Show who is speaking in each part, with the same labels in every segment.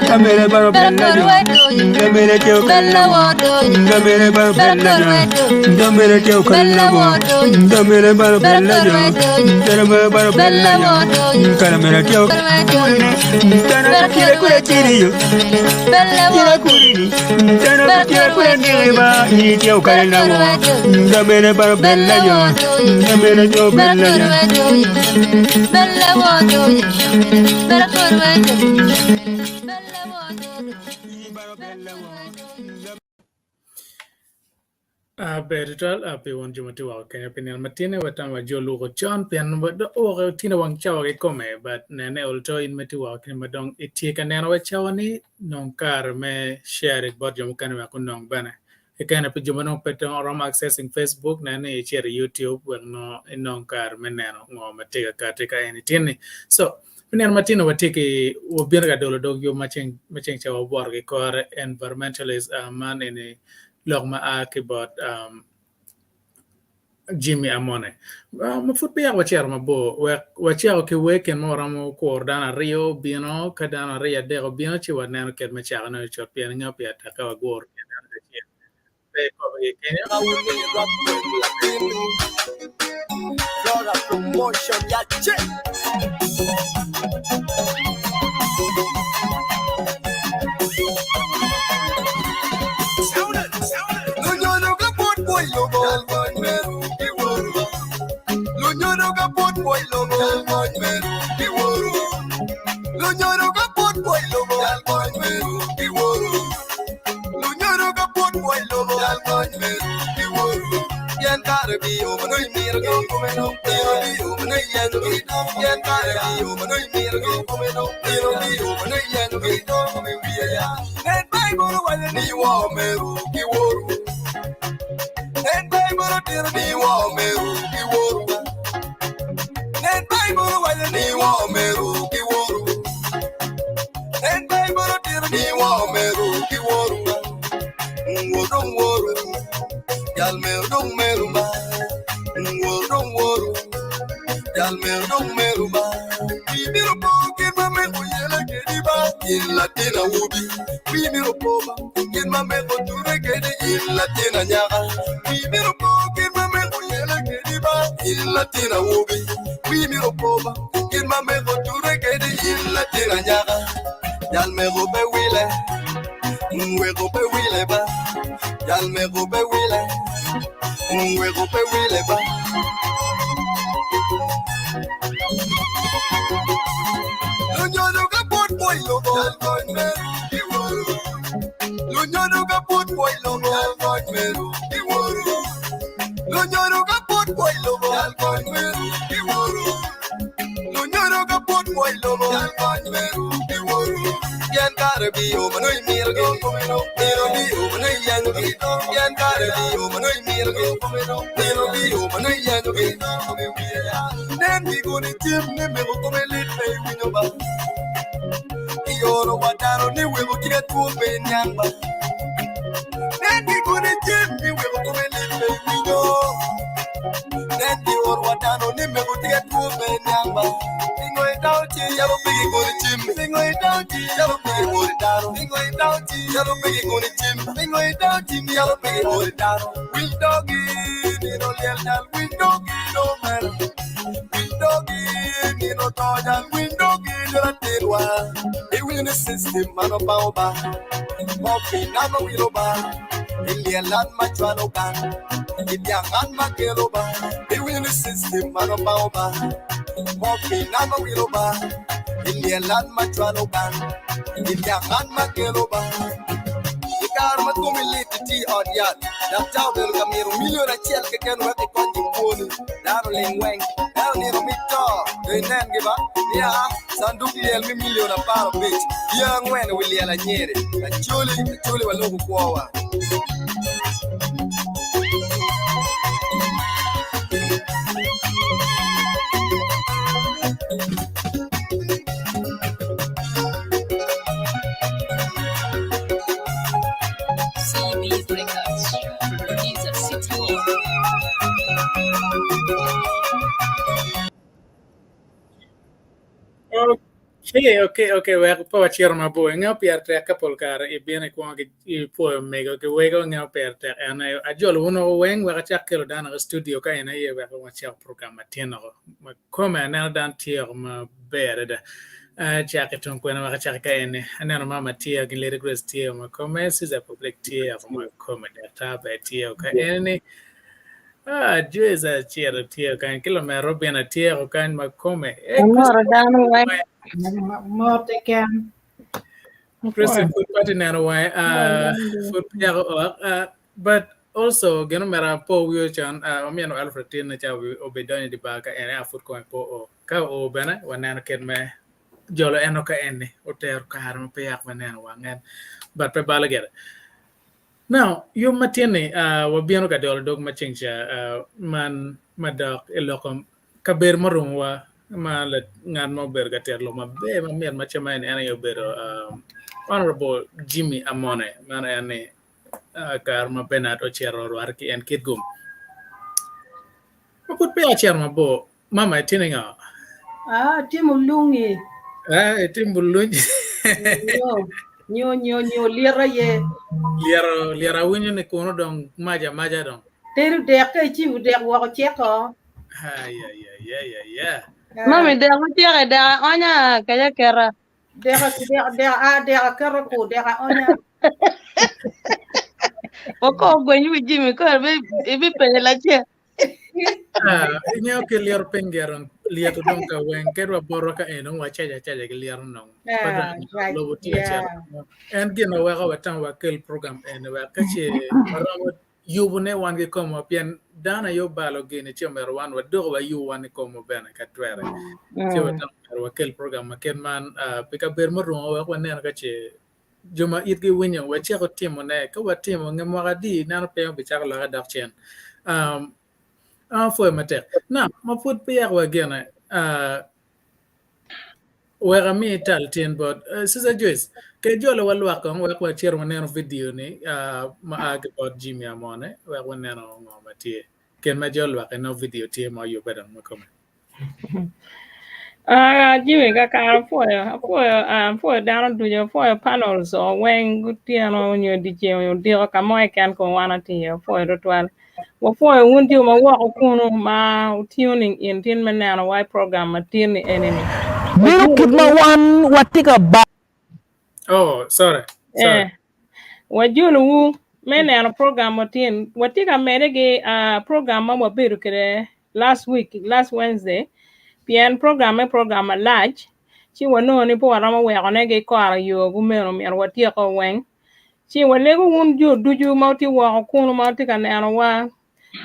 Speaker 1: Camere baro bella Camere teo kalla Camere baro bella Camere teo kalla Camere baro bella Camere baro bella Camere teo Tana kira kura tiriyo Kira kurini Tana kira kura nireba Ni teo kalla Camere baro bella Camere teo bella
Speaker 2: Betul apa yang cuma tu awak kena penil mati ni watan wajah lugu John pen wadu orang tina wang cawa ke kome but nene ulto in mati awak kena madong iti kan nene wacawa ni nongkar me share it bot jamu kan aku nong bana ikan apa cuma nong petang orang accessing Facebook nene share YouTube well no nongkar me nene ngom mati ka ini tini so penil mati ni wati ke wabiar ka dolo dog yo maceng cawa buar ke kor environmentalist man ini log ma akibot Jimmy Amone. Mafut piya wachiar mabo. Wachiar ke weken mo ramo koordana Rio bino kadana Rio dego bino chi wadnano ket machiar no chot piya nga piya taka wagor.
Speaker 3: Promotion ya che.
Speaker 2: Okay. We po chiero ma bo nga pierte couple car e bene ko che po mego che wego nga pierte ana ajol uno wen wa cha kelo dana studio ka ina ye wa ko cha programma tieno ma come na dan tier ma bere da cha ke ton ko na wa cha ka ene ana mama tier gi le grace tier ma come si za public tier ma come da ta be tier ka ene Jueza tier kan kilo me robina tier kan ma come
Speaker 4: Omyero down way. More can.
Speaker 2: Kristen food party na why food but also geno mera po wio chan omiano Alfred tin na cha obedoni di baka ene food ko po ka o bana wana ken me jolo eno ka ene o ter ka harum pe yak wana wangan but pe balagere now you matini wabiano ka dog machincha man madak elokom kaber marum wa malet ngan mo ber ga ter lo mabe ma mer ma chama ene yo ber Honorable Jimmy Amone, man ane kar ma penat o chero arki en kitgum. Ma put pe a chero ma bo mama tininga.
Speaker 4: Timu lungi.
Speaker 2: Timbulunj.
Speaker 4: Nyo lira ye.
Speaker 2: Liara winyo ne kono dong maja dong.
Speaker 4: Teru dek ke chimu dek wako cheko.
Speaker 2: Yeah.
Speaker 4: Mami dek mo tiyak dek onya kaya kera. Dek kera ko dek onya. Oko gwenyu Jimmy ko ibi pela che.
Speaker 2: Inyo ke liar pengeron liar dong ka wen kerwa boro ka eno wa chaja ke liar nong. Lobo tiya chero. En gino wa ka watan wa kel program en wa kache maramot yubune wan ge komo pian dana yo balo gene chomero wan wa do wa yu wan komo bena ka twere che watan wa kel program ken man pika ber mo ro wa ne ka che joma itgi winyo wa che ko timo ne ka wa timo ngem wa di na pe bi cha la dak chen fo mate na ma put pe ya wa gene where me tal tin but sister Joyce ke jolo walwa ko wa chero ne video ni ma ag about Jimmy Amone wa ne no ma tie ken ma jolo wa no video tie ma yo bedan ma come
Speaker 4: Jimmy ka for down to your for panels or when good on your DJ or deal ka mo kan ko wana ti for tutwal wo for wunti ma wa ko ma tuning in tin manana why program ma tin enemy
Speaker 5: Biru kidma wan watika ba.
Speaker 2: Oh, sorry.
Speaker 4: Wajulu wu menana program ma tin watika merege program ma biru kere last Wednesday pian program large chi wono ni po rama we ona ge ko ara yo gumero mi ar wati ko wen chi wole go un ju duju mauti wa ko no mauti kan ana wa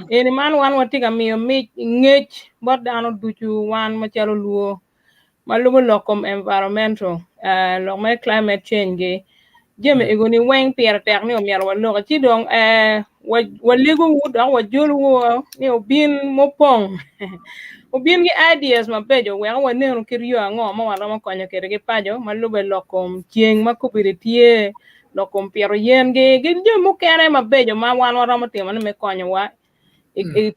Speaker 4: eni man wan wati ka mi ngech bot dano duju wan ma chalo luo malugo lokom environmental lo me climate change ge jeme egoni wen pier ter ni o mi ar wa lo chi dong wa lego wu da wa jolu wo ni obin mopong Ubin gi ideas ma bejo we wa neno kiriyo ango ma wala ma konyo kere gi pajo ma lube lokom chieng ma kubiri tie lokom piero yen gi jo mu kere ma bejo ma wan wara ma timo ne me konyo wa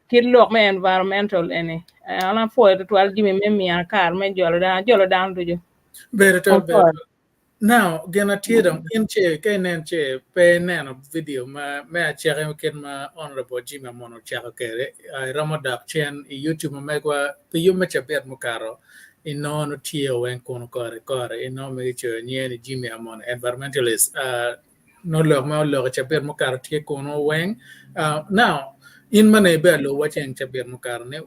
Speaker 4: kilo me environmental ene ana fo to al Jimmy me mi akar me jolo dan dujo
Speaker 2: better now gena tiedam inche kenen che pe neno video ma me a chere ken ma honorable Jimmy Amone chaka kere ramadak chen YouTube ma kwa pe yume che bet mukaro ino no tio wen kono kore ino me che nyeni Jimmy Amone environmentalist no lo che bet mukaro tie kono wen now in mane belo wachen che bet mukaro ne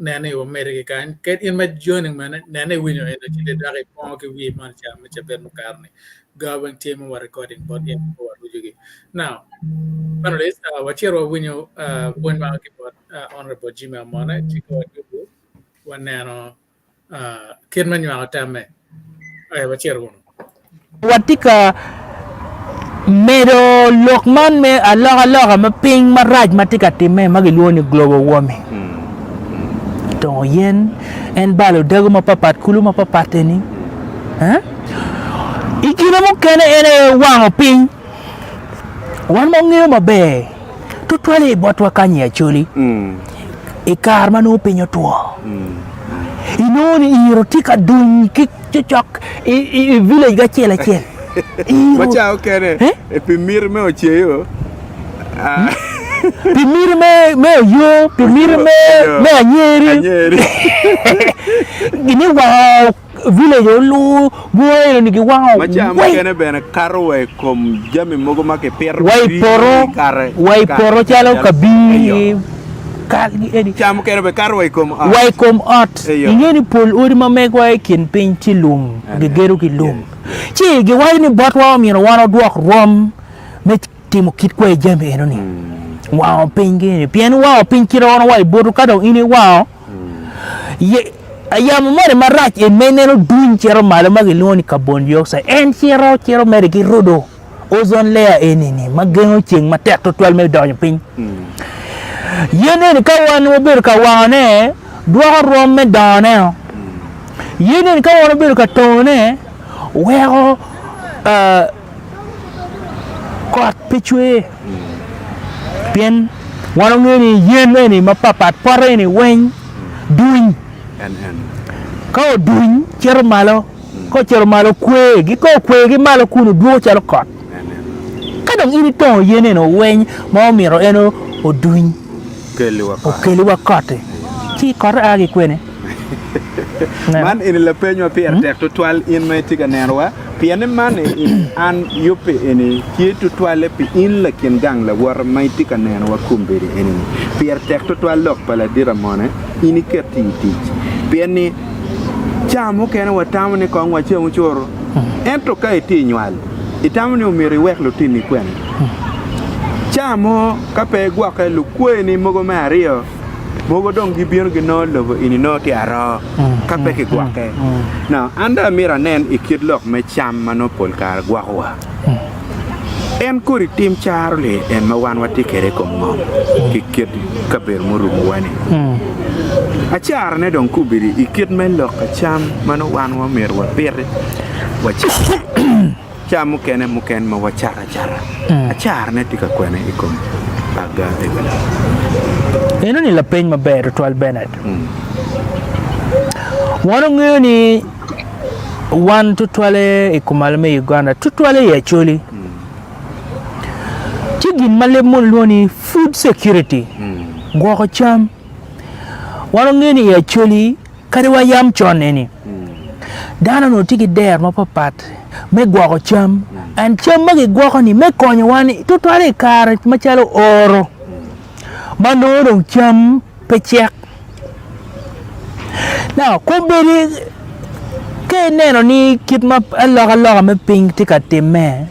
Speaker 2: nane wo mere kan ket in ma joining man nane winyo en de dare pon ke wi man cha me che ber mukarne gawen team wa recording but in for wujugi now panelist wachero winyo when ma ke bot honorable Jimmy Amone chiko dubu wanano ket man yo tame ay wachero wono
Speaker 5: Watika mero lokman me alaga ma ping maraj matika time magiluoni global warming. Tong yen en balo dago ma papat kulu ma papateni ikina mo kene ene wango ping wan mo ngeo mabe tutwale botwa kanye chuli ikar manu pinyo tuo Inoni iro tika dun ki chok I village ga chela chel.
Speaker 1: Macha okene. Pimir me ocheyo.
Speaker 5: Pimir me yo, pimir me anyeri. Gini wow village lu boy ni wow.
Speaker 1: Macha okene bena karwe kom jami mogo make per.
Speaker 5: Wai poro chalo kabi.
Speaker 1: Cham kene be karwe kom ot.
Speaker 5: Wai kom ot. Ingeni pol uri mame kwa kin pinchi lum. Gegeru ki lum. Chi ge wai ni bot wa mi wana duak rom me timo kit kwa jami eno ni. Wow pingi pian wow pinki ro wai bodu kado ini wow. Ye ayam mare marach e meneno dun chero male magiloni carbon dioxide en chero mere ki rodo ozone layer enini magengo ching matek to 12 me donyo piny. Yene ni kawan obedo ka wane dwaro rom me dane. Yene ni kawan obedo ka tone wego kot pichwe pien wano ngeni yene ni mapapat pare ni wen duin ko duin chero malo ko chero malo kwe gi malo kunu duo chalo kot kadong ini to yene no wen mo miro eno o duin keli wa kote chi kor agi kwene
Speaker 1: man in la peño pier tek tutwal in me tiga nerwa piene man in an yope ene ki tutwal pe in la ken gang la war me tiga nerwa kumberi ene pier tek tutwal lok pala dira mone ini kerti ti piene chamo ken watamu ne ko ngwa chemo choro ento kai ti nywal itamu ne umiri wek lo tini kwen chamo kape gwa ka lu kweni mogo mario mogo dong gibir gino lobo ini no ti aro kape ke gwa ke now anda mira nen ikid lok me cham manopol kar gwa wa en kuri tim charle en mawan wati kere ko ngom kikid kaber murumu wani achar ne dong kubiri ikid men lok cham mano wan wa mer wa pere wa cham muken ma wa chara achar ne tika kwene ikom aga egala
Speaker 5: eno ni la peny maber to albenet wano ngeni wan tutwale ikumalme Uganda tutwale ya choli chigin malemo loni food security gwako cham wano ngeni ya choli kare wa yam chon eni dana no tiki der mapapat me gwako cham an cham magi gwako ni me konyo wani tutwale kar machalo oro manoro cham pechek now kumberi ke neno ni kit ma aloga me ping tika teme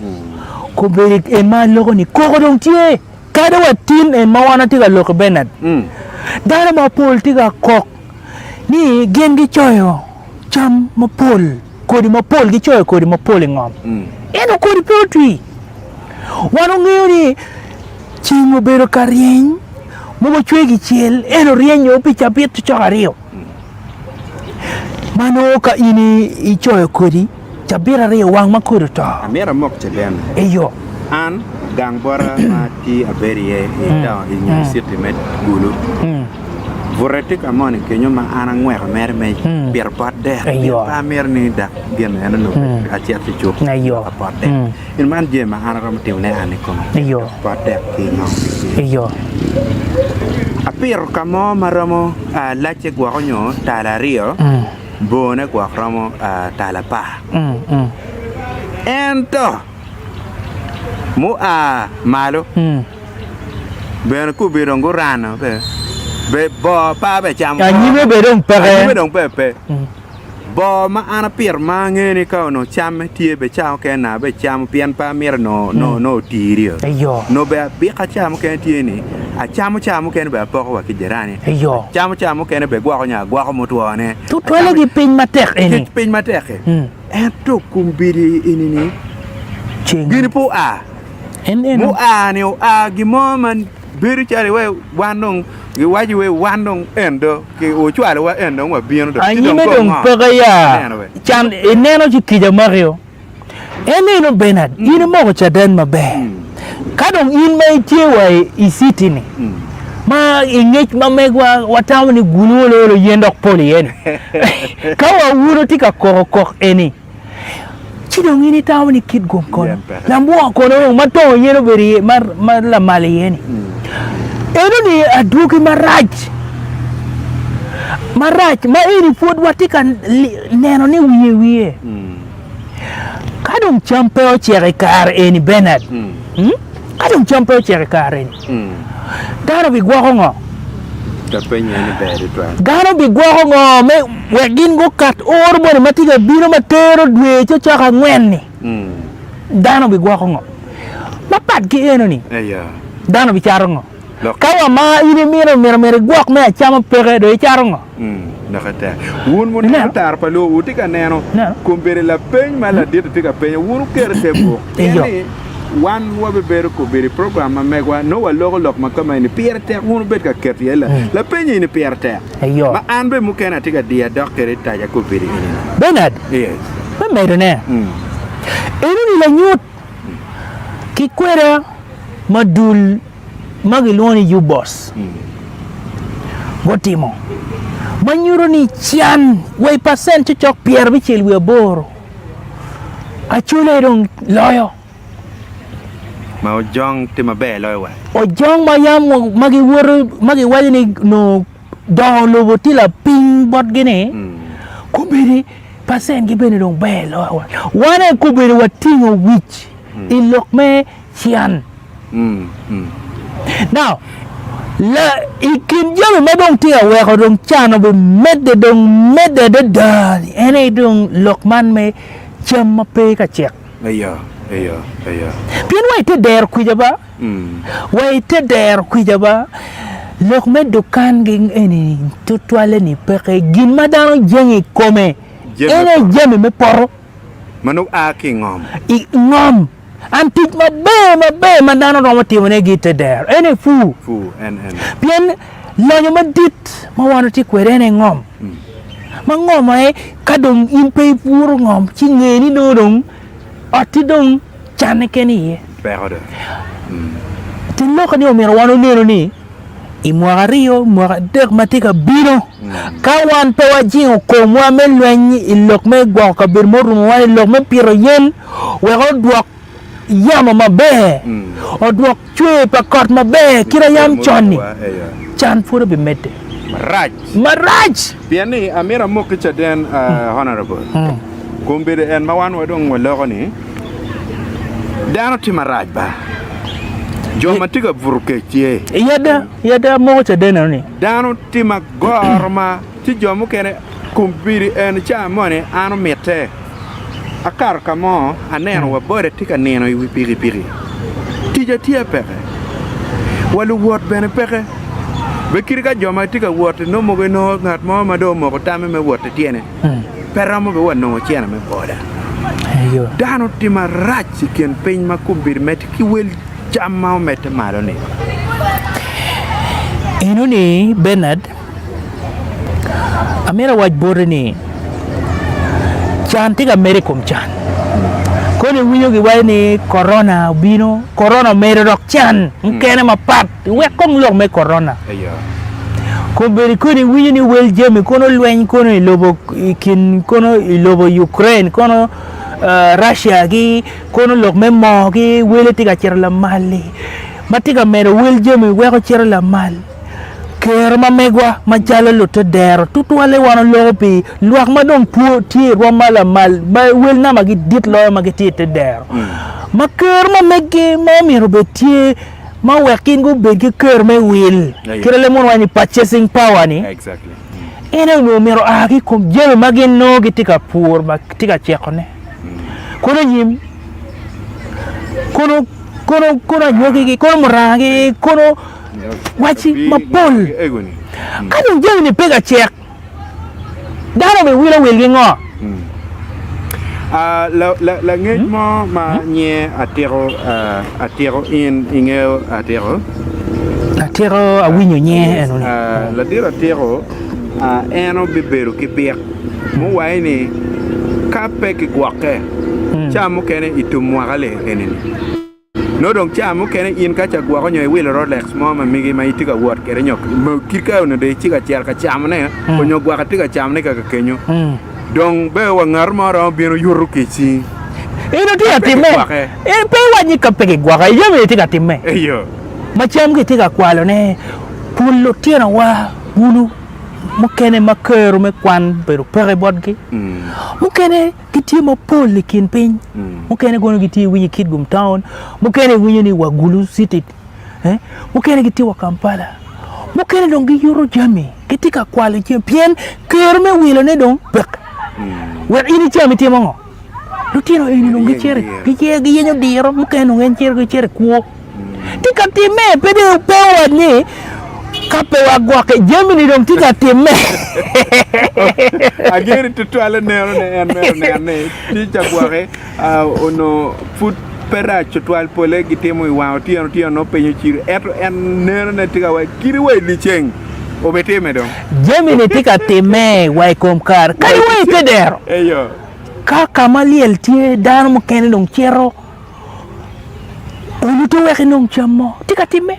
Speaker 5: kumberi e ma logo ni koko dong tie kada watin e ma wana tika loko benat dara ma pol tika kok ni gengi choyo cham ma pol kodi ma pol gi choyo kodi ma pol ngom eno kodi potri wano ngiri chingo bero karien mo chwe gi chiel eno rienyo picha pit chokario mano ka ini ichoyo kodi chabira rio wang makuru to
Speaker 1: amera mok cheben
Speaker 5: eyo
Speaker 1: an gang bora mati aberie ita in city met gulu vorete kamone kenyo ma ana ngwe mer me pier pot de pa mer ni da gen eno no achiat chuk
Speaker 5: eyo
Speaker 1: pot de in man je ma ana rom tiune ane kom
Speaker 5: eyo
Speaker 1: pot de ki ngom
Speaker 5: eyo
Speaker 1: apir kamo maramo lache gwakonyo tala rio bone gwakramo tala pa ento mu malo ben ku birongo rano be bo pa be cham
Speaker 5: anyibe be dong
Speaker 1: pepe bo ma ana pir ma ngeni ka no cham tie be chao ke na be cham pien pa mir no tirio
Speaker 5: eyo
Speaker 1: no be ka cham ke tie ni a cham ke be po wa ki jerani
Speaker 5: eyo
Speaker 1: cham ke be gwa ko nya gwa ko mutwane
Speaker 5: tu tole gi pin matek eni
Speaker 1: pin matek to kumbiri inini
Speaker 5: ching
Speaker 1: gini po
Speaker 5: en
Speaker 1: mu ni gi moman biru chari we wanong gi waji we wanong endo ki o chwale wa endo wa bieno do
Speaker 5: anyibe dong pagaya chan eneno chikija mario eneno benad ine mo chaden mabe kadong in mai tie wa isitini ma ingech ma megwa watamu ni gulu lo yendok poli eni kawa wuro tika koko eni chidong ini tamu ni kid gom kono lambu kono mato yeno beri mar la mali eni eno ni aduki maraj ma iri fod watika neno ni wiye kadong champeo chere kar eni Bernard kadong champeo chere kar eni daro bi gwa ngo garo bi gwa ngo me wegin go kat or bone matiga biro matero dwe chaka ngwenni dano bi gwa ngo mapat ki eno ni dano bi charo ngo kawa ma ini miro gwak me chama pere do charo ngo
Speaker 6: nakata wun mun tar palo utika neno kumbere la peñ mala dit tika peñ wun kere tembo yani wan wabe bere ko bere program megwa no wa lok makama ni pire ter wun bet ka ket yela la peñ ni pire ter ma anbe mu kena tika dia doctor ta ja ko bere ni
Speaker 5: Bernard
Speaker 6: yes
Speaker 5: ba medo ne enu ni la nyut ki kwera madul magiloni you boss gotimo manyuro ni chian way percent chok pier bichel we boro achule dong loyo
Speaker 6: ma ojong ti mabe loyo wa
Speaker 5: ojong mayam magi wali ni no don lo botila ping bot gene kubiri percent gibene dong be loyo wana kubiri watingo which in lokme chian now la ikin jame madong tia we ko dong chano be medde de da ene dong lokman me cham pe ka chek
Speaker 6: ayo
Speaker 5: pin wai te der kujaba wai te der kujaba lok me dukan ging eni tutwal ni peke gin madano jengi kome ene jame me poro
Speaker 6: manu aki ngom
Speaker 5: ngom antik mabe mandano no mati wone gite der ene fu
Speaker 6: en
Speaker 5: bien lonyo madit mawano ti kwere ne ngom mangom ai kadong impe pur ngom chingeni do dong ati dong chane keni
Speaker 6: pero
Speaker 5: tin lo kani omyero wano neno ni imwa rio mwa dek matika bino kawan pe wajingo komwa melwenyi ilok me gwa ka bir moru wani ilok me piro yen we odwak yama mabe odwak chwe pakot mabe kira yam choni chan puro bi mete maraj
Speaker 6: piani amira mokicha den honorable kumbire en mawan wadong walogo ni dano ti maraj ba joma tiga burke tie
Speaker 5: yada mo cha den ni
Speaker 6: dano ti magorma ti jomu kene kumbiri en cha mone anu mete akar kamo aneno wa bore tika neno wi piri tija tia peke walu wot bene peke be kirika joma tika wot no mo no ngat mo mado mo ko tame me wot tiene peramo be wonno chiena me boda
Speaker 5: ayo
Speaker 6: dano tima rach ken peñ makumbir met ki wel jamma met malo ne
Speaker 5: ino ni Bernard amera waj bore ni chan tiga mere kom chan kone winyo gi wani corona bino corona mere rok chan mkene mapat we kong lok me corona ko beri kone winyo ni wel jemi kono lwen kono ilobo kin kono ilobo Ukraine kono Russia gi kono lok me mo gi wele tiga cher la mali matiga mere wel jemi we ko cher la mal ker ma megwa ma jalo luto dero tutwale wano lopi luak ma dong pu ti ro mala mal ba wel na magi dit lo magi ti te dero ma ker ma megge ma mi robeti ma wakin go bege ker me wil kirele mon wani purchasing power ni
Speaker 6: exactly
Speaker 5: ene no mero agi kom jeme magi no gitika pur ma tika chekone kono yim kono nyogi kono moragi kono wachi mapol kanu jeng ni pega chek dano be wila wilgi ngo
Speaker 6: la ngej mo ma nye atero in ingeo
Speaker 5: atero awinyo nye eno ni
Speaker 6: la dira atero eno bibero ki biak mo waini ka peki gwake cha mo kene itumwagale eneni no dong cham kene in ka cha gwa ko nyoy wil Rolex mo ma migi ma itika wot kere nyok kirka no de chika chiar ka cham ne ko nyok gwa ka tika cham ne ka kenyo dong be wa ngar maro biro yuru kichi
Speaker 5: ino tika time pe wa ni ka pe gwa ka yeme tika time
Speaker 6: eyo
Speaker 5: macham ke tika kwalo ne pulo tiena wa bulu mukene makero me kwan pero pere bodgi mukene kiti mo pol kin pin mukene gono kiti winyi kid gum town mukene winyi ni wagulu city mukene kiti wa Kampala mukene dongi euro jami kiti ka kwale champion kero me wilo ne dong bek wer ini chami timongo lutino ini dongi chere kike giyenyo diro mukene ngen chere kuo tika time pede pewa ni kape wagwok Germany dong tika time
Speaker 6: ageri tutwal ne ticha gware ono food pera tutwal pole gitemo wa tio no penyo chiru eto en ne tika wa kiri wa licheng obeteme dong
Speaker 5: Germany tika time wa komkar kai wa pedero
Speaker 6: eyo
Speaker 5: ka kamaliel tie dan mo ken dong chero onu to wa nong chamo tika time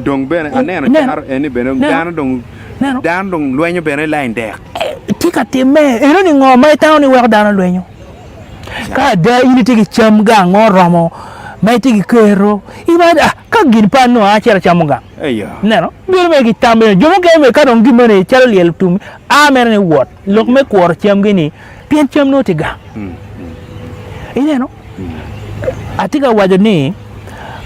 Speaker 6: dong bene anena char eni bene dan dong luenyo bene line dek
Speaker 5: tika time eno ni ngoma tauni wa dan luenyo ka da ini tiki cham ga ngoromo mai tiki kero ibada ka gin pano a chera chamunga
Speaker 6: eyo
Speaker 5: neno bir me ki tambe jomo ke me ka dong gimene chalo liel tum a mere ne wot lok me kwor cham gini pien cham no tiga ineno atika wajo ni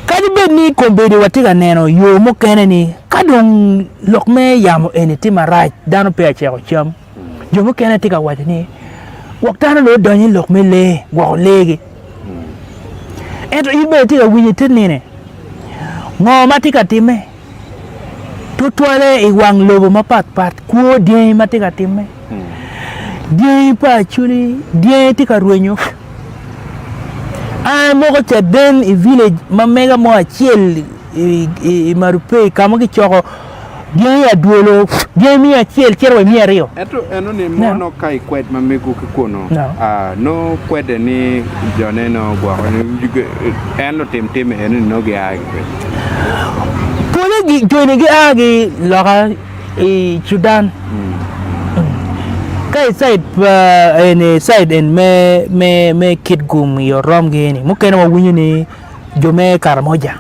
Speaker 5: kadi be ni kombedi watika neno yo mo kene ni kadong lok me yamo eni tima right dano pe achero cham yo mo kene tika wajo ni waktana lo donyi lok me le gwa legi eto ibe tika winyi tinine ngoma tika time tutwale iwang lobo mapat kuo die matika time die pa chuli die tika ruenyo moko cha den i village mamega mo achiel i marupe kama ki choko dia ya duolo dia mi achiel chero mi ario
Speaker 6: eto eno ni mono kai kwed mamego ki kono no kwede ni jone no gwa en lo tem eno no ge agi
Speaker 5: pole gi jone ge agi loka i Sudan kai side en me kid gum yo rom geni mukene wa winyi ni jome karamoja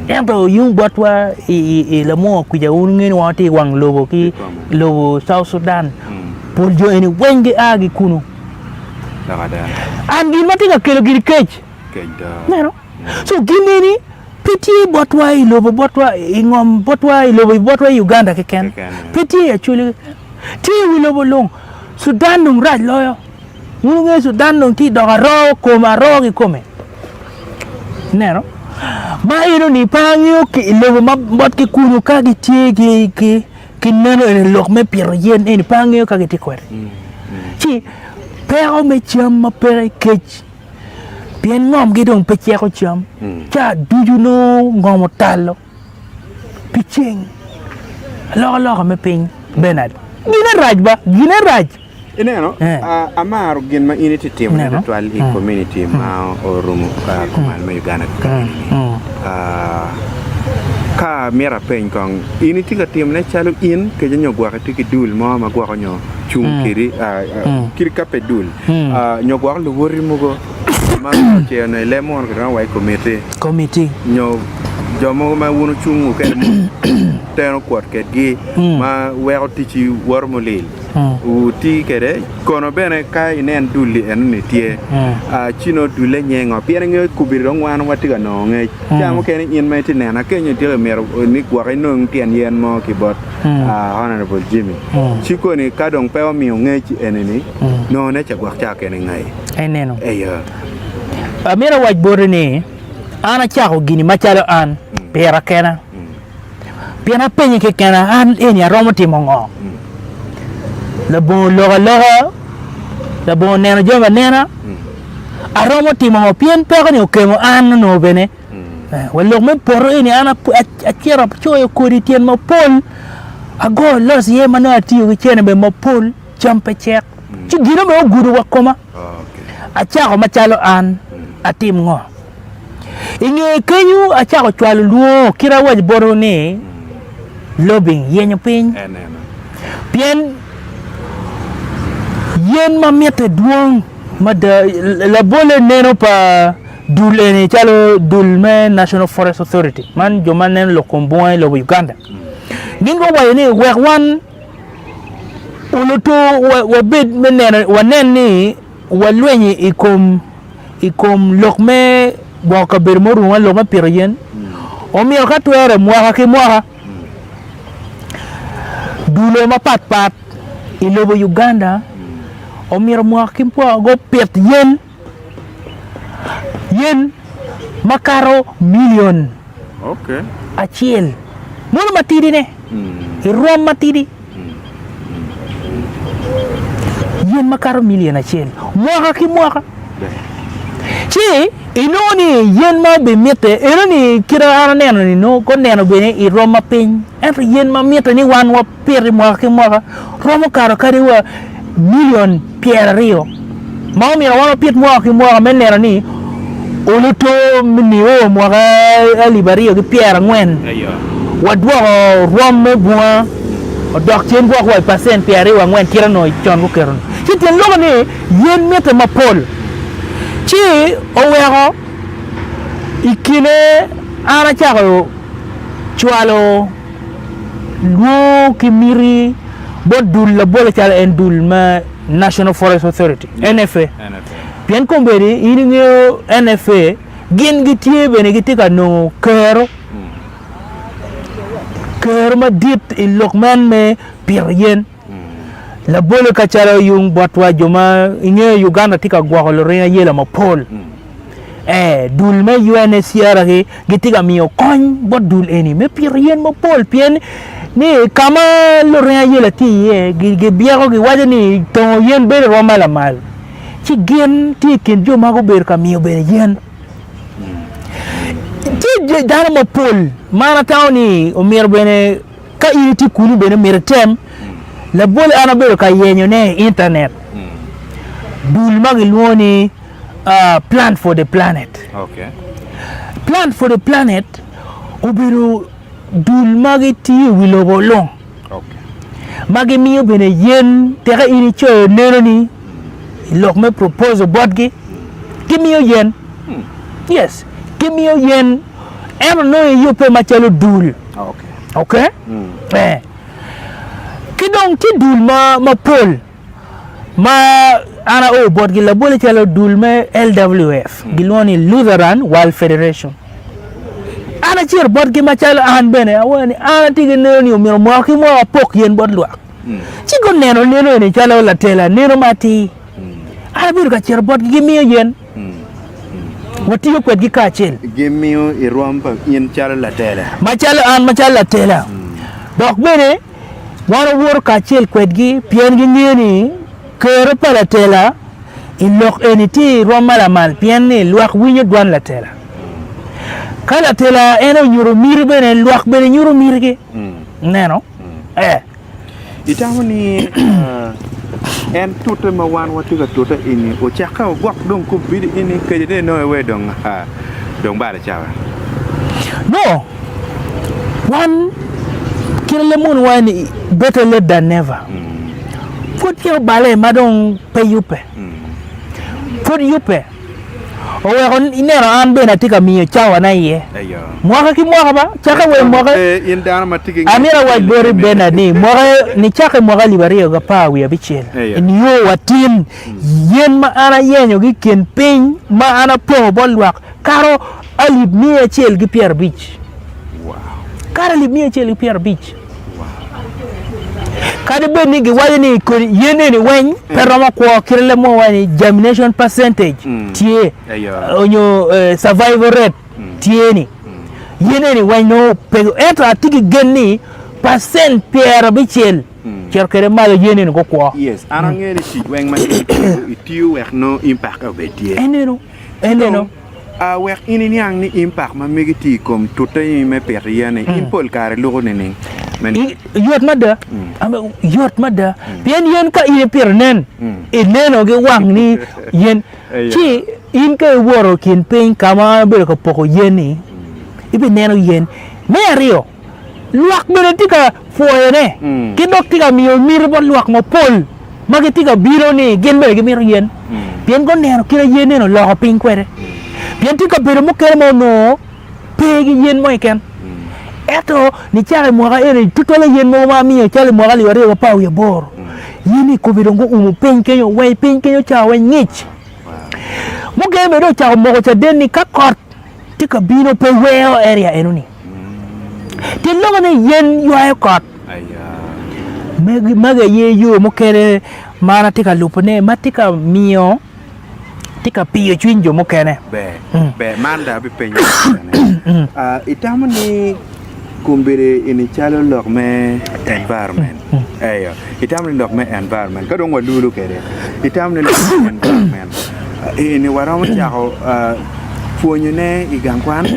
Speaker 5: ento yung botwa i lamo kuja ungen wati wang lobo ki lobo South Sudan pol jo eni wenge agi kuno
Speaker 6: dagada
Speaker 5: andi matika kelo giri kech nero so gini piti botwa i lobo botwa ingom botwa i lobo botwa Uganda keken piti actually ti wilobo long Sudan nung raj loyo nunge Sudan nung ti doga ro koma ro ki kome nero ma ino ni pangyo ki lobo mabot ki kunu ka ki tie ki neno ene lok me piro yen ene pangyo ka ki ti kwere chi pero me cham ma pere kech bien ngom gi dong pe cheko cham cha duju no ngom talo picheng lo me ping Bernard gina raj
Speaker 6: ineno amaro gin ma initi team na twal i community ma orumu kumal ma Uganda ka mera pen kong initi ka team ne chalo in ke nyo gwa ka tiki dul mo ma gwa nyo chung kiri ka pe dul nyo gwa lu wori mugo ma che ne lemon ka wa committee nyo jomo ma wono chungu ke teno kwat ke gi ma wero tichi wormolil u ti kede kono bene kai nen duli en ne tie chino dule nyengo piene nge kubiro ngwan watiga no nge chamo ke ni in mai ti nena ke nyi dire mer ni kwa kai no tien yen mo ki bot Honorable Jimmy chiko ni kadong pewa mi nge chi eneni no ne cha kwa cha ke ni ngai
Speaker 5: eneno
Speaker 6: eya
Speaker 5: amira wajbore ni ana chako gini machalo an pera kena piana penye ke kena an eni aromo timongo labo loga la bon nena joma nena aromo timongo pien pega ni okemo an no bene wallo men poro eni ana achera choyo kodi tien mo pol ago los ye mana atiyo ki chene be mo pol champe chek chi gino me oguru wakoma achako machalo an atim ngo inge kenyu acha ko chwal luo kira waj boro ni lobbying yenyo piny pien yen ma miete duong ma la bole neno pa dul ene chalo dul me National Forest Authority man jo man nen lo komboy lo Uganda gingo wa ni wek wan uloto wa bed menena wanen ni walwenyi ikom lokme boka bermoru wan lokme pirien omyero ka twere mwaka ki mwaka dulo ma pat ilobo Uganda omyero mwaka ki mwaka go pet yen makaro million achiel mono matidi ne irom matidi yen makaro million achiel mwaka ki mwaka chi inoni yen ma be mete inoni kira ana neno ni no ko neno bene irom ma piny entre yen ma mete ni wan wa piri mwaka ki mwaka romo karo kari wa million pier rio ma omyero wan piet mwaka ki mwaka men neno ni uluto minio mwaka alibario ki pier ngwen wadwoko rom me bua odok chen bwak wa percent pier rio ngwen kira no chon ko keron chiten logo ni yen mete mapol chi owero ikine ana chako chwalo luo kimiri bodul la bole chala en dul ma National Forest Authority NFA pien komberi iningo NFA gin gitie bene gitika no kero ma dit ilokman me pirien la bole kachara yung botwa joma inge Uganda tika gwakolo rena yela mapol dul me UNHCR gitika miyo kony bot dul eni me pirien mapol pien ni kama lo rena yela ti ye gibiako giwaja ni tongo yen bere roma la mal ci gen ti ken jo mago ber ka miyo bere yen ti dana mapol mana tawni omyero bene ka iti kunu bene meretem la bole ana bero ka yenyo ne internet dul magi luoni plan for the planet plan for the planet obero dul magi ti wilogo long magi miyo bene yen teka ini cho neno ni lok me propose bodgi gimiyo yen yes gimiyo yen ero no yope machalo dul okay kidong ti dul ma pol ma ana bodgi la bole chalo dul me LWF gilwani Lutheran World Federation ana chier bodgi machalo an bene awani ana tigi neno omyero mwaki mwa pok yen bodluak chigo neno ni chalo la tela neno mati ana biru ka chier bodgi gimiyo yen watiyo kwedgi kachel
Speaker 6: gimiyo irompa yen chalo la tela
Speaker 5: machalo la tela dok bene wano wor kachel kwedgi pien gi ngeni kero pa la tela ilok eniti roma la mal pien ni luak winyo dwan la tela kala tela eno nyuro mir bene luak bene nyuro mirge neno
Speaker 6: itamu ni en tuta ma wan watuga tuta ini o chaka gwak dong ko bidi ini kejede no we dong bada chawa
Speaker 5: no one kile mun wani better late than never put your bale madong payupe put yupe owe kon inero an bena tika miyo chawa na ye mwaka ki mwaka ba chaka we mwaka
Speaker 6: indana matiki
Speaker 5: amira wa bori bena ni mwaka ni chaka mwaka libario ga pa wi abichel ni yo watin yen ma ana yenyo gi ken pin ma ana po bolwak karo alib miyo chel gi Pierre Beach karo alib miyo chel gi Pierre Beach kadi be ni gi wani ko yene ni wen peroma ko kirele mo wani germination percentage tie onyo survival rate tie ni yene ni wen no pe eta tigi genni percent Pierre Bichel kerkere mal yene ni ko ko
Speaker 6: yes arangere si wen ma itiu wer no impact of tie
Speaker 5: eneno
Speaker 6: wer ini ni ang ni impact ma megiti kom tutay me periane impol kare logo nenen
Speaker 5: yot mada yot mada pian yen ka ine pirnen ineno ge wang ni yen chi in ka woro kin pin kama be ko poko yeni ibe neno yen me rio luak bere tika foyene kidok tika miyo mirbo luak mo pol magi tika biro ni gen bere gemiro yen bien go neno kira yen no lo pin kwere bien tika bere mo kere mo no pegi yen mo iken eto ni chale mo ga ere tutwal yen mo ma miyo chale mo ga liware ko pau ya bor yini ko biro ngo umu pin kenyo we pin kenyo cha we ngich mo ge me do cha mo ko cha den ni ka kot tika biro pe well area enuni tin lo ne yen yo ay kot maga ye yo mo kere mana tika lupone matika mio tika piyo chwinjo mo kene
Speaker 6: be manda bi penyo itamani kumbiri ini chalo lok me environment itamani lok me environment ka dong walulu kere itamani lok me environment ini waramo chako pwony ne igangkwan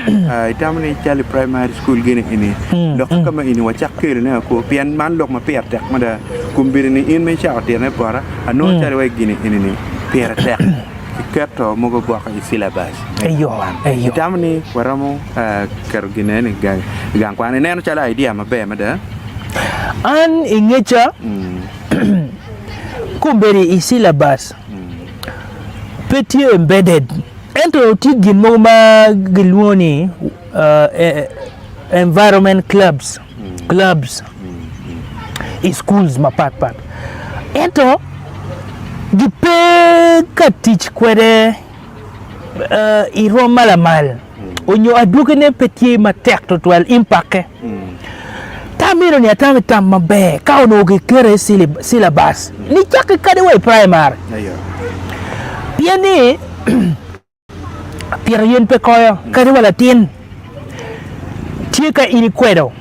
Speaker 6: itamani chali primary school gini ini lok kama ini wachak kiri ne ko pian man lok ma pier tek mada kumbiri ni in me chako terne pora ano chali wai gini ini ni pier tek ikato mogo gwa ka syllabus
Speaker 5: ayo
Speaker 6: itamani waramo kero gine ni igangkwan ne no chala idea mabe mada
Speaker 5: an ingecha kumbiri syllabus petit embedded ento tigin mo ma gilwoni environment clubs schools mapat ento gipe ka teach kwede iro malamal onyo adukene petit matek tutwal impact tamiro ni atame tamabe ka ono gikere syllabus ni chake kade way primary piani Pirayen pe koyo kare wala tin tika ini kwedo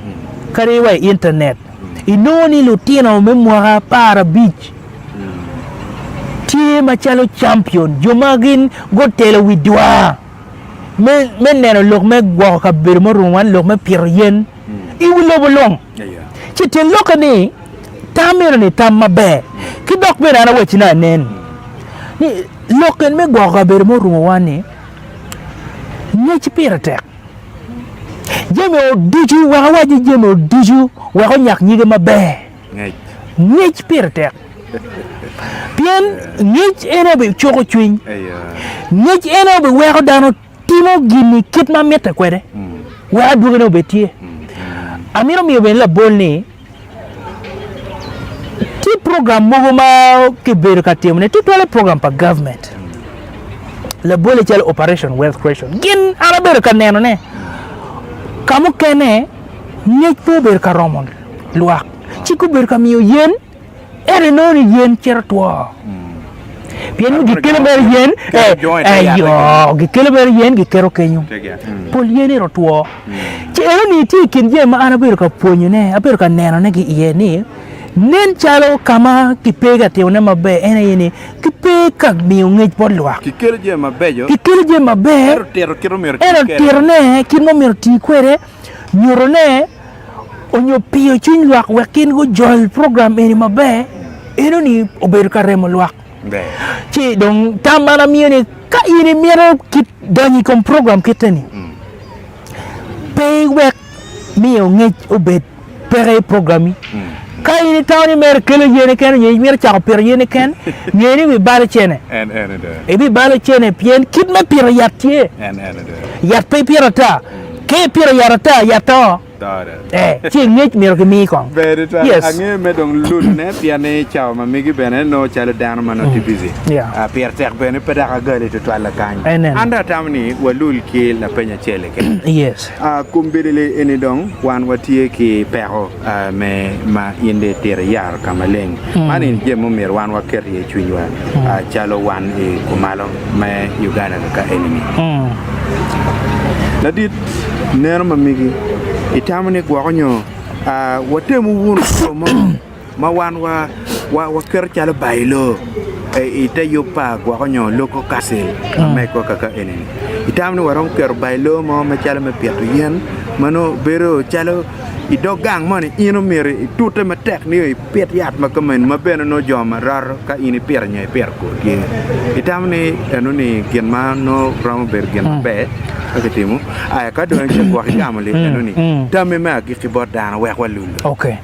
Speaker 5: kare wa internet inoni lutino memwa para beach ti machalo champion jomagin gotelo widwa men neno lok me gwa ka bermo ruwan lok me pirayen I wulo bolong ci tin lokani tamir ni tamabe ki dok be na wachina nen ni loken me gwa ka bermo ruwan ni Nyechi piratek jeme o diju wa waji jeme o diju wa ko nyak nyige mabe nyech piratek bien nyech ene be choko chwin nyech ene be wa ko dano timo gini kit ma meta kwede wa duge no betie amiro mi be la bolni ti program mo ma ke ber ka temne ti tole program pa government la bole chal operation wealth creation gin araber ka neno ne kamu kene nyech po ber ka romon luak chiku ber ka miyo yen ere noni yen chertwa bien gi kele ber yen ayo gi kele ber yen gi kero kenyu pol yen ero tuo che ero ni ti kin je ma araber ka ponyo ne aber ka neno ne gi yeni nen chalo kama kipega teone mabe ene yini kipeka miyo ngej bodlwa
Speaker 6: kikele je mabe
Speaker 5: ero tero ne kino mero ti kwere nyoro ne onyo piyo chuny lwak wekin go jol program eni mabe eno ni obedo ka remo lwak chi dong tamana miyo ni ka ini mero kit donyi kom program kiteni pay wek miyo ngej obed pere programi kai ni tawni mer kele yene ken ni mer cha per yene ken ni bi bal chene e bi bal chene pien kit ma pir yatie yat pe pirata ke pir yarata yato chi ngej mer ke mi kon
Speaker 6: yes ange me dong lul ne piane chao ma mi gi bene no chale dan ma no tibizi a pier tek bene peda ka gale to ala kan anda tamni walul ki la penya chele ke
Speaker 5: yes
Speaker 6: a kumbirele eni dong wan watie ki pero me ma inde ter yar kamaleng mani je mo mer wan wa ker ye chunywa a chalo wan e kumalo me Uganda ka enemy ladit ner ma migi itamane gwagonyo watemu wun ma wan wa ker chala bailo ite yopa gwagonyo loko kasel me ko kaka eneni itamane warom ker bailo mo me chala me piatu yen mano bero chalo i dogang moni ino mere i tutte ma tek ni i pet yat ma kamen ma beno no joma rar ka ini per nya per ko ki itam ni eno ni gen ma no ram ber gen be ka timu ay ka do ngi ko gamale eno ni tame ma ki ki bodan we ko lulu
Speaker 5: okay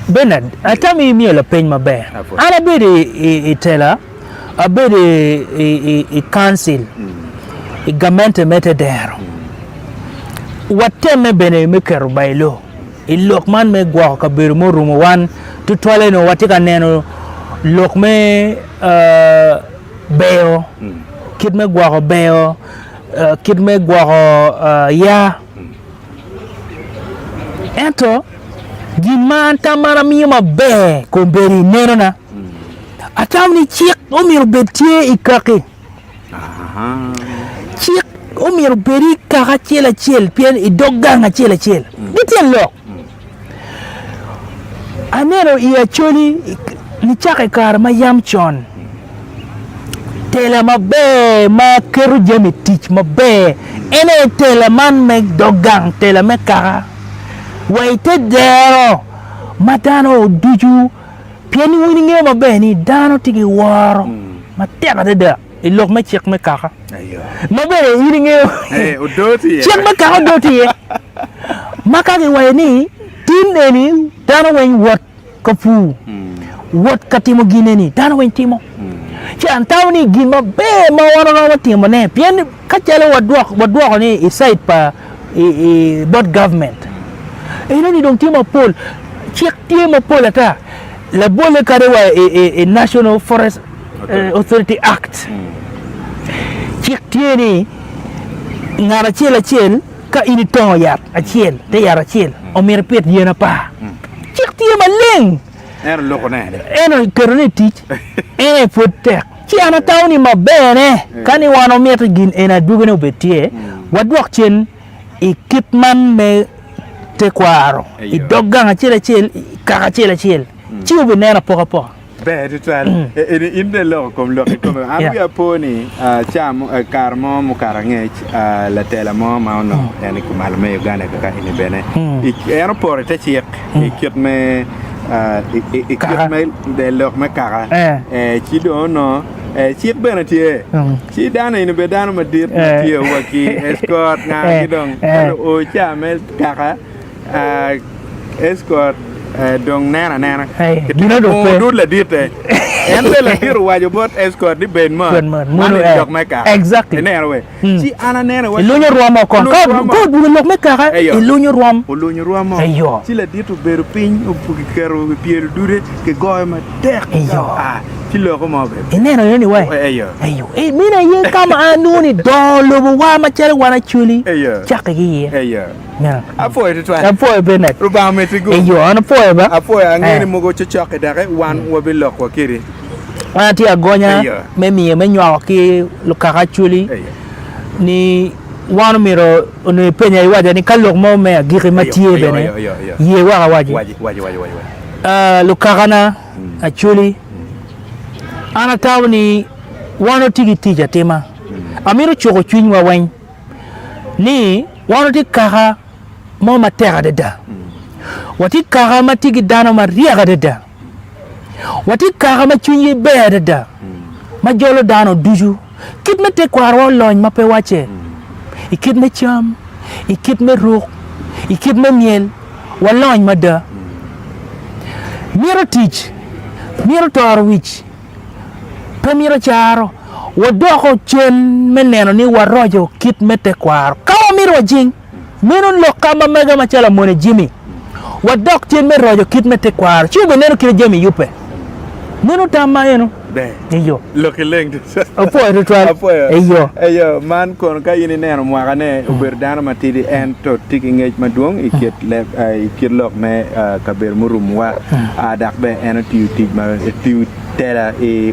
Speaker 5: Bernard atami mi la pen ma be ana be de tela a be de council i gamente mete dero wateme bene me keru baylo ilokman me gwa ka ber mo rumo wan tutwal no watika neno lokme beo kid me gwa ko beo kid me gwa ko ya ento giman tamara mi ma be ko beri neno na atamni chik omyero betie ikaki chik omyero beri kaka chela chel pien idoganga chela chel ditien lo anero iya choli ni chake kar ma yam chon tela ma be ma keru jemi tich ma be ene tela man me dogang tela me kaka waite dero matano duju pieni wini nge ma be ni dano tigi waro ma tega de ilok me chek me kaka
Speaker 6: ayo
Speaker 5: ma be wini nge
Speaker 6: udoti
Speaker 5: chek me kaka doti maka ge wani tin eni dano wen wat kafu wat katimo gineni dano wen timo chan tawni gin ma be ma waro no timo ne pien ka chele wadwok ni iside pa bot government eno ni dong timo pol chek timo pol ata la bole karewa a National Forest Authority Act chek tieni ngara chel ka ini tongo yat a chel te yara chel o mir pet yena pa chek tie maleng
Speaker 6: er loko ne
Speaker 5: eno kerone tich ene fotek chi ana tawni mabene kani wano miet gin ena dugene betie wadwok chen ikitman me te kwaro i doganga chel kaka chel chiu benera poka
Speaker 6: be tutwal in de lo kom am ya poni cham karmo mu karangech la tela mo ma no yani ko mal me Uganda ka ini bene airport te chiek ikit me ikit me de lo me kara chi do no chiek bene tie chi dana ini be dana ma dir tie waki escort nga gidong o chamel kara escort dong nana
Speaker 5: gina do pe
Speaker 6: dud la dite en la diru wajo bot escort di ben ma
Speaker 5: mono
Speaker 6: dok meka
Speaker 5: exactly
Speaker 6: nera we si ana nera we
Speaker 5: ilunyo ruamo ko du lok meka ilunyo ruamo ayo
Speaker 6: si la ditu beru pin o puki kero piero dure ke goy ma tek si lo ko mo be
Speaker 5: nera yoni we ayo mina ye kama anuni dolo wa ma chere wana chuli chaka ye
Speaker 6: ayo afoy tutwa
Speaker 5: afoy benet
Speaker 6: ruba metigo
Speaker 5: ayo ana foy ba
Speaker 6: afoy angeni mogo chochoke dare wan wobi lokwa kiri
Speaker 5: ati agonya memi menyo ki lukaka chuli ni wanu miro ni penya iwaja ni kalok mo me giri matie bene ye wa waji lukaka na achuli ana tawni wanu tigi tija tema amiro choko chwinywa wan ni wanu tikaka mo matera deda wati kaka matigi dano maria deda wati kaka machunyi bededa majolo dano duju kit me te kwaro lony mape wache ikit me cham ikit me ruk ikit me miel walony mada miro tich miro toro wich pe miro charo wadoko chen meneno ni warojo kit me te kwaro kawa miro wajing menon lokama mega machala mone Jimmy wadok chen me rojo kit me te kwaro chiugo neno kile Jimmy yupe neno tama eno
Speaker 6: be
Speaker 5: iyo
Speaker 6: loki leng
Speaker 5: apoy ritual
Speaker 6: ayo man kon ka yini neno mwaka ne uberdana matidi en to tiki ngej maduong ikit le ikit lok me kaber murum wa adak be en tiu tik ma tiu tela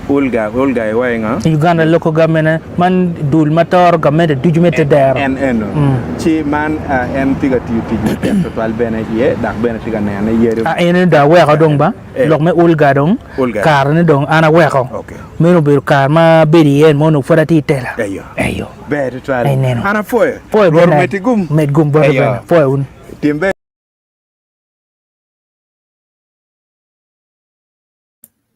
Speaker 6: ulga wainga
Speaker 5: Uganda local government man dul mator government dujumete dero
Speaker 6: en chi man en tiga tiu tik total bene ye dak bene tiga ne yere
Speaker 5: en da we dong ba lok me ulga dong kar ne dong ana we ko meno bir kar ma beri en mono forati tela ayo
Speaker 6: be to ana foy
Speaker 5: metigum foy un timbe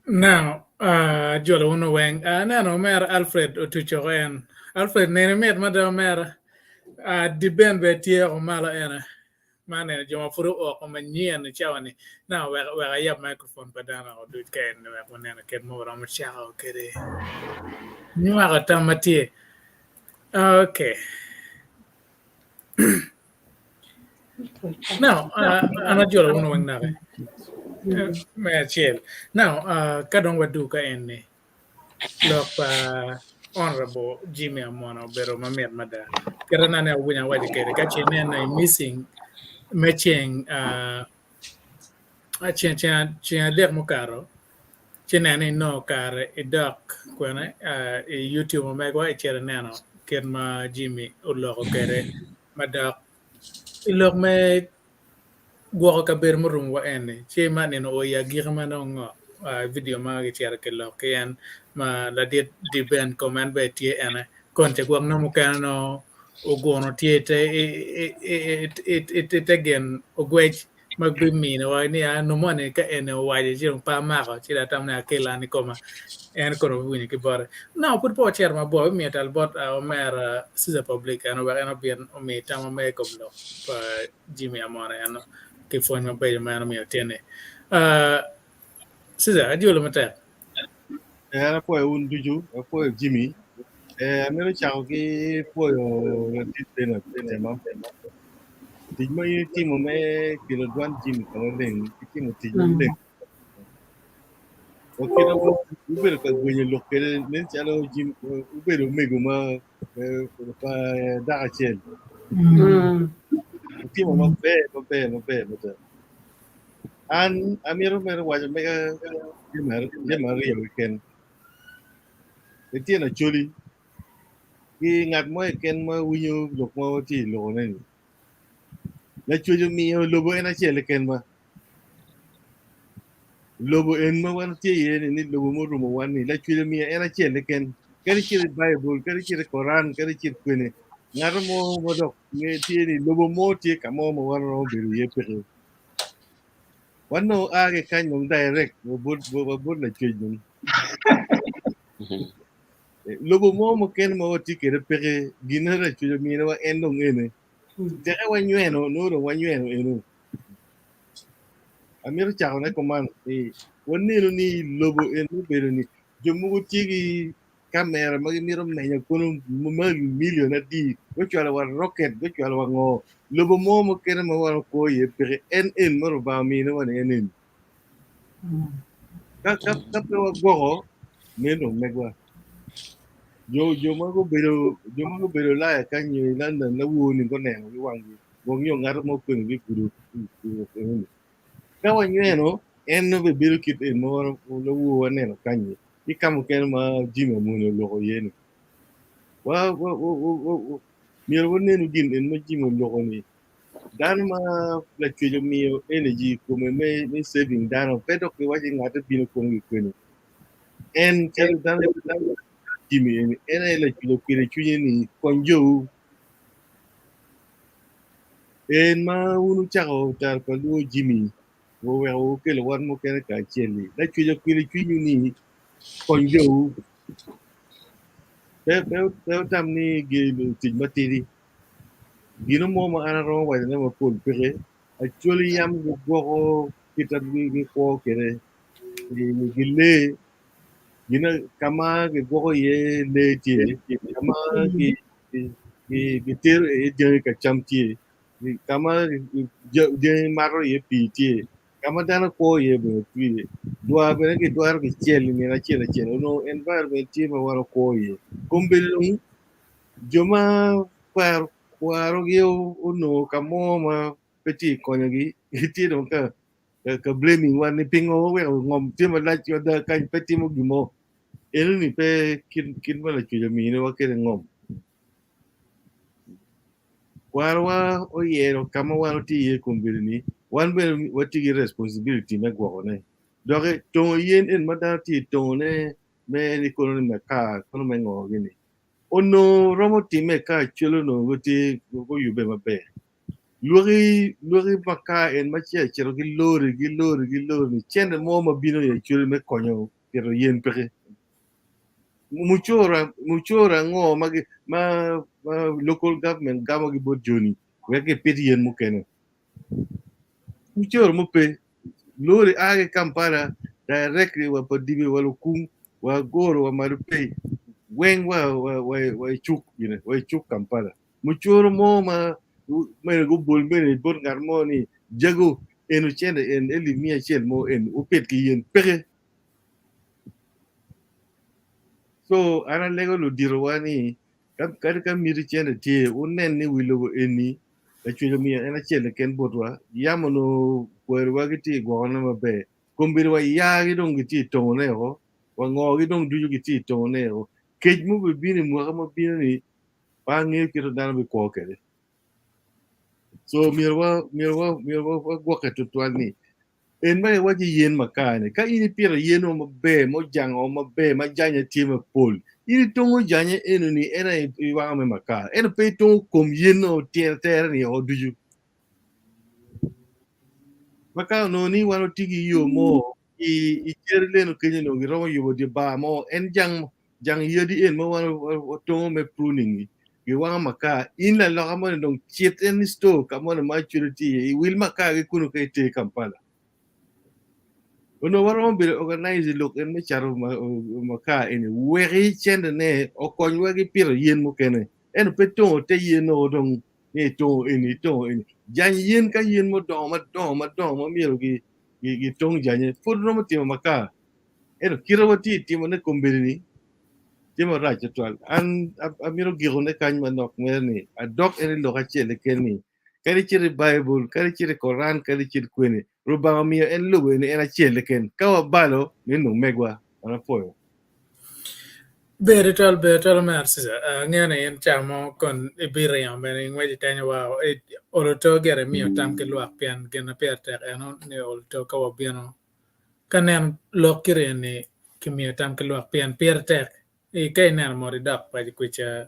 Speaker 2: Now, Jola uno weng. Nano mer Alfred otuchoren. Alfred nene met madam mer. Diben betie o mala ena. Mane joma furu o manyen chawani. Now we I microphone padana o do it ken we konena ken mo ram chao kede. Nyuma ka tamati. Okay. Now, ana Jola uno weng nave. Me chiel. Now, kadong wadu ka enne. Look, Honorable Jimmy Amone Bero Mamet Mada. Karanana Winya Wadikate, Kachin and missing matching a chin dek mukaro. Chinani no car a duck when a YouTube Omega Cheranano, Kerma Jimmy Uloko Kere, Madak. Look me go ka ber murum wa ene che man en o ya girmanong video ma ge tiar ke lo ke en ma la di ben command be tie ene kon te gwang no mukano o gono tie te gen o gwech mag bi mi no ni a no mone ka ene o wa je pa ma ko ti da tam na ke la ni koma en kono wini ke bore na put po chair ma bo mi tal bot o mer sisa public en o eno bien o mi tam me ko lo pa Jimmy Amone eno che fuori ma bene ma mia tiene sisa adio lo mata
Speaker 7: Era poi un duju, poi Jimmy. Mero chao che poi la tite ma. Ti mai ti mo me che lo duan Jimmy con le ti mo ti le. O che lo ubero ka gwenye lo che ne chalo Jim ubero me guma pa da chel. Ti mo ma be. An amiro mero wa me ga Jemar ya weekend. Ti na choli. Ki ngat mo ken mo winyo lok mo ti lo ne. La chujo mío lobo en achele ken ma lobo en ma wan tie ye ni lobo mo rumo wan ni la chujo mío en achele ken kari chiri bible kari chiri quran kari chiri kwene ngaro mo dok nge tie ni lobo mo tie kamo mo wan ro biru ye pere wano age kan mo direct mo bud la chujo lobo mo ken mo ti kere pere gina la chujo mío wa en dong ene te wa nyeno no ro wa nyeno eno amir chao na command wonni ni lobo en bero ni jomugo tigi kamera magi miro menya kono magi million adi go chala war rocket go chala war ngo lobo momo kene ma war ko ye pere en maro ba mi no wan en ka pe wa gogo meno megwa jo mago bero la ka nyi landa na wo ni go ne wangi go ngyo ngar mo ko ni guru ka wa nyeno en no be bero kit en mo war lo wo ne no kanyi ikam ken ma Jimmy Amone lo yeni wa mi ro ne no gin en ma Jimmy lo ni dan ma la kejo mi energy ko me saving dan pedo ke waji ngata bino ko ngi kweni en kel dan Jimmy en la kilo kire chunye ni konjo en ma unu chako tar ko lo Jimmy wo we o ke lo wan mo ke ka cheli la kejo kire chunye ni konjo pe tam ni ge tin matiri gino mo ma ana ro wa ne ma pol pere actually yam go kitab gi ko kere gi le gina kama ge go ye le tie kama gi ter e je ka cham tie kama je maro ye pi tie kama dana ko ye be pi dua be ge dua ge chel ni na chel no environment tie ma waro ko ye kombelung joma par kwaro gi uno kamo ma peti konyo gi iti don ka blaming wan ni pingo we ngom ti ma la chyo da kan peti mo gimo elu ni pe kin ma la chyo mi ne wa ke ngom kwaro wa o yero kama wa ti ye kumbiri ni wan be wati gi responsibility na gwo ne doge to yen en ma da ti to ne me ni kono me ka kono me ngo gini ono romo time ka chulo no gote go yube mabe Lori maka en machia chero gi lori ni chende mo ma bino ya churi me konyo pero yen pere muchora ngo ma local government gamo gi bot joni weke peti yen mo kene muchora mo pe lori age Kampala directly wa padibi wala kum wa goro wa marupe weng wa chuk wa chuk Kampala muchora mo ma go bol bene bot ngarmo ni jago enu chende en elimia chel mo en upet ki yen pere so ana lego lo dirwani kam miri chende tie unen ni wilo eni chulo mi ena chele ken botwa yamono kwerwa giti gona mabe kombirwa ya gidong giti toneo wa ngo gidong duju giti toneo kej mu be bini mu ma bini pa ngi kiro dana be ko kede so mirwa gwoke tutwal ni en mai waji yen makane ka ini pira yen o mabe mo jang o mabe ma janya tima pol ini tongo janya enu ni ena iwa me maka ena pe tongo kom yen o ter ni o duju maka no ni wano tigi yo mo i cherle no kenye no giro yo di ba mo en jang yedi en mo wano tongo me pruning gi wanga maka in la lo kamo ndong chiet en sto kamo na maturity i will maka ge kuno ke te Kampala ono waro be organize look en me charo maka en weri chende ne o konwa gi piro yen mo kene en pe tongo te yen no dong ni tongo en jan yen ka yen mo ma mielo gi tong janye fur no mo timo maka en kirawati timo ne kombeni timo raja twal an amiro giro ne kany manok merni adok en lo ka chele kenni kari chiri bible kari chiri koran kari chiri kwene rubanga mio en luwe ni en chele ken kawa balo ni no megwa ana poyo
Speaker 2: Beretol merci ngene en chamo kon ibire yam bene ngwe tanya wa oroto gere mio tam ke luak pian gena perte eno ne olto ka wabiano kanen lokire ni kimio tam ke luak pian perte e kainen mori dak pa kucha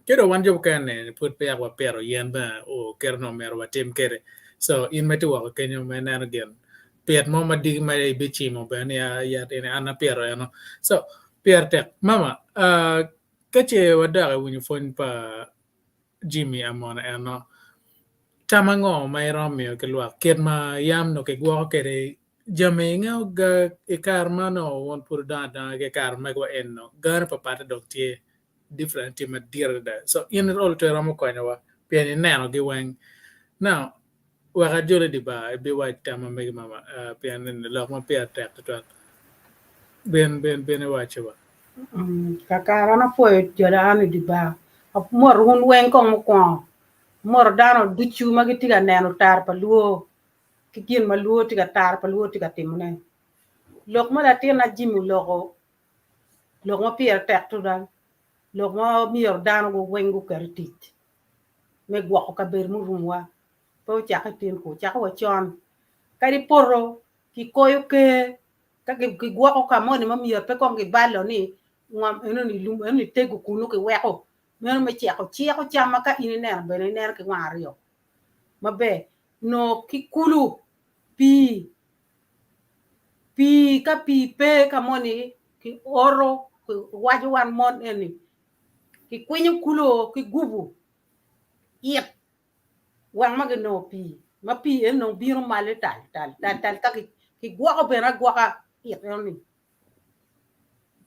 Speaker 2: kero wanjo kane put pe wa pero yen ba o kerno mer wa tim kere so in metu wa kenyo menen again piat mo madi mai bichi mo ben ya tene ana pero eno so pierte mama kache wada wini fon pa Jimmy Amone eno tamango mai romio ke lua ket ma yam no ke gwo kere jamenga ga e karma no won pur da ke karma go enno gar pa pata doktie different team dear da so in all to ramo ko wa piani nano ge wen now wa ga jole di ba be wa tama me mama piani lo ma piata to ben wa chewa
Speaker 8: kakara na poe jara ani di ba mor hun wen kong ko mor dano duchu magiti ga neno tar pa luo kigin ma luo tiga tar pa luo tiga timne lok ma la tina jimu loko lok ma pier tek to dan lok ma mior dano go wen go kertit me gwa ka ber mu rumwa po cha ka tin ko cha ko chon kari porro ki koyo ke ka ki gwa ko ka mo ni ma mior pe ko ngi balo ni ngam eno ni lum eno ni tegu kunu ke weko men me chia ko chama ka ini ner be ne ner ke ngario mabe no ki kulu pi ka pi pe ka moni ki oro waju wan mon eni ki kwenye kulo ki gubu yep wan ma no pi ma pi en no biro male tal ka ki gwa ko be na gwa ka yep ni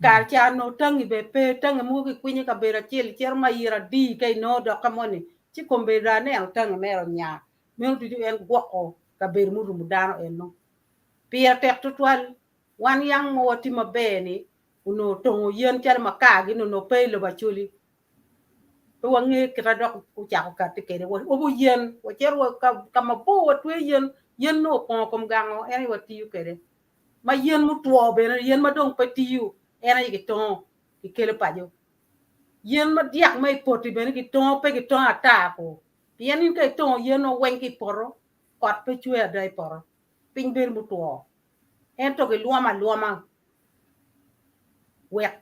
Speaker 8: kar cha no tangi be pe tangi mu ki kwenye ka be ra chel cher ma ira di kai no do ka moni chi kombe ra ne al tangi mero nya men tu en gwa ko ka be mu ru dano en no pia tek tutwal wan yang mo ti mabe ni uno tongo yen char makagi no pe lo bachuli to wangi kita dok ku cha ka te kere wo bu yen wo cher wo ka ma bo wo twe yen no ko kom gango eni wo ti kere ma yen mu tuo be yen ma dong pe ti yu ena ki to ki kele pa jo yen ma diak mai poti be ki to pe ki to ata ko yen in ke to yen no wen ki poro kot pe chue dai poro ping ber mu tuo en to ke luama wek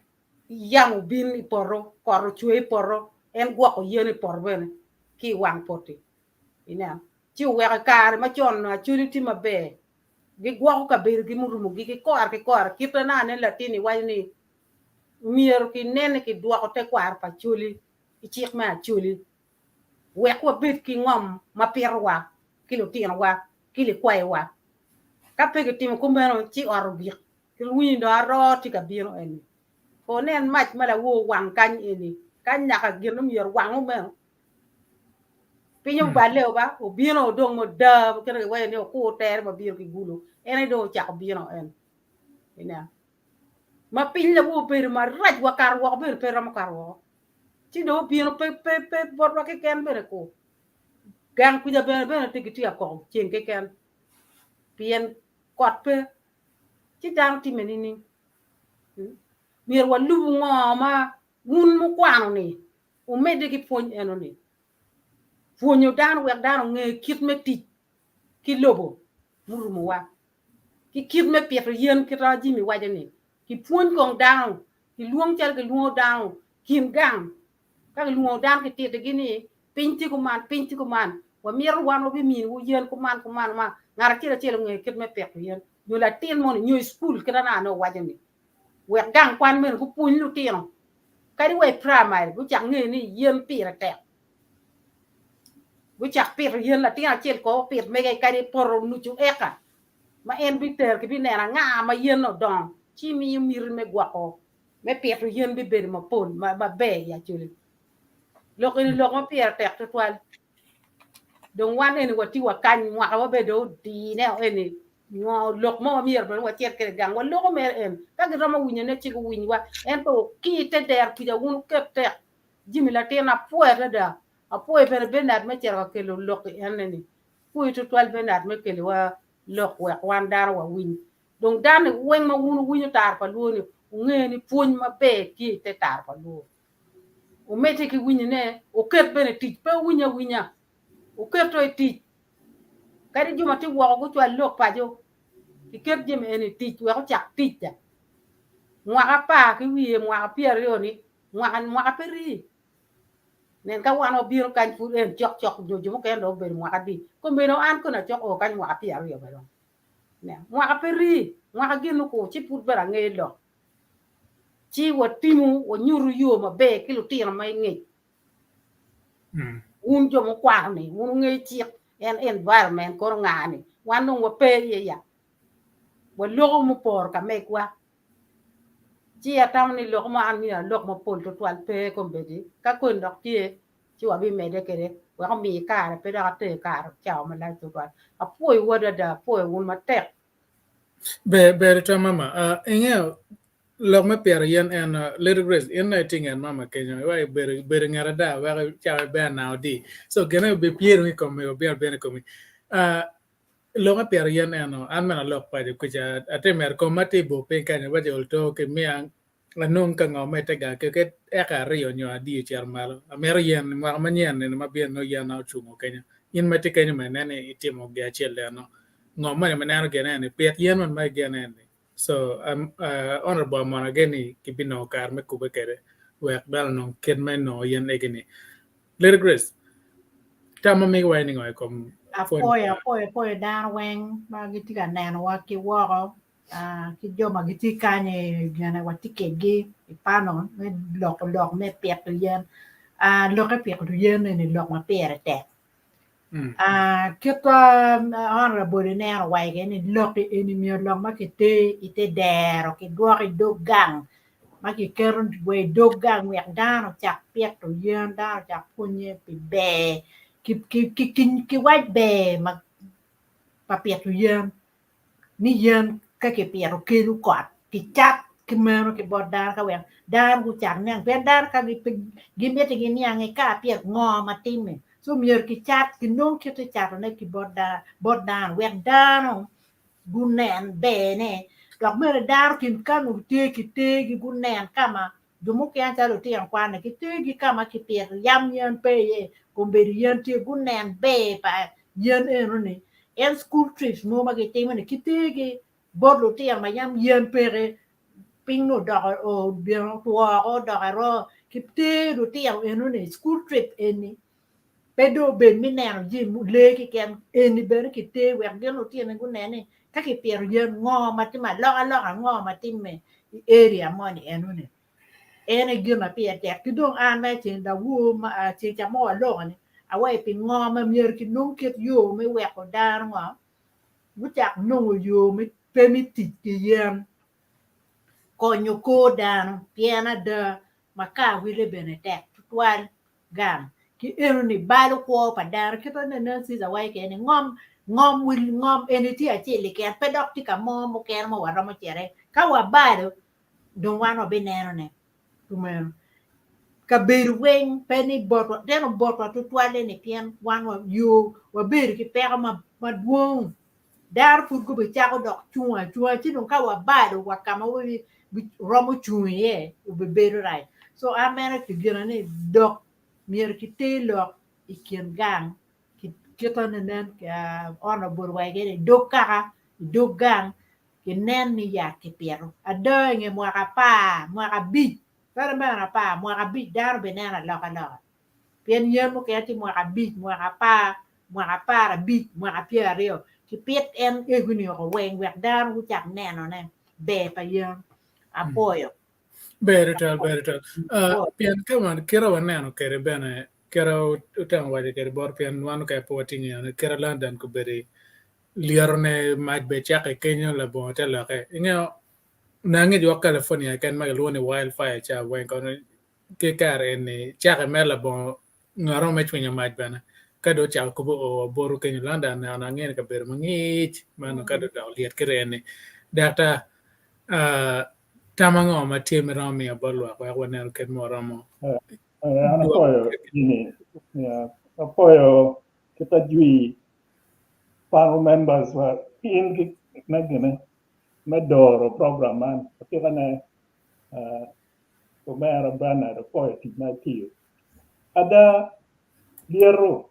Speaker 8: yang bin poro kor chue poro en gwa ko yen por ben ki wang poti ina chiu weka kar ma chon chuli ti mabe gi gwa ka ber gi murumu gi kor kita na ne latini wai ni mier ki nen ki dwa ko te kwar pa chuli ichik ma chuli wek wa bit ki ngom ma pirwa kilo tin wa kili kwai wa ka pe ki tim ko mero chi or bi ki wi do ro ti ka biro en ko nen mach mala wo wang kan eni kan nya ka gir num yer wang mo pinyo ba le ba o biro dong mo da ke re wa ne ko ter ma biro ki gulu ene do cha biro en ina ma pin la wo per ma raj wa kar wo per ma kar wo ti do biro pe bot wa ke ken bere ko gang ku ja bere te ki ti ko chen ke ken pien kot pe ti dang ti menini mier wa lubu ngoma un mu kwano ni o mede ki pon eno ni fonyo dan wek dan nge kit me ti ki lobo muru mu wa ki kit me pieto yen ki ra ji mi wa ni ki pon kong dan ki luong chal ki luong dan kim gang ka luong dan ki ti gi ni pinti ko man wa mier wa no bi mi wo yen ko man ma ngara ti ra ti nge kit me pieto yen yo la tin mo ni school ki na no wa ni wek gang kwan men ku pun lu tino ka di we primary ku chak nge ni yen pire te ku chak pire yen la tina chel ko pire me ka di por nu chu eka ma en biter ki bi nera nga ma yen no don chi mi mir me gwa ko me pire yen bi be ma pon ma be ya chuli lo ma pire te tutwal don wan en wati wa kan wa ka be do di ne en ngo lok mo mier ben wa tiet ke gang wa lok mer en ka ga ma wunya ne chi ko wunya wa en to ki te der ki ja un ke te jimi la te na puere da a pue per benat me chero ke lo lok en ni pue to 12 benat me ke wa lok wa wan dar wa win donc dan wen ma wun wunya tar pa lu ni nge ni pun ma be ki te tar pa lu o mete ki wunya ne o ket bene ti pe wunya o ket to ti kadi juma ti wo ko chwa lok pa jo ki ket jem eni ti wo ko chak ti ja ngwa pa ki wi ngwa pier yo ni ngwa peri nen ka wano biro kan fu en chok jo mo ken do be ngwa di ko be no an ko na chok o kan ngwa pier yo ba ne ngwa peri ngwa gi no ko chi put bera nge do chi wo timu wo nyuru yo ma be ki lu ti na mai nge un jo mo kwa ni un nge chi en environment ko ngani wanu wo pe ye ya wo logo mo por ka me kwa chi atam ni logo ma an ni logo mo pol to twal pe ko be di ka ko ndok chi wa bi me de kere wa ko mi ka pe da te ka chao ma la to twal a poi wo da poi un ma tek
Speaker 2: be to mama inge lok me pier yen en little grace in I think en mama kenya wa be ngara da wa cha be now di so gonna be pier mi come be be come lok me pier yen en an mena lok pa de kuja atemer ko mati bo pe kanya wa jol to ke mi an anong ka ngome te ga ke e ka rio nyo adi char mal amer yen ma manyen ne ma bien no yen na chumo kenya in mati kenya menene itimo ga chel no ngoma ne menano gene pet yen man ma gene so honorable monageni kibino kar me kube kere wek dal no ken me no yen egeni little grace tama me wani ngoy kom
Speaker 9: apoyo dar weng ma giti ka neno wa ki woro ki joma giti kanye gana wati kegi ipano me lok me pet yen lok pet yen ni lok ma pere te kita honorable neno wa ni lok ni mi lok ma kite ite der ki gwa ki do gang ma ki keron we do gang wek dan chak pet yen dan chak punye pi be ki white bear ma papier tu yen ni yen ka ke piero ke lu kot ki chat ki mero ki bodar ka wen dar ku chat nang pe dar ka gi mete gi nyang ka pier ngo ma time so mier ki chat ki non ki te chat ne ki bodar wen dar gunen bene dok mere dar kin kanu te ki gunen kama dumu ke anta lo te kwana ki te gi kama ki pier yam yen pe ye kumberi yen te gunen be pa yen enoni en school trips mo ma ke te mane ki te gi bodlo te ma yam yen pere pingo do o bien to o do ro ki te do te enoni school trip eni pedo ben mi neno jim le ki ken eni ber ki te wer gelo tiene ku nene ka ki pier yen ngo ma ti ma lo ngo ma ti me area money enune ene gima pia tek ti dong an me chen da wu ma chen cha mo lo ni a wai pi ngo ma mier ki nung ket yo me we ko dar ngo bu chak nung yo me pe mi ti ki yen konyo ko dan piena de maka wile bene tek tutwal gam ki enu ni balu ko pa dar ki to ne si za wai ke ni ngom wil ngom eni ti a chi li ke pe dok ti ka mo ke mo wa mo chere ka wa balu don wano beneno ne tumen kabedo weng penny bot deno bot tutwal ni pien wan wa yo wa ber ki pe ma duong dar fu go be chako dok chua chi no ka wa bado wa kama we romo chue ye u be bedo right so amena ki gina ni dok mier ki te lok ikien gang ki keto nen ka ona bor wa ge dok kaka dok gang ki nen ni ya ki pero adoenge mo ka bi para mena pa mo ka bi dar be nena lo pien yen mo ke ti mo ka bi mo ka pa ra bi mo ka pierio ki pet en eguni ko wen wek dar ku chak neno ne be pa yen apoyo
Speaker 2: Better. Pian kaman kira waneno kere bene kira utang waje kere bor pian wanu kaya poting yana kira London ku beri liarne maj be chake Kenya la bon tela ke inyo nangi jo California kan maga luone wildfire cha wen kono ke kare ni chake mela bon ngaro me chwinya maj bene kado cha ku bo boru Kenya London na nangi ka ber mangich mano kado da liat kere ni data tamango ma tim romi abolwa kwa wanel ket moromo
Speaker 10: An apoyo ini apoyo kita jui panel members wa in ki nagene medoro program man kita na omyero bana apoyo ti na tiyo ada liero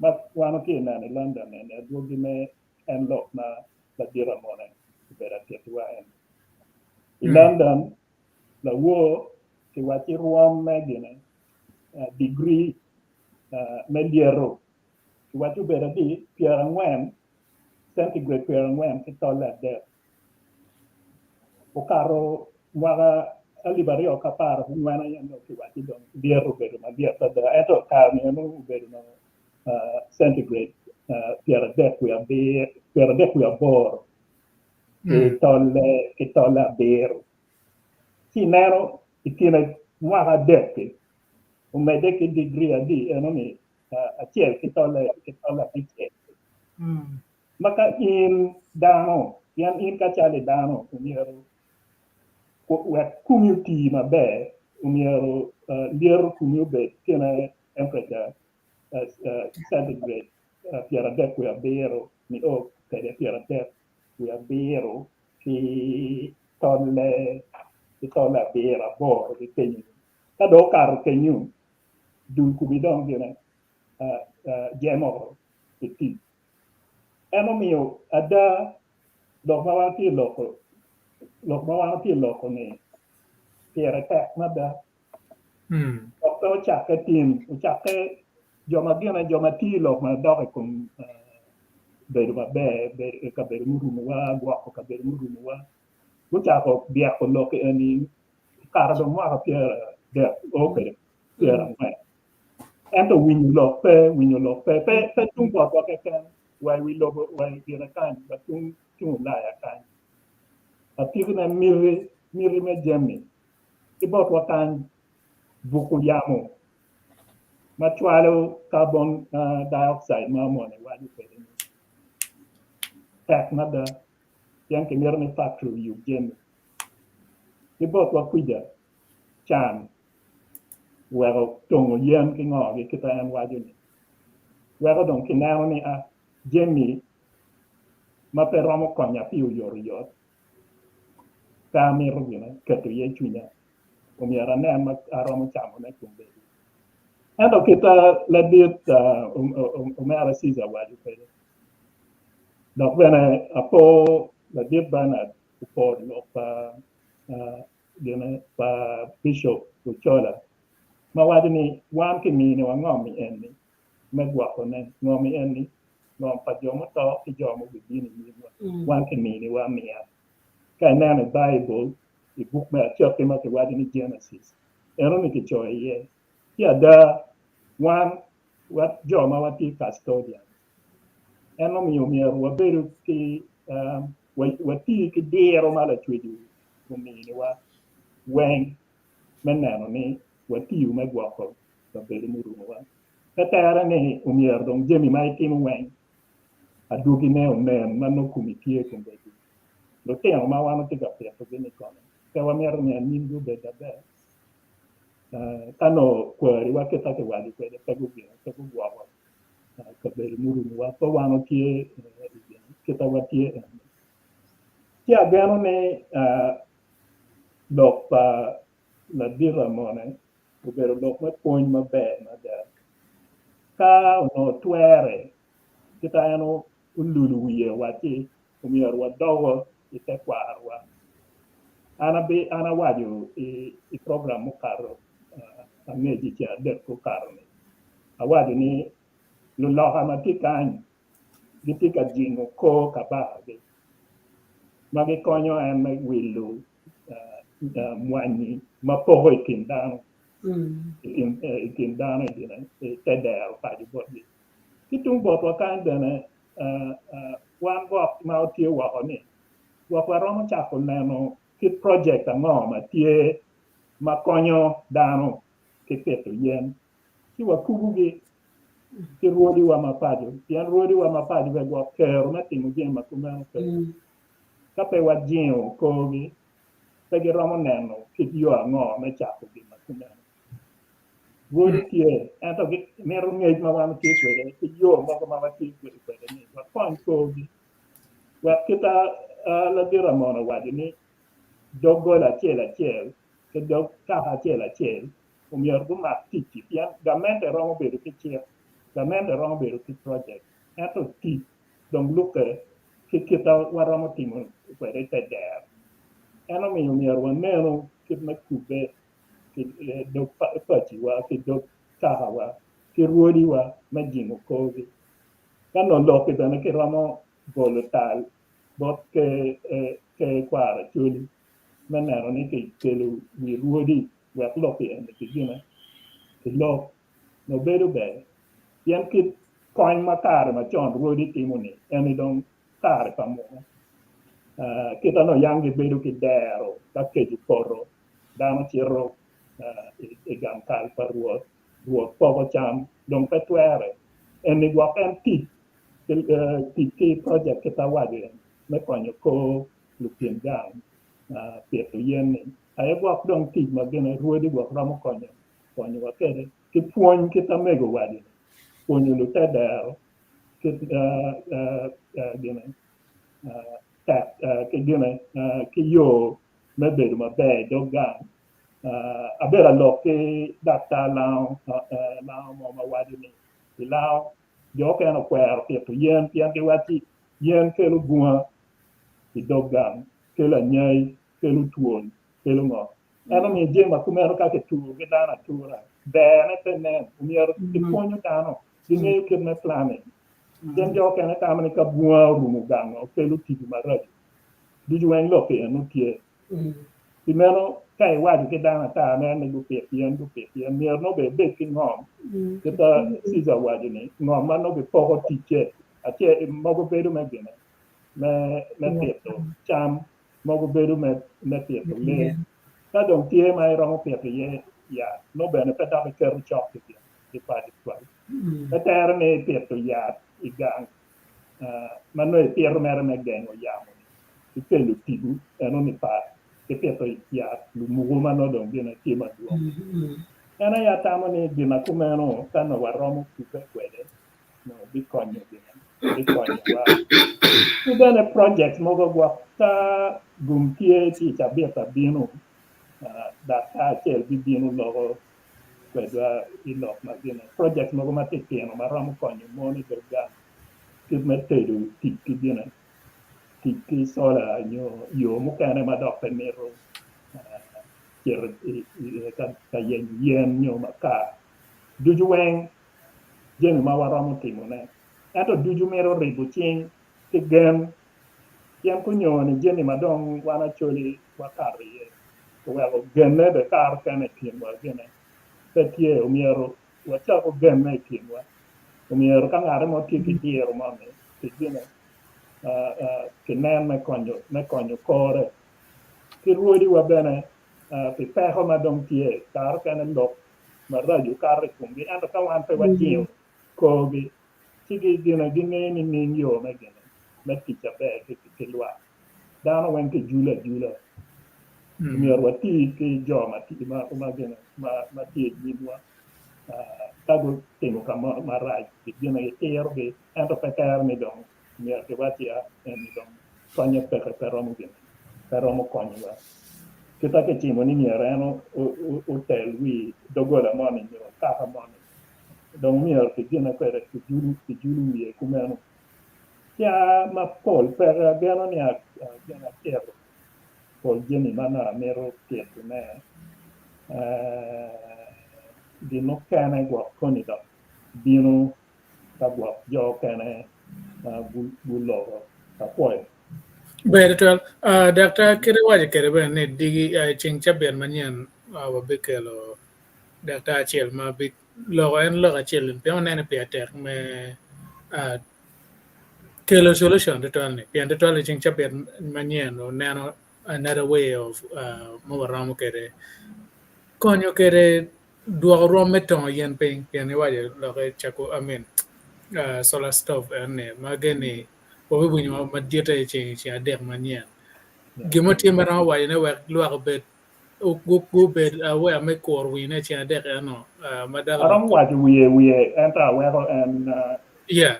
Speaker 10: mas wano ki na ni London ne duogi me en lok na la dira mone bera tietwa en London la wo ki wati ruam megene degree mediero watu bera di piera ngwen centigrade piera ngwen ki tola de o caro mwaga alibario kapar ngwen ayen no ki wati don diero bera ma dieta da eto carne no bera no centigrade piera de qui a bor ki tola bero si nero ikine mwaga de umede ki degree adi enoni achiel kitole piche maka in dano yan in kachale dano umyero wet community mabe umyero liero community kena temperature centigrade piera de qui abero mi o kede piera de qui abero ki tolle bera bor di kenyu kado kar kenyu dun kubidong gene jemo ti eno mio ada dok mawati loko ni piera tek nada to chake tim chake joma ti lok ma dok kum beru mabe beru ka beru murumu wa gwako ka beru murumu wa chako bia ko lok eni karado mo piera de okay piera mai ento winyo lo pe tung bot wa kan why we love why we na kan but tung la ya kan ati na miri me jemi ti bot wa kan buku yamo machwalo carbon dioxide ma mo ne wa di pe tak nada yang ke mirne factory yu jemi ti bot wa kuja chan wero tongo yen ki ngo ki kita en waju ni wero don ki nao ni a jemi ma pe romo konya piu yor ka mi rugina ka tu ye chunya o mi ara ne ma aromo chamo ne kumbe ando kita la dit o me ara siza waju pe dok bene apo la dit bana po lo pa dene pa bishop uchola ma wadi ni wan ki mi ni wangom mi enni me gwako ne ngomi eni ngom pa jomo to ki jomo bidini ni wan ki ni wa mia ka na Bible i book me choke ma ke wadi ni Genesis ero ni ki choye ye ya da wan wat joma wati custodian eno mi omyero wabedo ki wati ki diero mala chwedu ni wa weng meneno ni wati me gwako wabedo murumo wa katara ni omyero dong jemi ma itimo weng adugi ne onen mano kumitie kumbe lo temo ma wan tiga peto gini kono ke wamyero ni nimgo beda be kano kwari waketa ke wadi kwede pego gwawa kabedo murumo wa to wan otie kita watie kia gano ne dok pa la dira mone obedo dok ma puonj maber maber ka ono twere kita ano ululu wiye wati omyero wadogo ite kwarwa ana wajo i program mukaro ameji cha det ko karne awajo ni luloha matikany gitika jingo ko kabage magi konyo en wilu mwani mapoho ikindano ikindano tedero padi bodi kitung botwa kandene wan gok ma otie wako ni wakwa romo chako neno kit project ang'o ma tie ma konyo dano kiketo yen ki wakubugi ki ruodi wa mapajo pien ruodi wa mapajo be gwok kero na timo gin ma kumeno kero kape wajio kogi pe giromo neno kit yo ang'o me chako gin ma kumeno ruodi tie ento mero ng'ej ma wan tie kwede ki yo moko ma watie kwede ni wakony kogi kita la dira mono wadi ni dogo la chela ke dog ka chela omyero go mak tiki pia gamente romo bedo ki chier gamente romo bedo ki project ento ti dong luke ki kita waromo timo kwede te der eno mi omyero waneno kit na kube ki dog pachi wa ki dog kaha wa ki ruodi wa majingo kogi kano loke dana ki romo bolo tal bot ke kwara chuli menero ni ke kelo wi ruodi wek loke en ke gina ke lok no bedo be yen kit kony makare ma chon ruodi timo ni eni dong kare pamo kita no yangi bedo ki dero ka keji koro dano chiro e gankal pa ruot pogo cham dong petwere eni gwak en ki project kita wadi me konyo ko lupien gang pieto yen ni ay gwak dong tij ma gene ruodi gwak romo konyo wa kede ki puonj kita mego wadi puonyo lu tedero ki gene ki gene ki yo me bedo maber dog gang abera lok ki dakta lao mo ma wadi ni lao jo ke no kwero pieto yen pien ki wati yen kelo bunga i dog gang kelo nyai kelo tuon kelo ngo eno mi jema kumero kake tuo ki dana tura bene tenen umyero ki ponyo dano dinge kene planning den jo ke na tamani ka bunga rumu gang o kelo tibi maraji diju wen lope eno tie imeno kai wadi ki dana ta ne ne du pien mier no be ki ngom kita siza wadi ni ngom ma no be pogo tiche ache mogo bedo me gene me pieto cham mogo bedo me pieto le ka dong tie mai rongo pieto ye ya no bene peta be kero chok ki padi kwal petera ne pieto ya igang mano e pierro mere me gengo yamo ki pelu tibu eno ni pa ke pieto ya lu muguma no dong gina tima duo ena ya tamo ni gina kumeno kano waromo kupe kwede no bikonyo gina bikonyo wa kubene project mogo gwa ta gumtie ti tabeta binu da ta chel bibinu logo kweda ilok na gina project mogo matitino maromo konyo moni doga kimetedu tiki gina tiki sola yo mukane madokte nero kir ka yen nyo maka dujuweng jeni ma waromo timo ne ato duju mero ribu ching ti gen yam ku nyoni jeni madong wana choli wakari ye wego genne de kar kane timwa gene petie omyero wachako genne timwa omyero ka ngare mo tiki diero mame ti gene kinen me konyo kore ki ruodi wa bene pi peko madong tie kar kane lok maraju kar kumbi ando ka wan pe wajio kogi chigi gina gine ni ning yo me gene me ticha be ki lwa dano wen ki jula omyero wati ki jo ma ti ma gene ma ti jidwa tago timo kama maraj gina itero gi ando pe ter ni dong omyero ki wati ni dong konyo peke peromo gene peromo konyo wa kita ke timo ni miero eno hotel wi dogola moni miero kaka moni dong miero ki gina kwere ki julu wiye kumeno ya ma pol per gano ni gana kero pol jeni mana mero kero ne dino kane gwa koni da dino ka gwa jo kane bulo ka poe
Speaker 2: Betul. Dr. kere waje kere ben ne digi ching chaber manyan wa bekelo Dr. Achel ma bit lo en lo achel pe on ne pe ater me kelo solution to tell ne pe and to ching chaber manyan no nano another way of mo ramo kere konyo kere duogo rom meton yen pe pe ne waje lo chako amen solar stove ne magene wo bi bunyo ma dieta ching chi adek manyan gimo timbara wa ne wa lwa bet go bet wa me kor wi ne cha de no madal
Speaker 10: aram waje wiye enta wero en
Speaker 2: yeah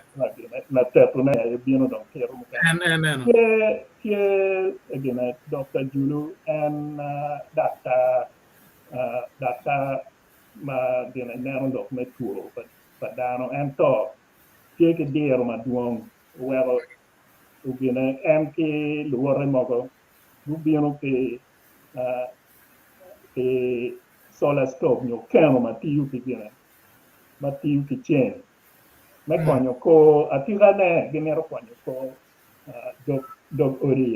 Speaker 10: na teto na ya bino don kero mo
Speaker 2: and no
Speaker 10: ke again Dr. Julu and data ma dina nero dok me tuo but dano en to ke diero ma duong wero ugine en ke luore mogo rubino ke solar stove nyo keno ma tiu ki gine ma tiu ki chen me konyo ko atiga ne ginero konyo ko dog ori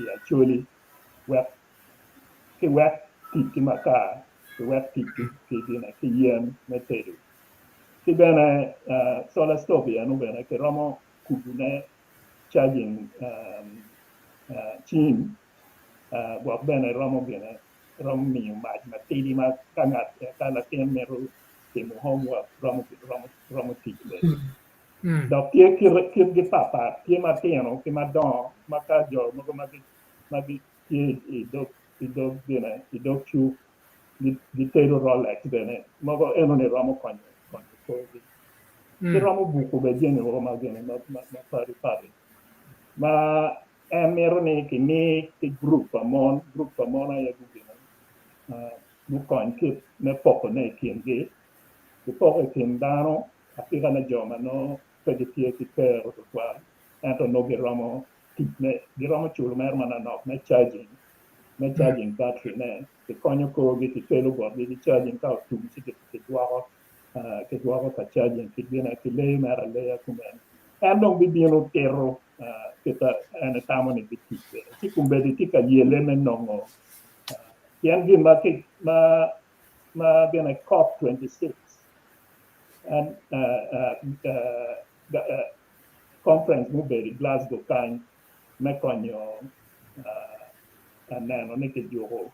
Speaker 10: ya choli wet ki wet ti maka ki wet ti ki dina ki yen me tedu ki bene solar stove ya no bene ki romo kubune charging chin gwak bene romo bene romo miyo maj ma tidi ma kangat kala tem meru timo homework romo ti bene dok tie kir gi papa tie matino ki madongo maka jo mogo magi tie i dog bene i dog chu di tedo Rolex bene mogo eno ne romo konyo kogi ki romo buku be jeni romo gene ma pari ma en mero ni ki ni ki group amon ya gugina bu kon ki me poko ne kien gi ki poko kien dano akika na joma no pegitie ki pero tutwal ento no giromo tikne giromo chulo mer mana nok me charging battery ne ki konyo kogi ki kelo borgi ki charging ka tum si ki dwako ka charging ki gina ki le mera le ya kumen en dong bi bino tero kita ene tamo ni biti si kumbe di tika yele men nongo yan gi ma bina COP 26 and conference mu beri Glasgow kan me konyo aneno ne ke jogo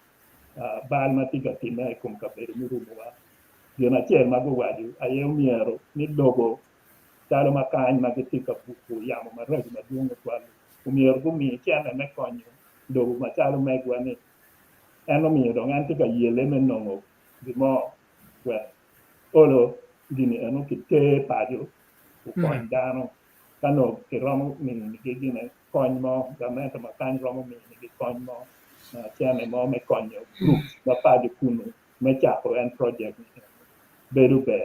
Speaker 10: bal ma tika time kum ka beri mu ruwa gina chen ma go waju aye miero ni dogo talo makany ma gitika buku yamo ma reg ma dungo twal umier gumi chene me konyo dogo ma talo megwa ni eno miyo dong antika yele me nongo bimo we olo gini eno kite pajo ukony dano kano ki romo min ni gine kony mo gamento makany romo min ni kony mo chene mo me konyo groups ma pajo kuno me chako en project bedu be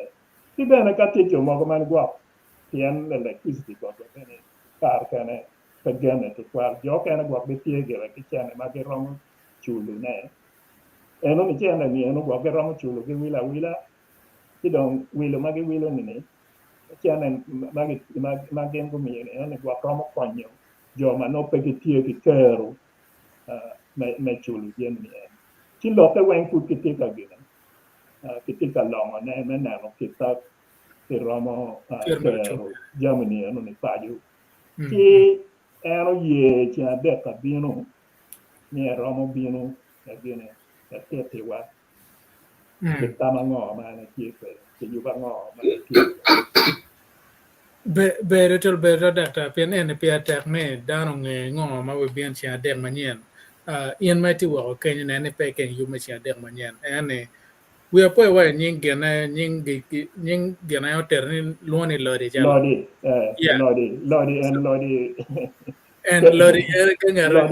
Speaker 10: ki bene katicho mogo man gwap tien electricity go bene kar kane pegene to kwal jo kane go be tie gere ki chene ma ge romo chulu ne eno ni chene ni eno go ge romo chulu ge wila ki don wilo ma ge wilo ni chiane magen ko mi ne gwa promo konyo jo ma no pe ki tie ki kero me chulu yen ni ki lo ke wen ku ki ti ka gina ki ti ka lo ne na no ki ta ki romo kero Germany no ni pa ju ki ero ye chi ade ka bino ni romo bino e bino e te wa ki tama ngo ma na ki ki yu ba ngo ma ki
Speaker 2: Better data pen en pia tek me dano nge ngo ma we bien chia dek manien ien mai ti wo ken ne pe ken yu me chia dek manien ene we apo wa nying gena nying gena yo ter ni loni lori jalo yeah
Speaker 10: Lodi and Lodi
Speaker 2: and lori ke ngare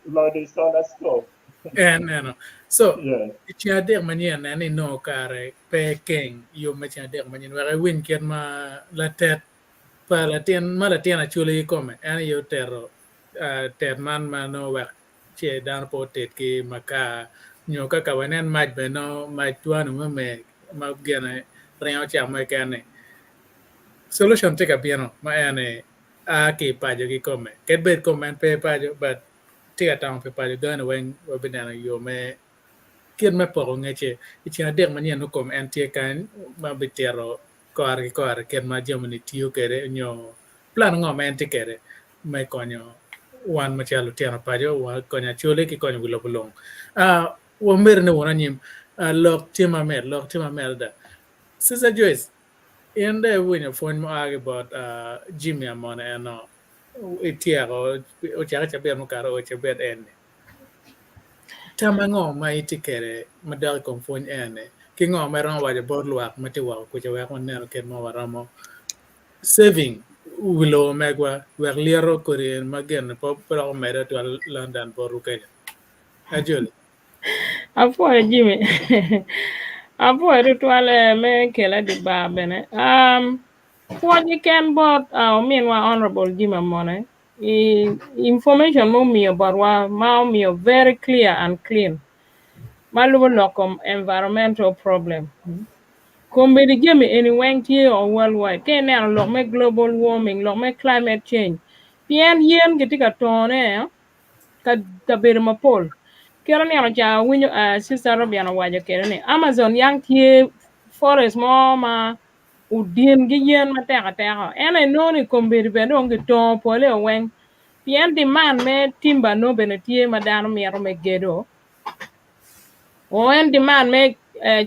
Speaker 10: Lodi soda stove.
Speaker 2: and so
Speaker 10: Yes.
Speaker 2: chia dek manien ne no kare pe ken yu me chia dek manien wa win ken ma la tet pa la tien achule come and yo terro ter man mano wa che dan po tet ki maka nyo ka wanen maj be no maj tuanu me ma gene reo cha me kane solution te ka piano ma ane a ki pa jo ki come ke bet comment pe pa jo but te ka tang pe pa jo gane wen wa benana yo me kien me poro ngeche ichina dek manien no kom en tie kan ma bitero koar ken ma Germany tiyo kere nyo plan ngo men ti kere me konyo wan ma chalo tiano pajo wa konya chole ki konyo gulo bulong wo mer ne wona nyim lok tima mer da Sister Joyce in the winner phone mo age about Jimmy Amone no itiago o chaga chabe mo karo o chabe en tama ngo ma itikere madal kon fon ene ki ngo ma ran waje bor luak mati wa ku je wa kon ne ken mo waramo saving wilo megwa wer liero korin magen po pro mere to London boru ke ajul
Speaker 4: Apo Jimmy. Apo ritual me kela di ba bene. What you can bot meanwhile honorable Jimmy Amone. Information mo me about what me very clear and clean. Malubo lokom environmental problem. Kombe di Jimmy any here or worldwide. Kene an lok me global warming, lok me climate change. Pien yen ketika tone ka mapol. Kero ni ano cha winyo sister Robi ano wajo kero ni Amazon yang tie forest mo ma udin gi yen ma teka teka ene no ni kombiri bendo ngi ton pole wen pien di man me timba no bene tie ma dano miero me gedo o en di man me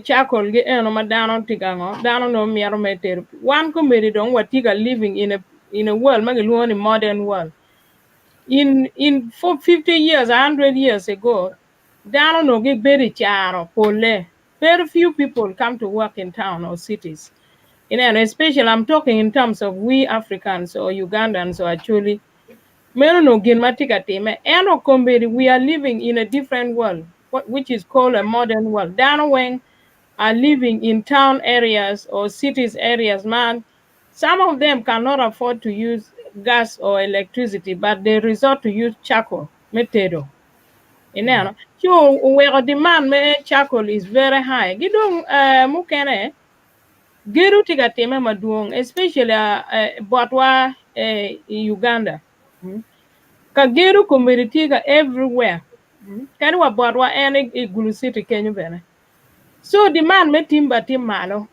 Speaker 4: charcoal gi eno ma dano tigango dano no miero me ter wan kombiri don watiga living in a world ma gi modern world in 50 years 100 years ago down no get very charo pole. Very few people come to work in town or cities. And especially I'm talking in terms of we Africans or Ugandans or actually meno no gin matika time. Eno komberi, we are living in a different world, which is called a modern world. Down when are living in town areas or cities areas, man. Some of them cannot afford to use gas or electricity, but they resort to use charcoal, metedo. So where demand me charcoal is very high. Gidong mukene geru tiga tema maduong, especially botwa Uganda. Ka geru community ga everywhere. Kani wa botwa ene igulu city Kenya bene. So demand me timba timalo.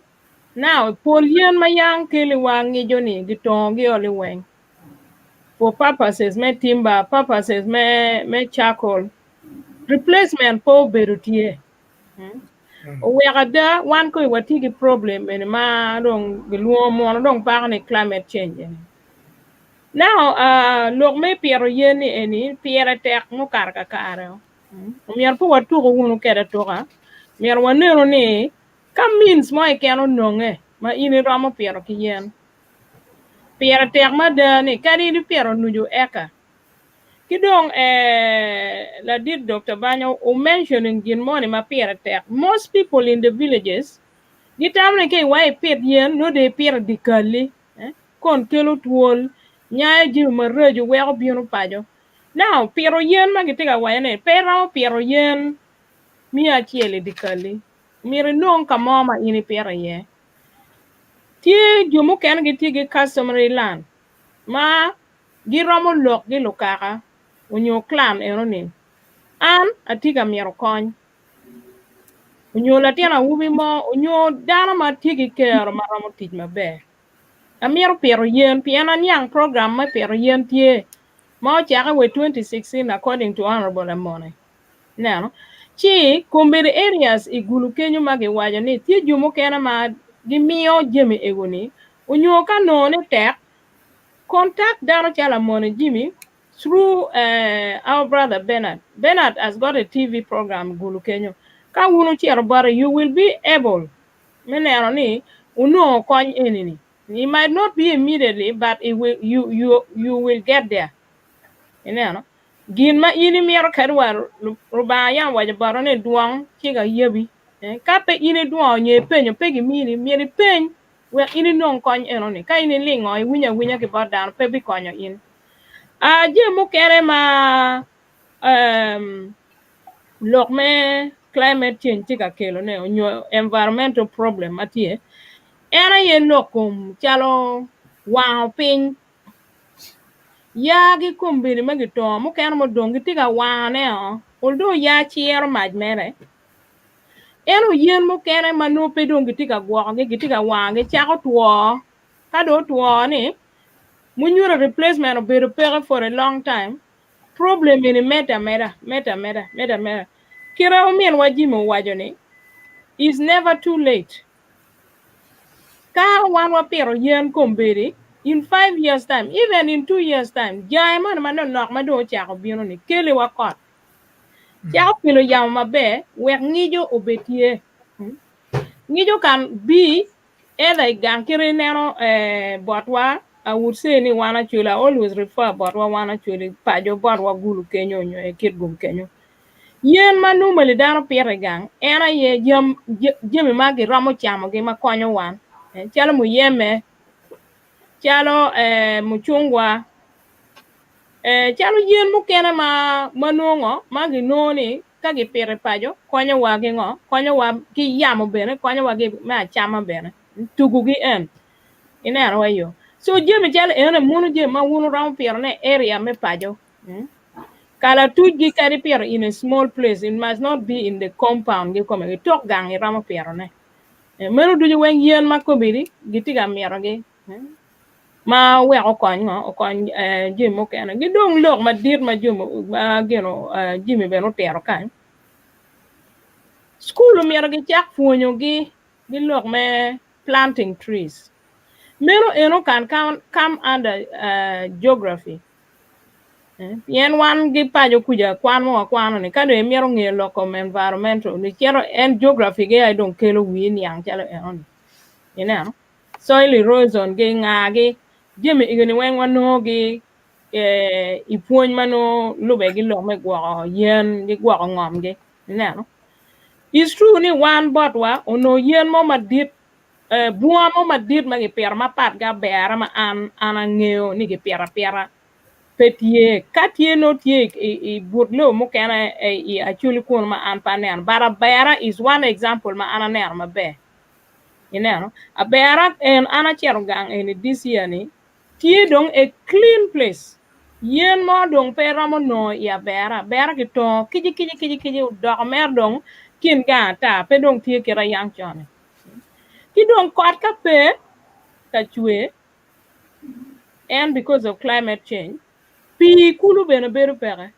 Speaker 4: Now polian mayang kili wangi joni gitongi oli weng. For purposes me timber, purposes me charcoal. Replacement po berutie. We are there one ko watigi problem and ma dong giluo mo dong pa ni climate change. Now look me piero yeni eni piera tek mo karka karo. Mier po watu ko unu kera toka. Mier wanero ni kam means mo e kano nonge ma ini ramo piero kiyen. Piera tek ma dani kadi di piero nuju eka. Kidong la did Dr. Banyo mentioning in morning ma pier tek. Most people in the villages gitamne ke wai pet yen no de pier dikali kon kelo tuol nyaya ji marejo wego bieno pajo. Now piero yen ma gitega wai ne pero piero yen mi achiele dikali. Mire non ka mama ini piero ye. Tie jumu ken gi tie gi customary land. Ma giromo lok gi lokaka unyo clan eroni. An atiga miero kony. Unyo latiana wubi mo unyo dana ma tie gi kero maromo tij maber. Amiero pero yen piena nyang program ma pero yen tie ma ochaka we 2016 according to Honorable Amone. Now, chi kumbiri areas igulu kenyo magi wajo ni tie jumu kena ma gimiyo Jimmy egoni unyo ka no ne tek contact Dano Chala Hon Jimmy through our brother Bernard. Bernard has got a TV program gulu kenyo. Ka wunu chiero bare you will be able menero ni uno kony enini. It might not be immediately, but it will you will get there. You know. Gin ma ini miero kadwa rubaya waje baro ne duang chiga yebi. Kape ini duang nye penyo pegi miri peny we ini non kony enoni. Ka ini lingo winya ki bodan pe bi konyo in. Je mu kere ma lok me climate change chiga kelo ne onyo environmental problem atie. Era ye lokum chalo wang piny ya gi kumbiri magi to mu ken mo dongi tiga wane although ya chiero maj mere eno yen mu kene manu pe dongi tiga gwogi tiga wange chako tuo ka do tuo ni munyuro replacement obedo pere for a long time problem in meta kira umien wajimo wajo ni is never too late ka wan wa pero yen kumbiri in 5 years time, even in 2 years time, jai man nok ma do chako bino ni kele wakot. Chako pilo yam mabe, wek ngijo obetie. Ngijo can be either gang kiri neno botwa, I would say ni wana chula, always refer botwa wana chuli, pajo botwa gulu kenyo nyo, kid gum kenyo. Yen man normally dano pere gang, ena ye jemi magi ramo chamo gi makonyo wan. Chalo mu yeme, chalo muchungwa chalo yen mu kene ma manongo magi noni ka gi pere pajo konyo wa gi ngo konyo wa ki yamo bene konyo wa gi ma chama bene tugu gi en inero wayo so jemi chalo ene munu je ma wunu ram pere ne area me pajo kala tuji kari pere in a small place it must not be in the compound gi come gi tok gang ram pere ne menu duje wen yen makobiri gitiga miero gi ma we okon Jim okena gidong lok ma dir ma Jim ma geno Jimmy beno tero kan school mi gi chak fuonyo gi lok me planting trees meno eno can come under geography yen wan gi pajo kuja kwano ni kado miero nge lokom environmental ni chero en geography ge I don't kelo win yang chalo eno you know soil erosion ge ngagi Jimmy igni wen wano gi ipuony mano lube gi lo me gwa yen gi gwa ngom gi neno it's true ni one botwa ono yen mo madit buwa mo madit ma gi per ma pat ga bera ma an ngeo ni gi pera petie katie no tie I budlo mo kana I actually kun ma an panen bara bera is one example ma ana ner ma be you know a bera en ana chero gang in this year ni tie dong a clean place yen mo dong pera mo no ya bera ki to kiji dog mer dong kin ga ta pe dong tie kera yang chone ki dong kwat ka pe ka chwe and because of climate change pi kulu bene beru pere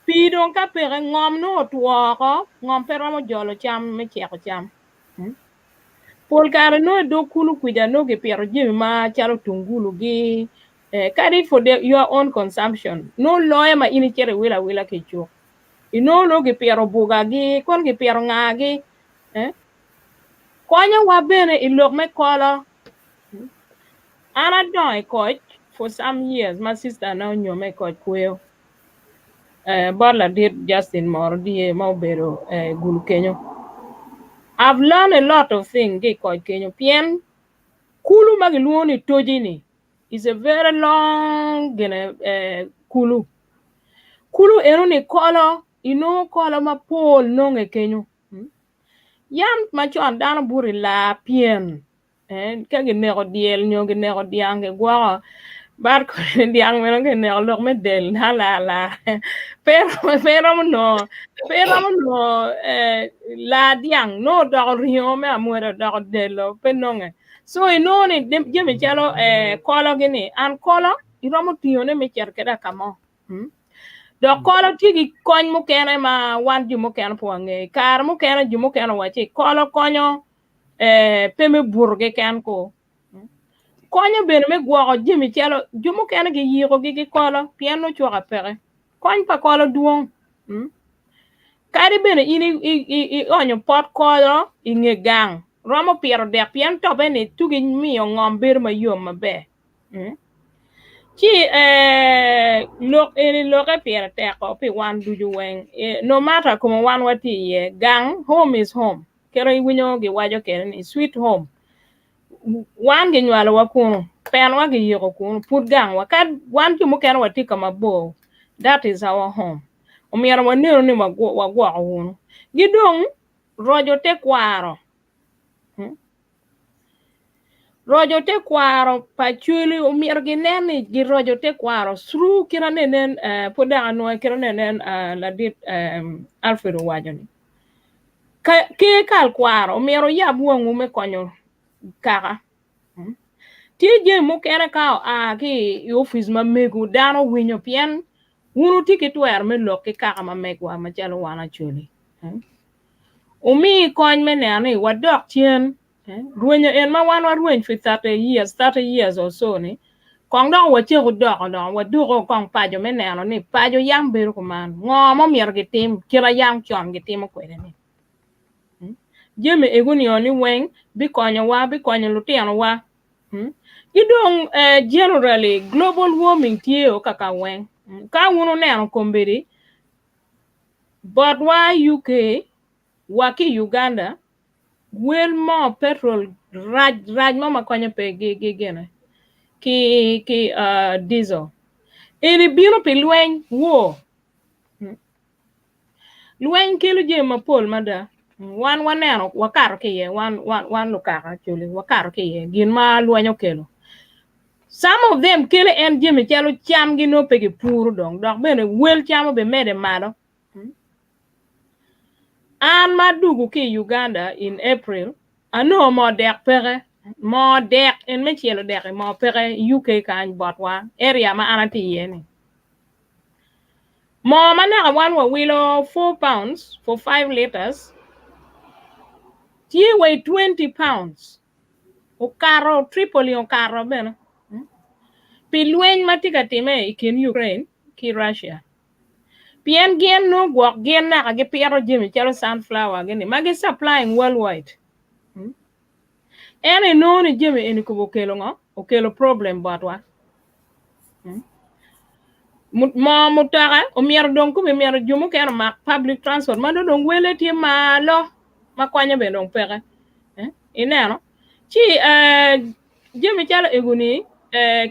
Speaker 4: pi dong ka pere ngom no tuo ko ngom pera mo jolo cham me cheko cham Pol kare no do kulu kuja no ge pero Jimmy ma chalo tungulu gi carry for your own consumption. No lawyer ma ini chere wila ke cho. Ino no ge pero buga gi kon ge pero ngagi Kwanya wa bene ilok me kola. Ana don coach for some years. My sister now nyo me coach kweo. Barla did Justin Mordi Maubero Gulu Kenyo. I've learned a lot of things ge coach Kenyo. Pien Kulu magiluoni tojini is a very long kulu. Kulu eno ni kola ino kola ma pol nonge kenyo. Yam machon dana buri la pien. ka gi nego diel nyo gi nego diang ge gwa bar ko diang me ge nego lok me del la pero no la diang no do rio me amore do del penonge so inoni jemi chalo kolo gini an kolo iromo tione me cerkeda kamo do kolo tigi kony mukene ma wan ju mukene puange kar mukene ju mukene wachi kolo konyo peme burge kan ko konyo bene me gwogo jimi chelo ju mukene gi yigo gi kolo piano chwa pere kony pa kolo duong kari bene ini onyo pot kolo inge gang romo piero de pian to bene tugi miyo ngomber mayom mabe chi look any look at pier teko pi wan duju weng no matter como wan wati ye gang home is home kero winyo gi wajo keren is sweet home wan gi nywalo wakunu pen wa gi yiko kunu put gang wakad wan ju mukene wati kama bo that is our home omyero wanero ni wagwok wunu gidong rojo te kwaro rojo te kwaro pachuli omyero gineni gi rojo te kwaro sru kira nenen poda anwa kira nenen la dit Alfred wajoni ke kal kwaro omyero yabuongu me konyo kaka tije mukere ka ki office ma megu dano winyo pien wunu tiki twer me loke kaka ma megwa ma chalo wana chuli umi kony me ne wadok tien ruenyo en ma wan warueny for 30 years or so ni kong dong wache dok dong wadugo kong pajo me neno ni pajo yang beru kuman ngomo mier gitim kira yang chom gitim kwede ni jeme eguni oni weng bi konyo lutiano wa gidong generally global warming tie o kaka weng ka wunu neno kombiri but why UK waki Uganda wel mo petrol raj mo makonyo pe gene ki diesel iri biro pi lweny wo lweny kelo je mapol mada wan waneno wakaro ke ye wan lukara chuli wakaro ke ye gin ma lwenyo kelo some of them kele en jemi chalo cham gi no pe gi puru dong bene wel chamo be mede malo an madugu ki Uganda in April ano mo dek pere mo dek en me chielo dek mo pere UK kan botwa area ma anati yeni mo mana wan wa wilo 4 pounds for 5 liters tie weigh 20 pounds o caro Tripoli o caro bene pilwen matika time ikin Ukraine ki Russia pien gen no gwok gen na ga piero jimi chelo sunflower gini magi supplying worldwide ene no ni jimi eni ko okelo problem batwa mo mutara omyero dong ko myero jumu kero ma public transport mando dong wele tie malo makwanya be dong pere ineno chi jimi chelo eguni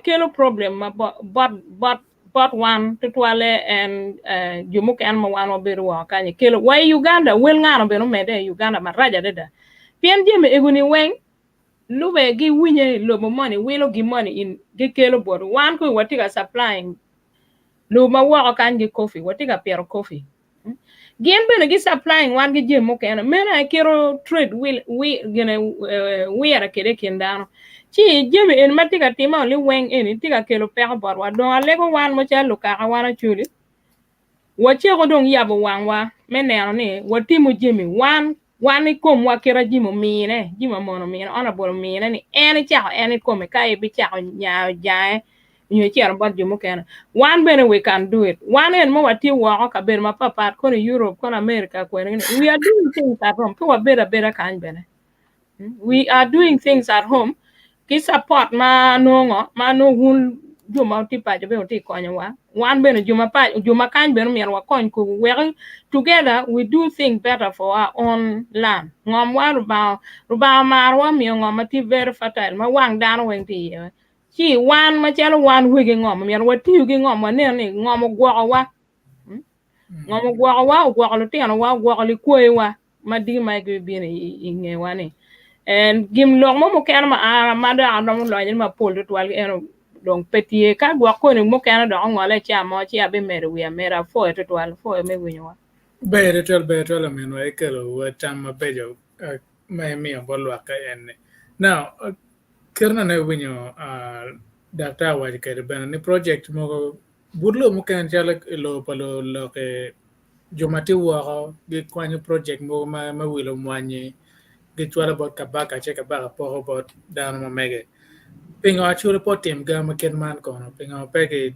Speaker 4: kelo problem ma but one tutwal and jumu kan ma wan oberu wa kanye kelo why Uganda wel ngano be no mede Uganda ma raja deda pien jimi eguni weng lube gi winye lobo money wilo gi money in gi kelo bor wan ko watiga supplying lo ma wako kan gi coffee watiga piero coffee gen bene gi supplying wan gi jemo kena mena kero trade we gene we ara kede kendano chi jemi en matiga tima li weng eni tiga kelo pera bor wa don alego wan mo chalo ka wana chuli wache go don yabo wanwa meneno ni watimo jemi wan kom wa kera jimo mine jimo mono mine ona bolo mine ni eni cha eni kom ka e bi cha nya jae nyo chiaro bad jumo kana wan bene we can do it wan en mo wati wa ka ber ma papa ko Europe ko America ko ni we are doing things at home ko better kan bene we are doing things at home ki support ma no hun juma ti pa be ti ko nya wan bene juma kan bene mi wa kon ko we together we do things better for our own land ngom wa ruba marwa mi ngom ti very fertile ma wang dan wen ti chi wan ma chalo wan wigi ngom mi wa ti gi ngom ne ni ngom gwo wa ngom gwo wa gwo lo ti wa gwo li ko wa ma di ma gi bi ni nge wa ni and gim long mo kan ma da andom lo ni ma pol tutwal eno dong petie ka gwa ko ni mo kan do ngole cha mo chi abe mer wi mera fo tutwal fo me winyo
Speaker 2: better ameno ekelo wachama bejo me mi bolwa ka en now kerna ne winyo data wa ke ben ni project mo burlo mo kan jala lo palo lo ke jomati wa ge kwani project mo ma wilo mwanye ge twala bot kabaka che kabaka po bot dan ma mege pingo achule potem ga ma ken man kono pingo pege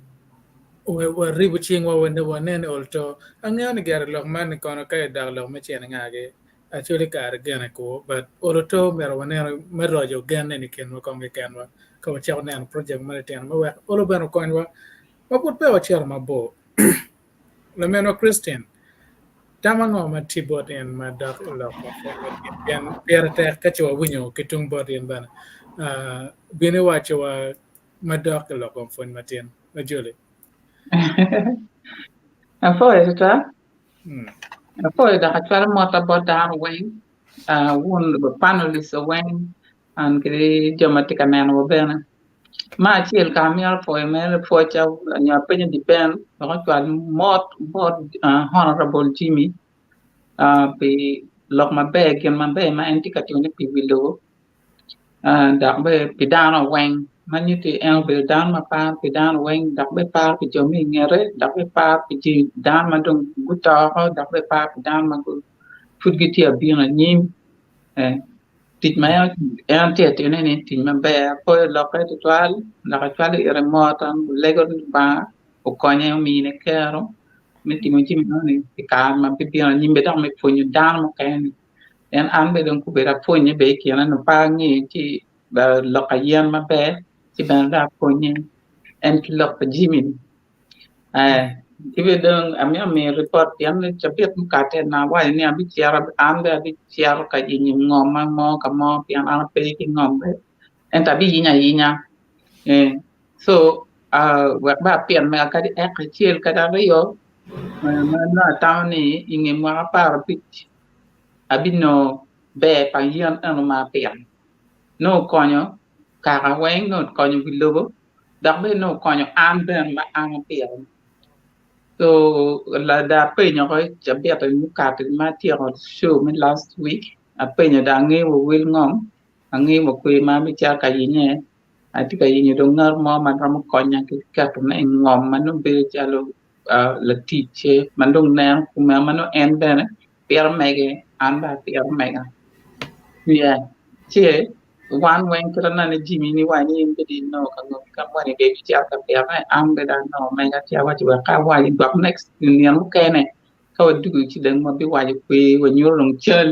Speaker 2: we ribu ching wa wende wanen olto angyan gar lok man kono kay dag lok me chen ngage actually kar gane ko but oloto mer wanen merojo gane ni ken ko nge ken wa ko chaw nan project ma ten ma wa olo bano kono wa ma put pe wa cher ma bo le meno Christian tamango ma tibot en ma dak lok en per ter ka chwa winyo kitung bot en bana bine wa chwa ma dak lok on fon maten ma jole
Speaker 11: Foi ta. Foi da hatwala mota boda wing. One the panelists wing and kiri jamatika man wo bena. Ma chiel kamel foi mel foi cha nya penya depend ko twal mot honorable Jimmy pe lok ma be ken ma be ma antikatione pi wilo da be pidano wing maniti el be dan ma pa pidan wing da be pa pi jomi ngere da be pa pi ji dan ma dong guta ho da be pa pidan ma gu fudgiti abina nyim tit ma en te te ne tit ma be po lo ka tutwal la ka twal ire motan lego ba o konye mi ne kero meti mo jimi no ne ka ma pi bina nyim be da me fonyu dan mo ken en an be don ku be ra fonye be kiana no pa ngi ti ba lo ka yan ma be ci ben ra fonye en ki lo ka jimi ki be don ami report yan ne chapet mu ka te na wa ni abi chiara an be abi chiara ka ji ngom ma mo ka mo pian an pe ki ngom be en ta bi yinya so wa ba pian ma ka di ek chiel ka da yo ma na ta ni inge ma pa pi abi no be pa yan an ma pian no konyo ka ka wen no konyo bi lobo da be no konyo an be ma an pian so la da pe nyo ko chabia pe mu ka te ma ti ro show me last week a pe nyo da nge wo wil ngom a nge mo kwe ma mi cha ka yinye a ti ka yinye do ngar mo ma ram ko nya ki ka to na ngom ma no be cha lo la ti che man dong na ku ma no en be ne per mege an ba per mega yeah che one when kana ne jimi ni wa ni be di no ka no ka wa ni be cha ka per na am be da no me ga cha wa chi wa ka wa ni dog next ni an ke ne ka wa du chi den mo bi wa ji kwe wa nyu long chen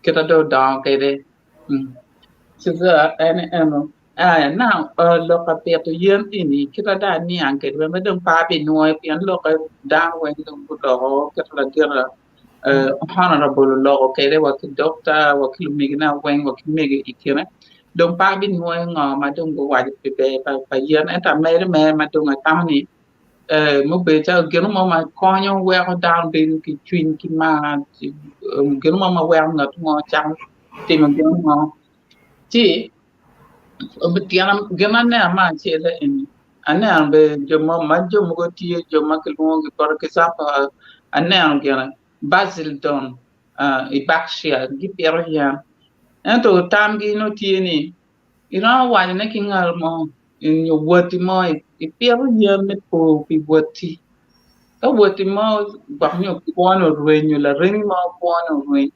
Speaker 11: kita do da ke de so and now lo ka pe to yen ini kita da ni an ke be me dong pa be no pi an lo ka da wa ni dong bu do ka la dira honorable law okay they were doctor wakil migna wen wakil migi ikene don pa bin mo ngo ma don go wa pe pa yen eta me ma don atamni mo be cha genu mo ma konyo we ko down bin ki twin ki ma genu mo ma we ngat ngo chang ti mo genu mo ti obtiana gemana ma che le en ana be jo mo ma jo mo go ti jo ma ke mo ki por ke sa ana ngena Basil don ibakshia gipero ya ento tamgi no tieni ira wa ne kingal mo in yo woti mo ipero ya me po pi woti ka woti mo ba nyo pono ruenyo la ring mo pono ruen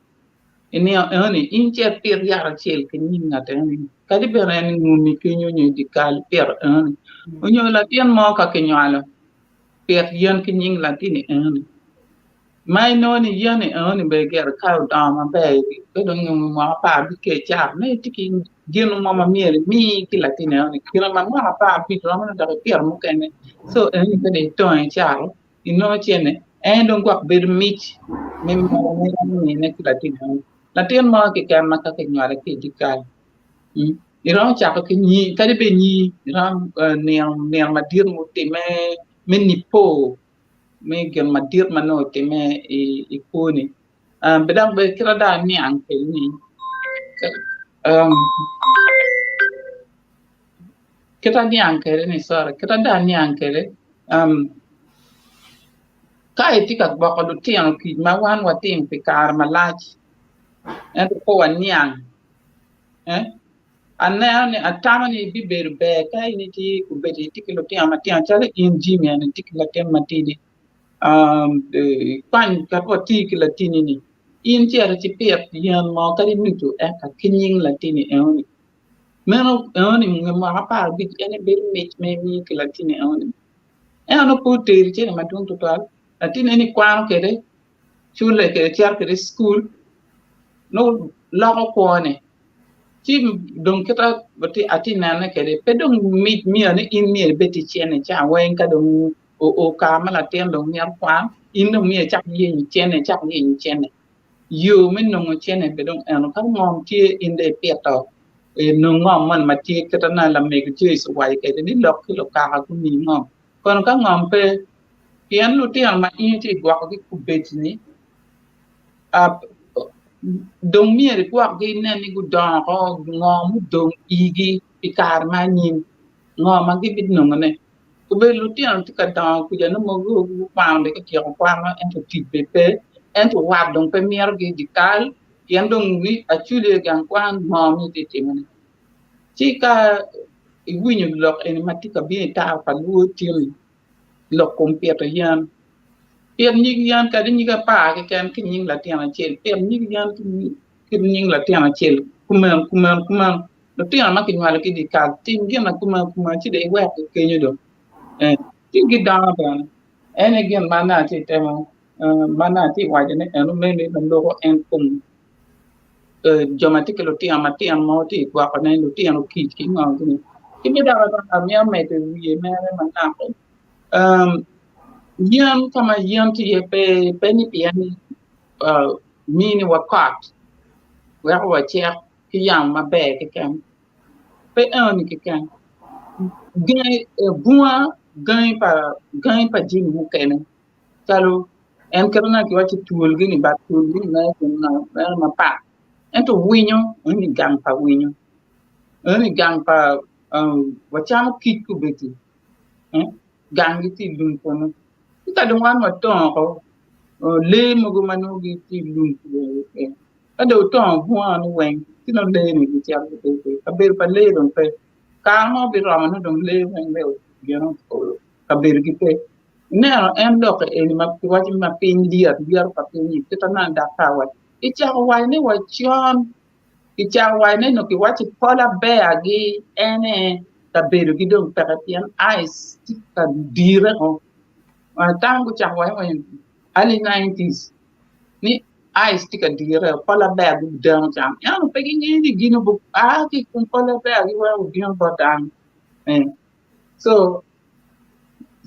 Speaker 11: ini ani inche per ya chel kinin na tani kadi bere ni ngumi kinyo nyo dikal per ani onyo la tien mo ka kinyalo per yan kinin la tini ani mai no ni yani oni be ger ka da ma be ko do ngi ma pa bi ke cha ne tiki genu ma miere mi ki la tine oni ki ma pa bi do ma da pier mo ken so eni be de to en cha ino chene en don kwa be mich me me ne ki la tine la tine ma ki ka ma ka ke nyare ki dikal iro cha ko ki ni ka de be ni ira ne ma dir mo te me ni po me gen madir mano te me i pwony bedang be kira da ni ankel ni kita niankere ni sorry kita da niankere kai tika boko do tiang ki ma wan wa ting pikar malach and ko niang anani atamani biber be kai ni ti ku beti tikilo tiang ma tiang chale inji me ni tikila tem matini pan ka ko tikila tinini in ti ara ti pep yan mo kali mitu e ka kinying latini eoni meno eoni ma pa bi ene ber mech me mi latini eoni eno puti ti ma tung total latini ni kwano kede chule kede tiar kede school no lago kone ti don kita bati ati nana kede pe don mit mi ane in mi beti chene cha wen ka don o ka mala ten don nyar kwan in don mi chak yin chene yo men no chene be don eno ka ngom ti in de peto no ngom man ma ti kita na la me ti so wai kede ni lok ki lo ka ku ni ngom kon ka ngom pe pian lu ti ma in ti gwa ki ku beti ni dong mier kwak gi nen ni gudon ko ngom dong igi pikar ma nin ngom ma gi bit nong ne ku be lu ti an ti ka dong ku ja no mo gu pa de ka ti ko kwa ma en to ti pe pe en to wa dong pe mier gi dikal yen dong wi a chule gan kwan ngom ni ti ti ne ti ka i wi ni lok en ma ti ka bi ta pa lu ti lok kom pe to yan Pem nyig yan ka di nyiga pa ke kan ki nying la tiana chel pem nyig yan ki nying la tiana chel kuman no tiana ma ki nwala ki di ka tim gen na kuma chi de wa ke nyodo ti gi da ba ene gen mana ti tema mana ti wa de ne no me me no lo en kum jomati ke lo tiana ma tiana mo ti kwa pa ne lo tiana ki ngam ni ki mi da ba mi me te wi me ma na ko yan kama yan ti pe ni piani mini wakat wa che ki yam ma be ke kan pe an ki kan gai bua gai pa jin mu ken talo en karna ki wachi tuol gini ba tuol gini na ma pa en to winyo ni gang pa winyo ni gang pa wa cham ki ku beti gang ti dun ko kita dengan matang ko le mo manu gi ti lum ka do tong buan wen ti no le ni ti ya ka ber pa le don pe ka mo bi ro manu don le wen le gi no ko ka ber gi pe ne en do ka en ma ti wa ti ma pin dia pa pin ni ti ta na da ka wa i cha wa ne wa chon i cha wa ne no ki wa ti pola be agi ene ka ber gi don pa pian ice ti ka dire tangu cha wa early 90s ni ice tika dire pala bag down jam ya no pegi ni gino bu ki kun pala bag wa gino bodan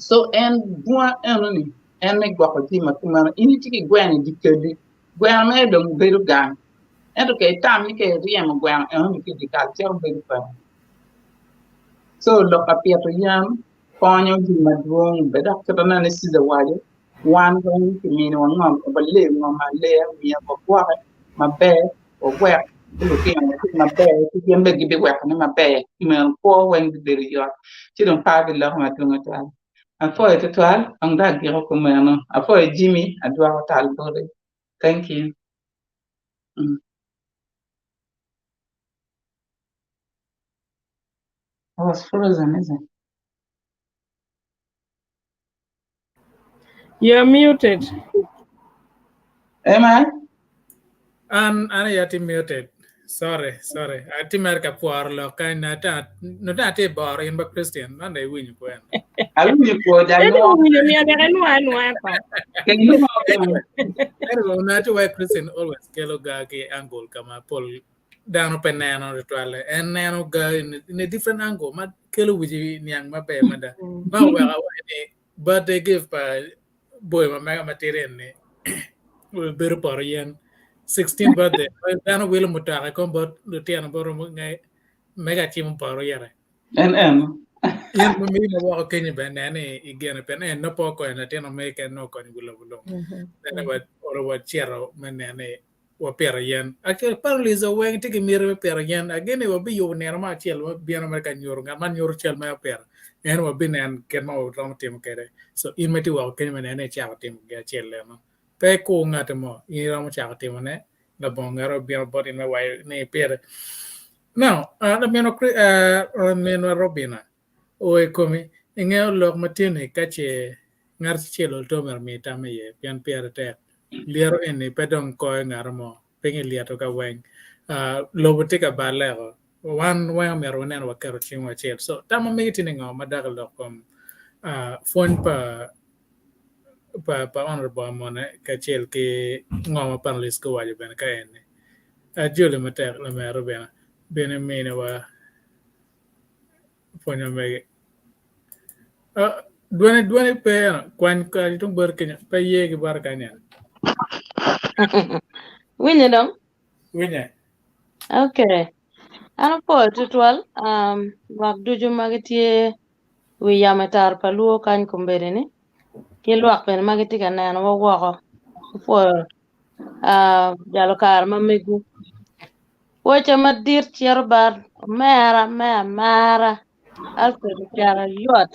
Speaker 11: so en bua enoni en me gwa ko ti ma kuma ini tiki gwen di kedi gwen me dong beru gang en to ke tam ni ke riem gwen en ki di ka cher beru pa so lo ka pia to yam ponyo di madwong beda ka na ne si da waje wan gon ki min won ngom ba le ngom ma le mi ba kwa ma be o wa lu ki ma be ki yem be gi be wa ni ma be mi ko wen de yo ti don pa bi lo ma tu ngata a fo e total ang da gi ko ma no a fo e Jimmy adwa tal bode thank you I was frozen, isn't it?
Speaker 4: You're muted.
Speaker 11: Am I?
Speaker 2: Ana yati muted. Sorry. Ati merka puar lo kai na ta no ta te bar in ba Christian na dai win ko en.
Speaker 11: Alu ni ko da no.
Speaker 4: Mi ada no pa.
Speaker 11: Can you know?
Speaker 2: Pero na to Christian always kelo ga ke angle kama pol down up and nano ritual and nano ga in a different angle ma kelo wiji niang ma be manda. Ma wa but they give by boy ma material ne will be por yen 16 birthday dano will mutaka kon but lutiana boro ngai mega chim paro yare
Speaker 11: En
Speaker 2: yen mo mi mo wa kenyi ben ne igen pen no poko en teno make no kon gulo gulo ne ba oro wa chero men ne wa pera yen ake parli zo weng tiki mir pera yen agene wa bi yo ne ma chel wa bi na ka nyor nga man nyor chel ma pera en wa bin en ken ma wa ram tim kere so in meti wa ken men ne cha tim ga chel le no pe ko ngata mo in ram cha tim ne da bongaro bi bot in ma wa ne pera now la meno meno robina o e come ingeo lok matine kache ngar chelo to mer mi tame ye pian pera te liero ene pedong ko ngarmo pengi lieto ka weng lobo tika balero wan wang mero nen wa kero chingwa chel so tama miti ni ngo madaga lokom phone pa honorable Amone ka chel ki ngo ma panelis ko wajo ben ka ene jole matek la mero bene mine wa ponyo mege duane pe kwan ka tung ber kenya pe ye ki bar kanya
Speaker 12: Winnie dong.
Speaker 2: winya
Speaker 12: Okay. Ano po tutwal wagduju magitie wi yamatar paluo kan kumbere ni. Kilwak pen magiti kana no wako po jalo kar mamigu. Wacha madir chierbar mara alfred kara yot.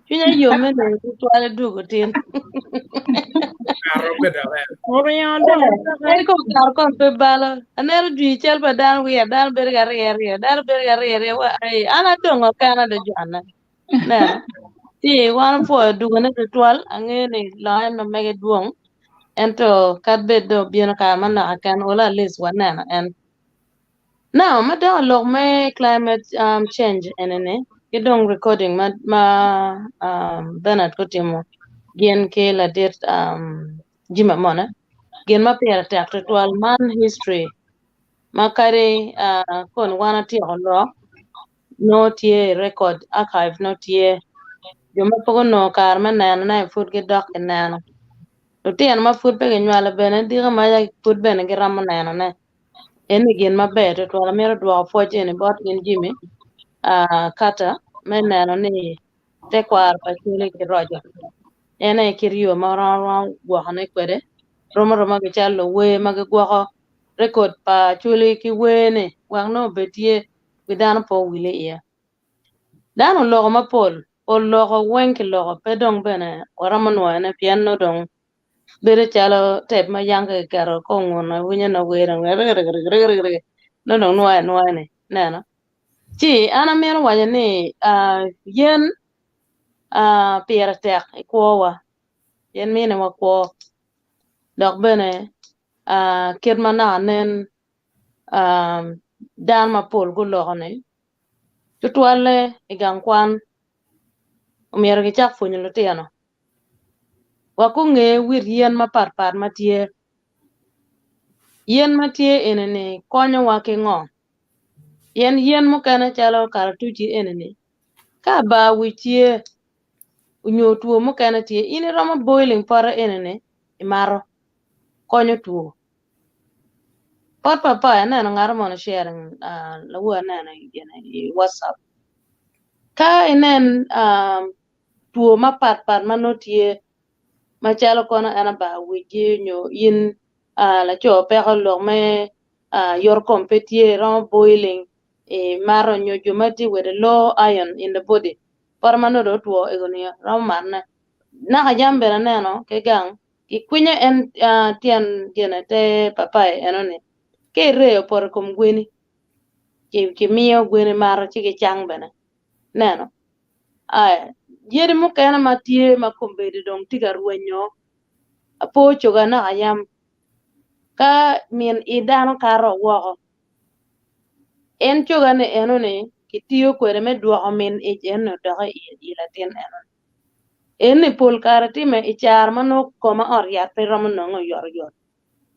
Speaker 12: Chunya yomene tutwal dugutin. Eko kar kon pe balo anero dwi chel pa dan wi dan ber gar yer wa ai ana dongo kana de jana na ti wan po dugane de twal angene la no mege duong ento kabedo bien ka mana kan ola les wanana and now madam log me climate change enene kidong recording ma Bernard Kotimo gen ke la det Jimmy Amone gen ma pera tak twal man history makare kon wana ti lo no tie record archive no tie joma pogo no kar manana na food ge doc nana to tien ma food pe nyala bene diga ma ya food bene ge ram nana na eni gen ma beto to la mero dwa foje ni bot gen Jimmy kata menana ni te kwar pa chule ki rojo ene kiriyo ma ran gwa ne kwede roma ge chalo we ma ge gwa record pa chule ki we ne wang no betie bidan po wile ya dano logo ma pol logo wenki logo pedong bene waraman wane piano dong bere chalo tep ma yanga karo kongo na winya na wera no ne nana chi ana mero wanya ni yen pira tek ikowa yen mine wa ko dok bene kirma na nen dan ma pol go logo ne tutwale igang kwan omyero gi chak funyo lutieno wakunge wir yen ma par matie yen matie enene konyo wa ki ngo yen mukene chalo karatuchi enene ka ba witie unyo tuo mukene tie ini romo boiling para enene imaro konyo tuo pot papa neno ngaro mono sharing lawa neno i WhatsApp ka inen tuo ma par manotie machalo kono ana ba wiji nyo yin la cho peko lok me your competie rom boiling maro nyo jumati with a low iron in the body parmano do tuo egonia rom marna na ka jambe na neno ke gang ikwinya en tian genete papai enone ke reo por kom gweni ki miyo gweni maro chike chang bene neno ay yeri mo kana matie makombedi dong tiga ruenyo apo choga na ayam ka min idano karo woko en choga ne enone kitiyo kwere me duoko min eno doga ilatin enon eni pol karatime ichar mano koma oriat pe romo nongo yor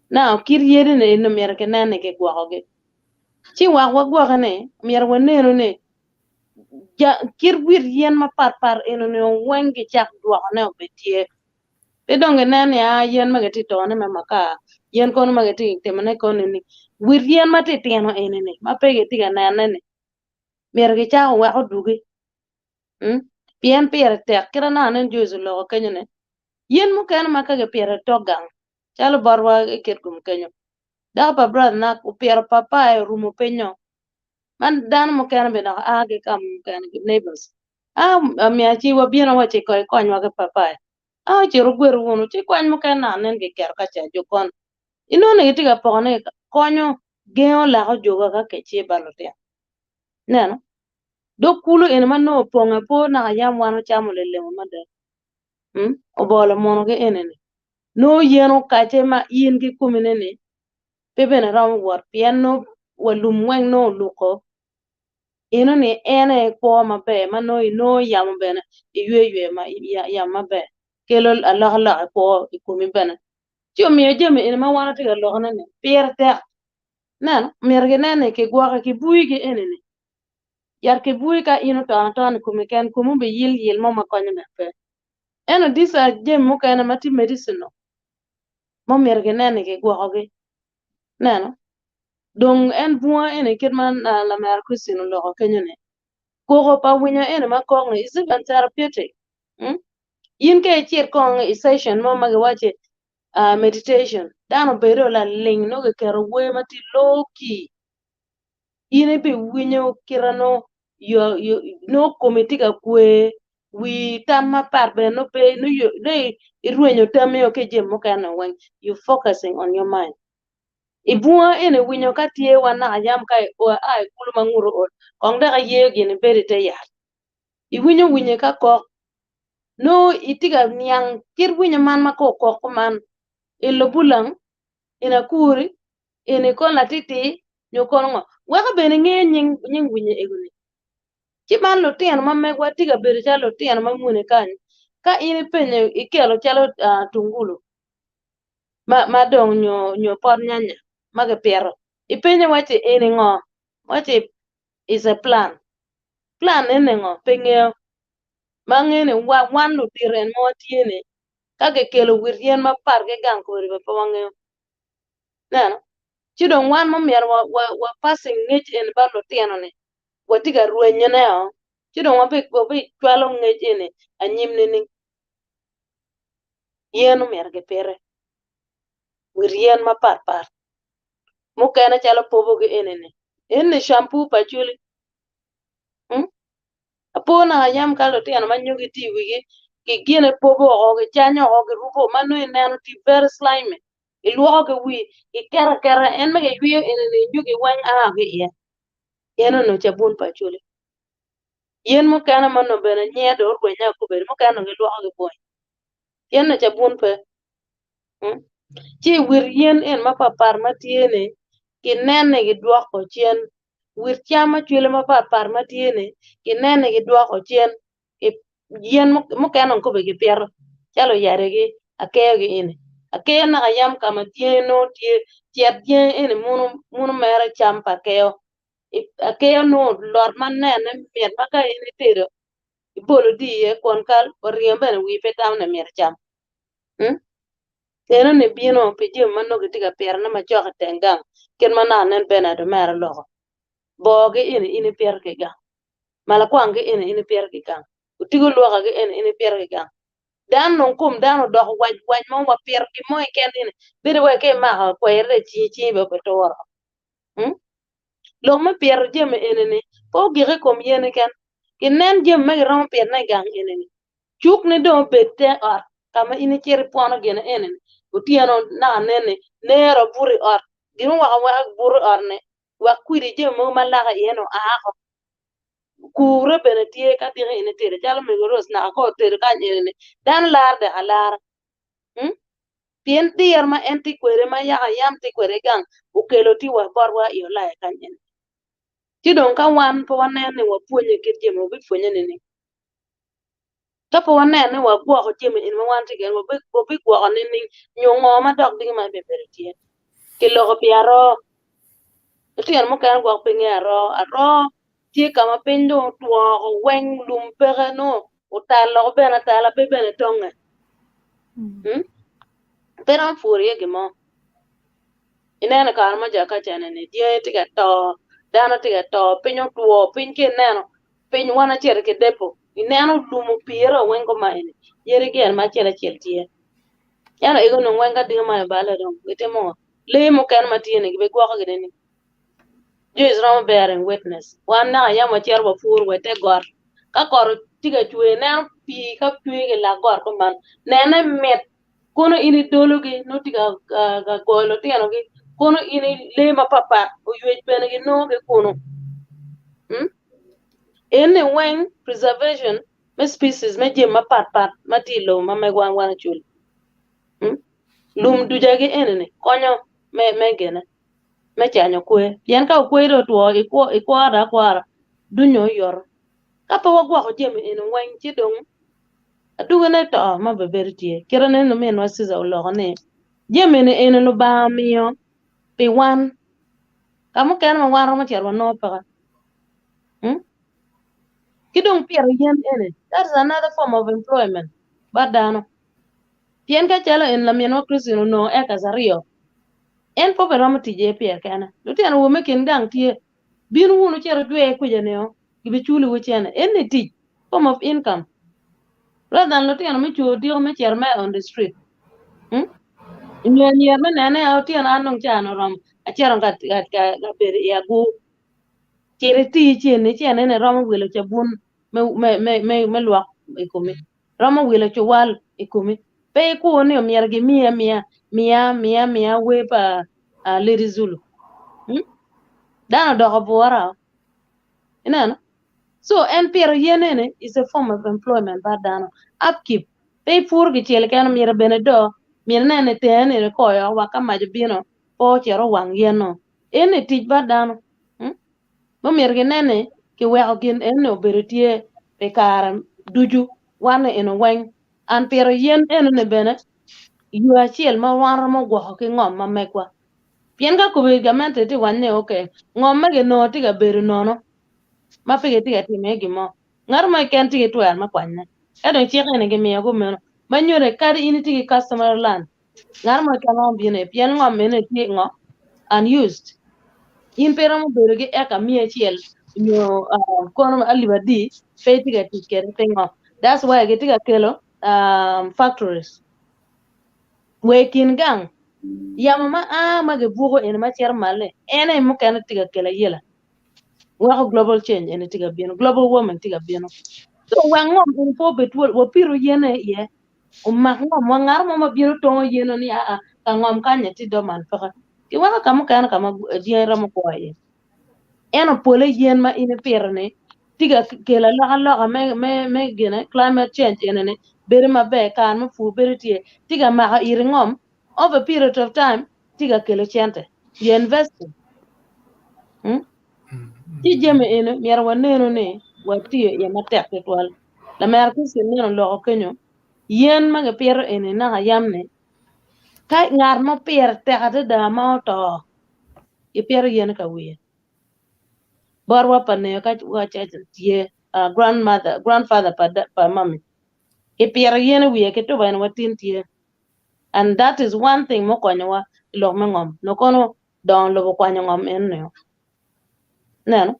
Speaker 12: na kir yeri ne eno mier ke nane ke gwako ge chi wagwok ne mier weneno ne kir wir yen ma par enone wengi chak duoko ne obetie pedonge nane yen magati tone me maka yen kono magati temane kono ni wir yen mati tieno enene mapege tiga nane mergi cha wa dugi pien pere tek kira nane juzu lo kenyone yen mu ken makage pere togang chalo barwa ket kum kenyo da pa brother na ku pier papa e rumo penyo man dan mo kana be na age kam kana neighbors mi achi wa bien wa che ko wa ke papa che ro gwer wono che kwan mo kana nen ke ker ka cha jo kon ino ne tiga pone konyo geo la ho joga ka ke che balote neno do kulu en man no ponga po na yam wano chamo lele mo made obolo mono ke enene no yeno kache ma yin ki kumine ne pepe na ram war piano walum weng no luko ino ni ene po ma be ma no yam bene yue ma yam ma be kelo Allah la po ikumi bene jo mi je mi en ma wana tiga lo ne pierte nan merge nene ke gwa ke bui ke enene yar ke bui ka ino ta kumi ken kumu be yil mo ma konye me pe eno disa je mo kana mati medicine no mo merge nene ke gwa ke neno dong en bua ene kirman la mer kusino lo kenyene ko pa winya ene ma kong is even therapeutic yin ke chir kong session mo ma wache meditation dano bero la ling no ke kero we mati loki ine be winyo kirano yo no committee ka kwe we tamma parbe no pe no yo ne irwenyo tamio ke jemo kana when you focusing on your mind ibua ene winyo katie wana ayam kai o ai kulu manguro o kong da ye gene berite ya winyo ka ko no itiga nyang kir winyo man ma ko man ilo bulang ina kuri ene kon la titi nyokon ngo waka bene nge nying winyo egune ci man lo tien ma me wa tiga berita lo tien ma mune kan ka ini penye ikelo chalo tungulu ma dong nyo pot nyanya ma ke piero ipenye wache ene ngo wache is a plan ene ngo penye mangene wan lo tiren mo tiene ka ke kelo wirien ma par ke gang ko ribe pa wange nana ci don wan mo mier wa passing ngej en ba lo tieno ne watiga ruenye ne o ci don wa be twalo ngej ene anyim ne ni yeno mier ke pere wirien ma par mo kana chala pobo ge ene shampoo pa chuli apona ayam kalo tiano manyugi ti wigi ki gine pobo o ge chanyo o ge rubo manu neno ti very slime iluo ge wi ikera en me ge wi ene yugi wan ge yeno no chabun pa chuli yen mo kana mano bene nyedo or gwenya ko bene mo kana ge luo ge boy yen no chabun pe chi wir yen en ma papar matiene ki nene gi duoko chien wir chama chwele ma papar matiene ki nene gi duoko chien yen mo kanon ko be gi pier chalo yare gi akeyo gi ine akeyo na ayam kama tieno tie ene munu mere cham pa akeyo no lor man nene mier maka ine tero ibolo diye kon kal oriyo bene wi petam na mier cham teno ne bino pijim mano gi tiga pier na ma choka tengang ken mana nen bena do mere logo boge ine pier ke ga mala kwange ine pier ke ga utigo luoga ge ine pier ke ga dan non kum dan do waj mo wa pier ki mo ken ine bire we ke ma ko ere chi be to woro lo ma pier jem ine po gire kom yene ken nen jem me ron pier na gang ine chuk ne do bete kama ine cheri pono gene ene utiano na nene nero buri gino wa buri ne wa kwiri je mo malaga yeno kure bene tie ka dire ine tere jalo me goros na ko tere ka ene dan lar de alar pien tier ma enti kwere ma yam ti kwere gang ukelo ti wa barwa yo la ka ene ti don ka wan po nene wa puonye kirje mo bi puonye nene tapo wanene wa gwo ko jemi in ma wanti gen wo bi gwo ni nyongo ma dog di ma be bertie ke lo piaro tien mo kan gwo pinge aro tie kama pendo tuo wen lum pere no utalo bena tala be bene tonga pero furie ge mo inene kar ma jaka chane ne die tiga to dano tiga to pinyo tuo pin ke neno pin wana chere ke depo ineno lumu piero wen ko maine yere gen ma chela cheltie yana ego no wenga dinga ma bala don wete mo le mo kan matine be gwa ko gideni jo is ram bearing witness wan na ya ma cher ba fur we te gor ka kor tiga chwe na pi ka chwe ke la gor ko man na met kono ini dologi no tiga ga golo tiano gi kono ini le ma papa o yue pene gi no ge kono ene wen preservation me species me je ma pat ma ti lo ma me wan chul lum du jage ene konyo me gene me chanyo kwe yen ka kwe do to ikwara dunyo yor ka to wagwa ko jem ene wen ti dong adu ne to ma be bertie kera ne no men wasiza ulo ne jem ene no ba miyo pe wan kamu kan ma waro ma cher no pa kidong pier yen ene that is another form of employment badano tien ka chalo en la mieno krisino no e kasario en po pero matije pier kana lutian wo mekin dang tie bin wunu chero dwe ku jeneo gibe chuli wo chene en ne ti form of income rather than lutian me chu dio me cher me on the street nyen me nene autien anong chano rom achero ga ber ya gu chere ti chene ne rom welo chabun me luak ikumi rom welo chwal ikumi pe ku ne omier gi mia we pa lady zulu dano doko buara inano so en pero yenene is a form of employment ba dano upkeep pe pur gi chele kan mier benedo mier nene tene ne koyo wa kama bino po chero wang yeno ene tij ba dano mo mier gi nene ki weko gin ene oberetie pe kara duju wane eno weng an pero yen ene ne bene yu achiel ma wanro mo gwo ki ngom ma mekwa pien ka kubi gamente ti wanne okay ngom ma ge no ti ga beru nono ma pige ti ga ti me gi mo ngar ma ken ti to ma kwanne edo chi ne gi me go meno ma nyore kadi ini ti customer land ngar ma kan on bine pien ngom mene ti ngo unused in pero mo beru gi eka mi achiel nyo kono alibadi pe ti ga ti kere te ngo that's why ge ti ga kelo factories wekin gang yama ma ge bugo en ma cher male ene mo kan tiga kela yela wa global change en tiga bieno global warming tiga bieno so wangom en po betwol wo piro yene ye o ma ngom wa ngar mo ma biro tongo yeno ni ka ngom kanye ti do man fa ki wa kam kan kama diera mo ko ye eno pole yen ma ine pirne tiga kela la me gene climate change enene bere ma be kan mo fu bere tie tiga ma iri ngom over a period of time tiga kelo chente you invest ti jeme ene mier waneno ne watie ya matek tetwal la mer ku sin neno lo kenyo yen ma ge pier ene na yamne kai ngar mo pier te ate da ma to e pier yen ka wiye borwa pane ka wa cha tie grandfather pa mami e pier yen wiye ke to ban watin tie and that is one thing mo konyowa lo mengom no kono don lo kwanyo ngom en ne neno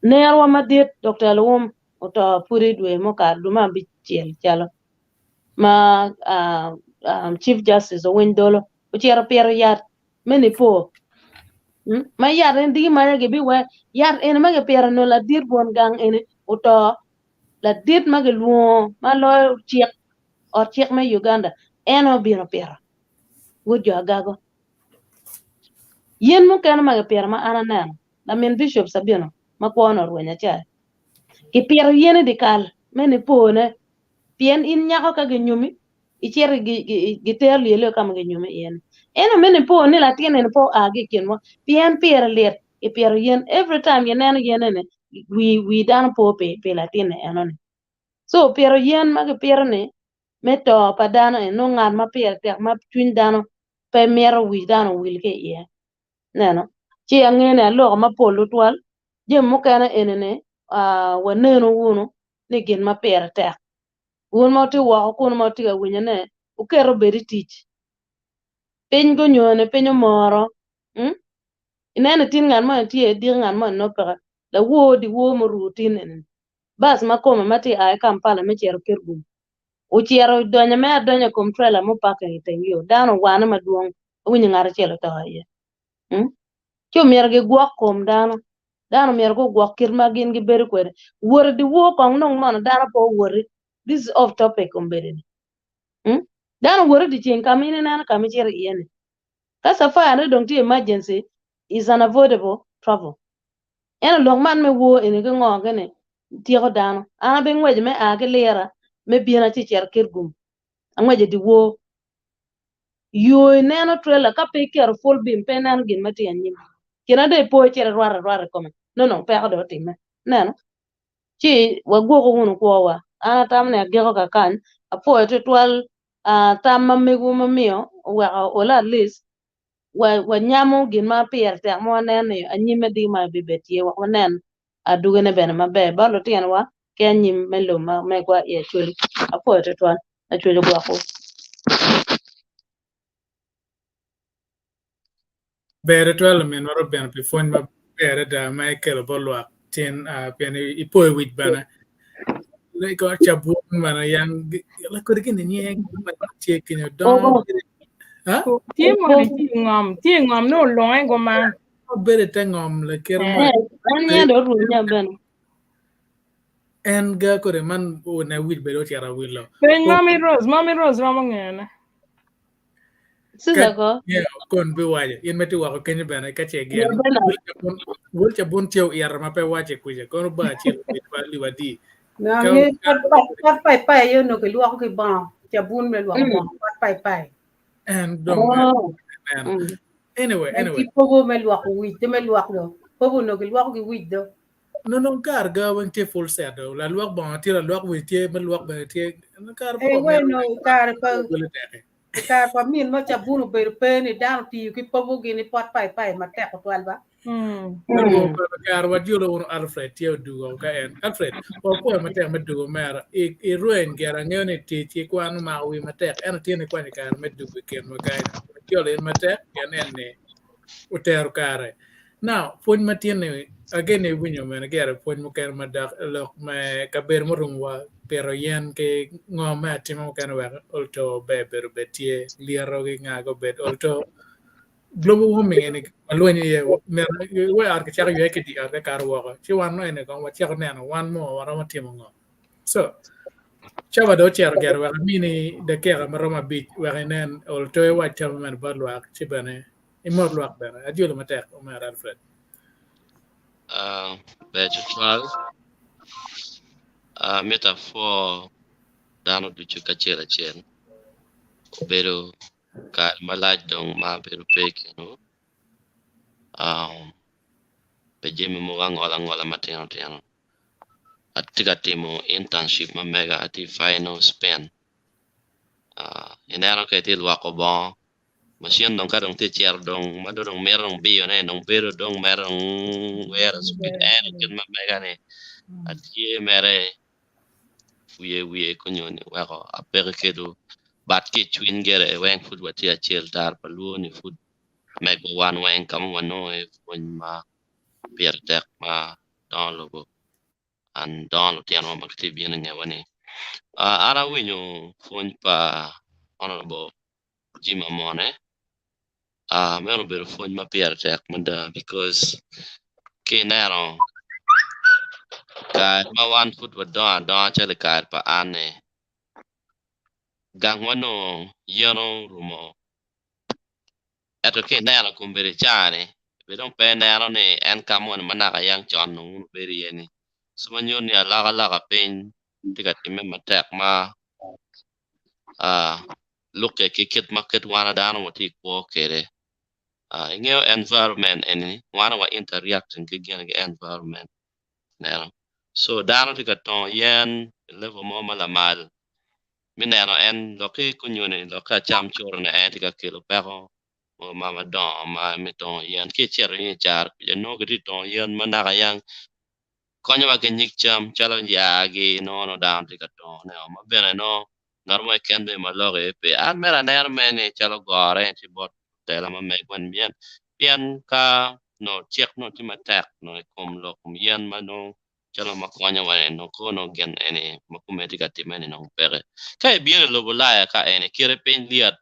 Speaker 12: nerwa madiet Dr. Lum oto puri dwe mo ka duma bi chiel chalo ma Chief Justice Owendolo uchiero piero yat meni po ma yat en digi manya ge bi we yat en ma ge piero no la dir bon gang en oto la dit ma ge luo ma lo chiek ma Uganda eno biro piero would you agago yen mo kan ma ge piero ma ana neno la min bishop sabino ma kono rwenya cha ki piero yen di kal meni po ne pien in nyako ka ge nyumi ichier gi ter lielo kama ge nyumi yen eno meni po ni la tiene po agi kinwa pien piero liet ki piero yen every time yen eno yen ne we dan po pe la tiene eno ne so piero yen ma ge piero ne meto padano no ngar ma piero tek ma twin dano pe mero wi dano wil ke yen neno chi angene lo ma polo twal jem mo kana enene waneno wuno ni gin ma piero tek won ma ti wa ko ma ti ga winya ne o kero beri tich piny go nyone piny moro inene tin ngan ma ti di ngan ma no pa la wo di wo mo rutin en bas ma koma ma ti ai Kampala me chero kergum o chero donya me donya kom trailer mo paka ite yo dano wana maduong winyi ngar chelo to ye cho mier ge gwak kom dano mier go gwak kir ma gin gi ber kwede wor di wo kong nong man dano po wori this is off topic umbere dano wori di chen kamine nana kamichere yene kasa fa ne dong ti emergency is unavoidable trouble ena long man me wo ene ge ngo gene tiego dano ana be ngweje me age lera me biena ti cher kirgum angweje di wo yo neno trailer ka pe ker full bim pe nan gin mati anyim kina de po cher rwar kome no pe ko do time neno chi wagwo ko wono ko wa ana tam ne ge ko kan apo tutwal tam mamego mamio wa ola at least wa nyamo gin ma pier te mo nene anyime di ma bibetie wa nen adugene bene mabe ba lo tien wa ke anyim melo ma me kwa ye chuli apo tutwal a chuli gwa ko
Speaker 2: Bere twelve men waro ben before ma bere da Michael Bolwa tin pen ipo wit bana le ko chabu mana yang la ko digin ni en ma tie kinyo don ha
Speaker 4: Tie ngom no long go man.
Speaker 2: Bere tengom le kermo
Speaker 12: anya do ru nya ben
Speaker 2: en ga ko man o na wit bere tiara wilo
Speaker 4: Pen Mommy Rose ramongena.
Speaker 12: sisa ko
Speaker 2: kon be waje yen meti wa ko kenyo bana ka che gen wol cha bon tio yar ma pe waje kuje kon ba che ba liwadi
Speaker 8: na ye pat pai yo no ke luok ke ba cha bun me luok ba pat pai
Speaker 2: and dong anyway
Speaker 8: ti pogo me luok wi te me luok do pogo no ke luok ke wi do
Speaker 2: no carga wen te full set do la luok ba ti la luok wi te me luok ba te kar
Speaker 8: e bueno kar pa min ma cha bun be pe ni dan ti ke pogo ge ni pat pai ma te ko twal ba
Speaker 2: kar wa juro un Alfred tio dugo ka en Alfred o po ma te me dugo mera e ruen gera ngene ti kwan ma wi ma te en ti ne kwan kar me dugo ken ma ga yo le ma te en ne utero kare now pon ma tiene again e winyo men gera pon mo ker ma dak lok me kaber mo rum wa pero yen ke ngome atimo kan wa olto beber betie liero gi ngago bet olto global warming ene alwani ye mer we ar ke chak ye ke di ar ke kar wo chi wan no ene ko wa chak ne no wan mo wa ma timo ngo so chaba do cher ger wa mini de ke ga roma bi wa nen olto e wa tam men ba lwa chi bane imor lwa bane adiolo matek o mer Alfred
Speaker 13: Vegetable metaphor dano du chuka chela chen pero ka malaj dong ma pero peke no pe jemi mo ngola mateno teno atika timo internship ma mega ati final span inero ke ti lwa ko bon machine dong ka dong te cher dong ma dong merong bio ne dong pero dong merong wera speed en ken ma mega ne ati mere wiye kunyoni wako apere kedo bat ke chwin gere wen food wati a chel tar palu ni food mego wan wen kam wano e fon ma pier tek ma don logo an don tiano ma kti bien ne wani ara winyo fon pa honorable Jimmy Amone mero bero fon ma pier tek manda because ke nero ka ma wan food wa don chele ka pa ane gang wano yano rumo eto ke nero kumbere chane we don't pay nero ne en kamon manaka yang chon no beri yeni sumanyo ni alaga pen tiga timme matek ma look at kit market wana dano wati ko kere ngeo environment eni wana wa interact ke gen environment nero so dano tiga ton yen level mo mala mal minero en loke kunyone loka cham choro na en tiga kilo pero mama don ma miton yen ke chero ni char je no gidi ton yen manaka yang konyo wa kenyik cham chalo ya gi no down tiga ton ne ma bene no normal kende ma loge pe an mera ner mene chalo gore ti bot tela ma me kwen bien ka no chek no ti ma tek no kom lo kom yen ma no chalo ma konyo wa no ko no gen ene ma kumeti ka timene no pere ka bien lo bulaya ka ene kire pen liat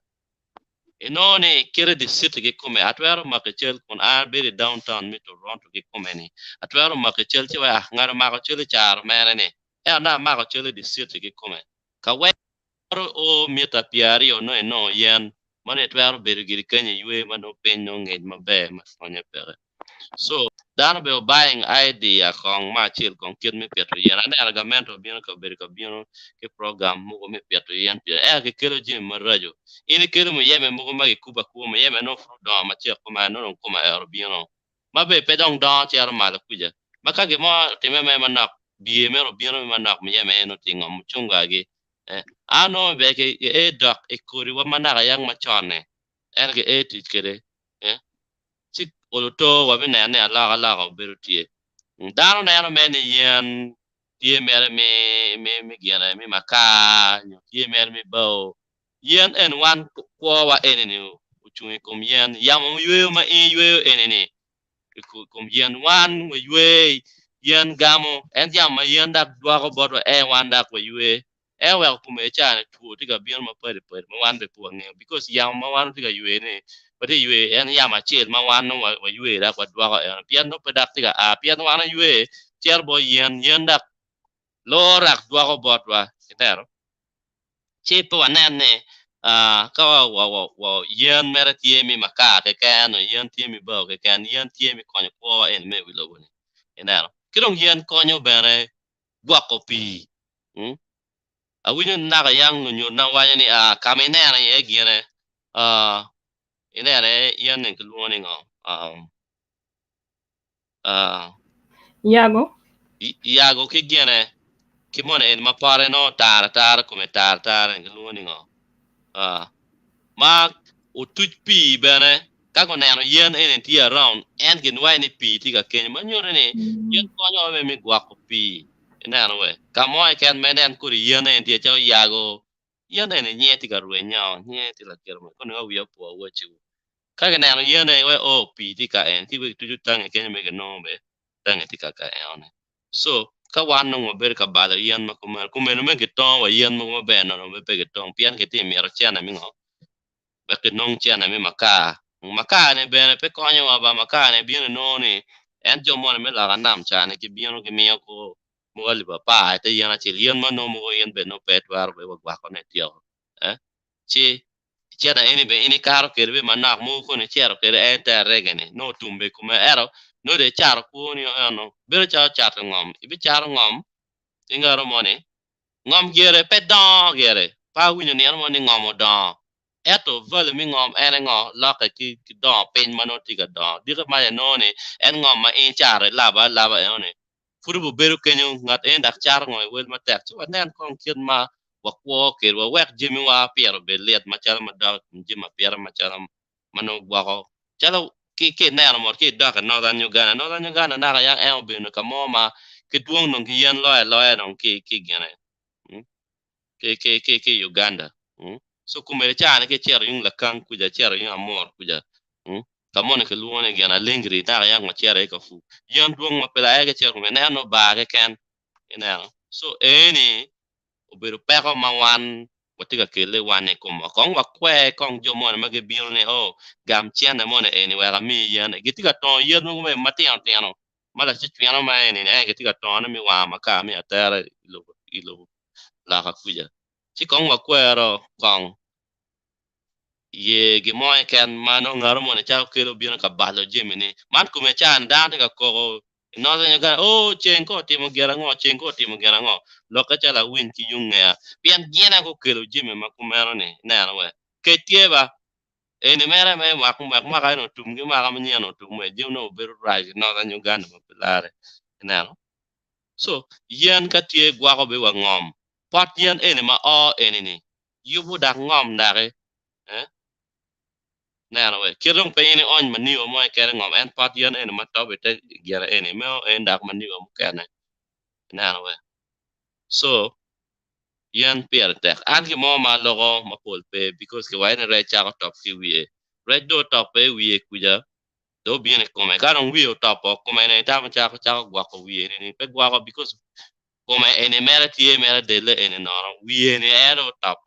Speaker 13: inone kere di city ke come atwero makachel kun a beri downtown mi Toronto ke come ni atwero makachel che wa ngaro makachel char mere ni e na makachel di city ke come ka we o mita piari o no yen mane twero beri giri kanye yue mano penyo ngej mabe ma onye pere so dan be buying idea kong ma chil kong kid mi peto yen ane argumento bino ka beri ka bino ke program mugo mi peto yen pe ke kelo jim marajo ini kelo mo yeme mugo ma ke kuba kuba mo yeme no fru do ma che kuma no kuma ero bino ma be pe dong do che ero mala kuja maka ge mo time me manak bie me ro bino manak mo yeme eno tingo mo chunga ge ano be ke dok e kori wa manaka yang ma chone en ge tit kede chik oloto wa bina ne ala berutie dano na men yen tie mer me giana mi maka tie mer mi bo yen en wan ko wa eneni uchumi kom yen yam yue ma yue eneni kom yen wan we yue yen gamo en jam ma yen dak dwa ko bodo e wan dak we yue e wa ku me cha ne tu ti ga bien ma pere ma wan be pu nge because yam ma wan ti ga yue ne but yue en yam a chel ma wan no wa yue dak wa dwa ko en pian no pe dak ti ga a pian wan yue cher bo yen dak lo rak dwa ko bot wa etero che po anen ne ka yen mere tie mi maka ke kan yen tie mi bo ke kan yen tie mi konyo ko en me wi lo ni enero kidong yen konyo bere gwa ko pi a winyo na ga yang nyo na wa ni kame ne na ye gire inere yen ne lu ni ngo
Speaker 4: Yago
Speaker 13: yago ke gire kimone en ma pare no tar come tar lu ni ngo ma o tuj pi bene kako neno yen en ti around en gin wai ni pi ti ka ken manyore ni yen konyo me mi gwako pi neno we kamo I ken menen kuri yen en ti chao yago yen en nye ti ka rue nyao nye ti la kermo kono wi po wo chu kaka neno yen en we o pi ti ka en ti we tuju tang ken me no be tang ti ka en so ka wan no ber ka bala yen ma kuma no me ke ton wa yen mo be no me pe ke ton pian ke ti mi ro chana mi ngo ke nong chana mi maka ne bene pe konyo wa ba maka ne bino no ni en jo mo me la ganam chana ke bino ke miyo ko mo ali ba pa te yana chi yen ma no mo yen be no pet war be wa ko ne tio eh chi chana eni be ini karo ke be manak mo ko ne chero ke e ta regene no tumbe kuma ero no de charo ko ni no be cha chat ngom ibi charo ngom ingaro mo ni ngom gere pe don gere pa winyo ni mo ni ngom don eto vale mi ngom ene ngo loka ki don pen mano tiga don diga ma no ni en ngom ma in chare laba ene furu beru kenyu ngat en dak char ngo wel ma tek wa nen kon kien ma wa kwo ke wa wek jimi wa piero be let ma chal ma da jima piero ma chal mano gwa ko chalo ki ne mo ki da ka northern uganda na ga yang en be no ka mo ma ki duong no ki yen lo no ki gene ke Uganda so kumere chane ke chero yung lakan kuja chero yung amor kuja kamone ke luone gana lengri ta yang ma chero ka fu yon duong ma pela ke chero me no ba ke ken ina so eni oberu pero ma wan watiga kele wane kuma kong wa kwe kong jo mo ma ke biol ne o gam chene mo ne eni wa mi yan gitiga ton yen mo me mati an tiano mala chi tiano ma eni ne gitiga ton mi wa ma ka mi atara ilo la ka kuja chi kong wa kwero kong ye gi moy ken mano ngaro mo ne cha kelo bien ka balo jemini man kume chan dan ka ko no se ga o chen ko timo gera ngo lo ka cha la win ki yung ya bien gena ko kelo jemi ma kumero ne na no we ke tieba ene mere me ma ka no tum gi ma ka mnya no tum me je no beru rai no da Uganda ma pilare na no so yen ka tie gwa ko be wa ngom pot yen ene ma o ene ni yubu da ngom dare eh nana we kirong pe ni on mani o mo kere ngom en pat yen en ma to bete gera en me en dak mani o kene nana we so yen pier tek an ki mo ma logo ma pol pe because ke wa ne re cha ko top ki wi re do top pe wi ku ja do bien ko me ka wi o top ko me ne ta ma cha ko gwa ko wi ni pe gwa ko because ko me en mere tie mere de le en no wi ni ero top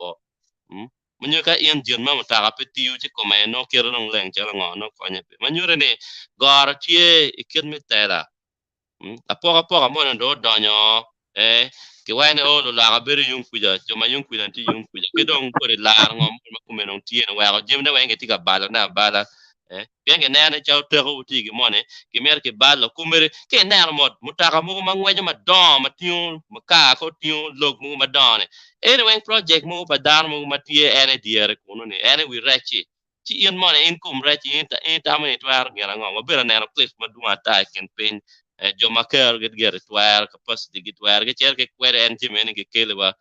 Speaker 13: manyo ka ien dion ma mutaka petiu ci kome no kiro nong leng chala ngo no konye pe manyo ne gar tie ikir mi tera apoka mo ndo donyo ke wani o lo la beri yung kuja joma yung kuja ti yung kuja ke dong ko de la ngom ma kume nong tie no wa jim da wenge tika bala na bala bienge na na chau tero uti ke mone ke mer ke bala kumere ke na mo mutaka mo ma ngwe ma don ma tiu ma ka ko tiu log mo ma don anyway project mo pa dar mo ma tie ene diere kuno ne ene we rechi ti in mone in kum rechi in ta mo ni twar ngara ngom bera na cliff ma duma ta ken pen joma ker get twar capacity get twar get cher ke kwere en jimene ke kele wa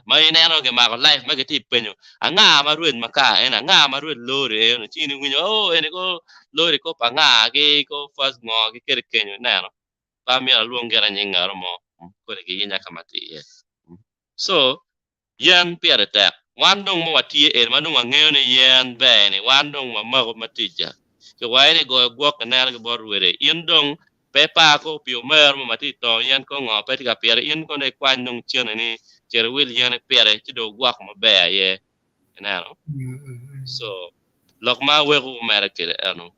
Speaker 13: ma ineno ke ma life ma ke ti penyo anga ma ruet maka ena nga ma ruet lore eno chini winyo ene ko lore ko pa nga ke ko fas ngo ke ker kenyo neno pa mi alun gera nyinga mo ko ke yinya kamati so yan piere tek wandong mo watie en manung angeo ne yan be ne wandong ma matija ke waine go gwok na ke bor were indong pepa ko pio mer mo matito yan ko ngo pe ka piere in ko ne kwan nong chiene ni chere wil yan piere ti do gwak mo be ye nano so lok ma we ko mer ke ano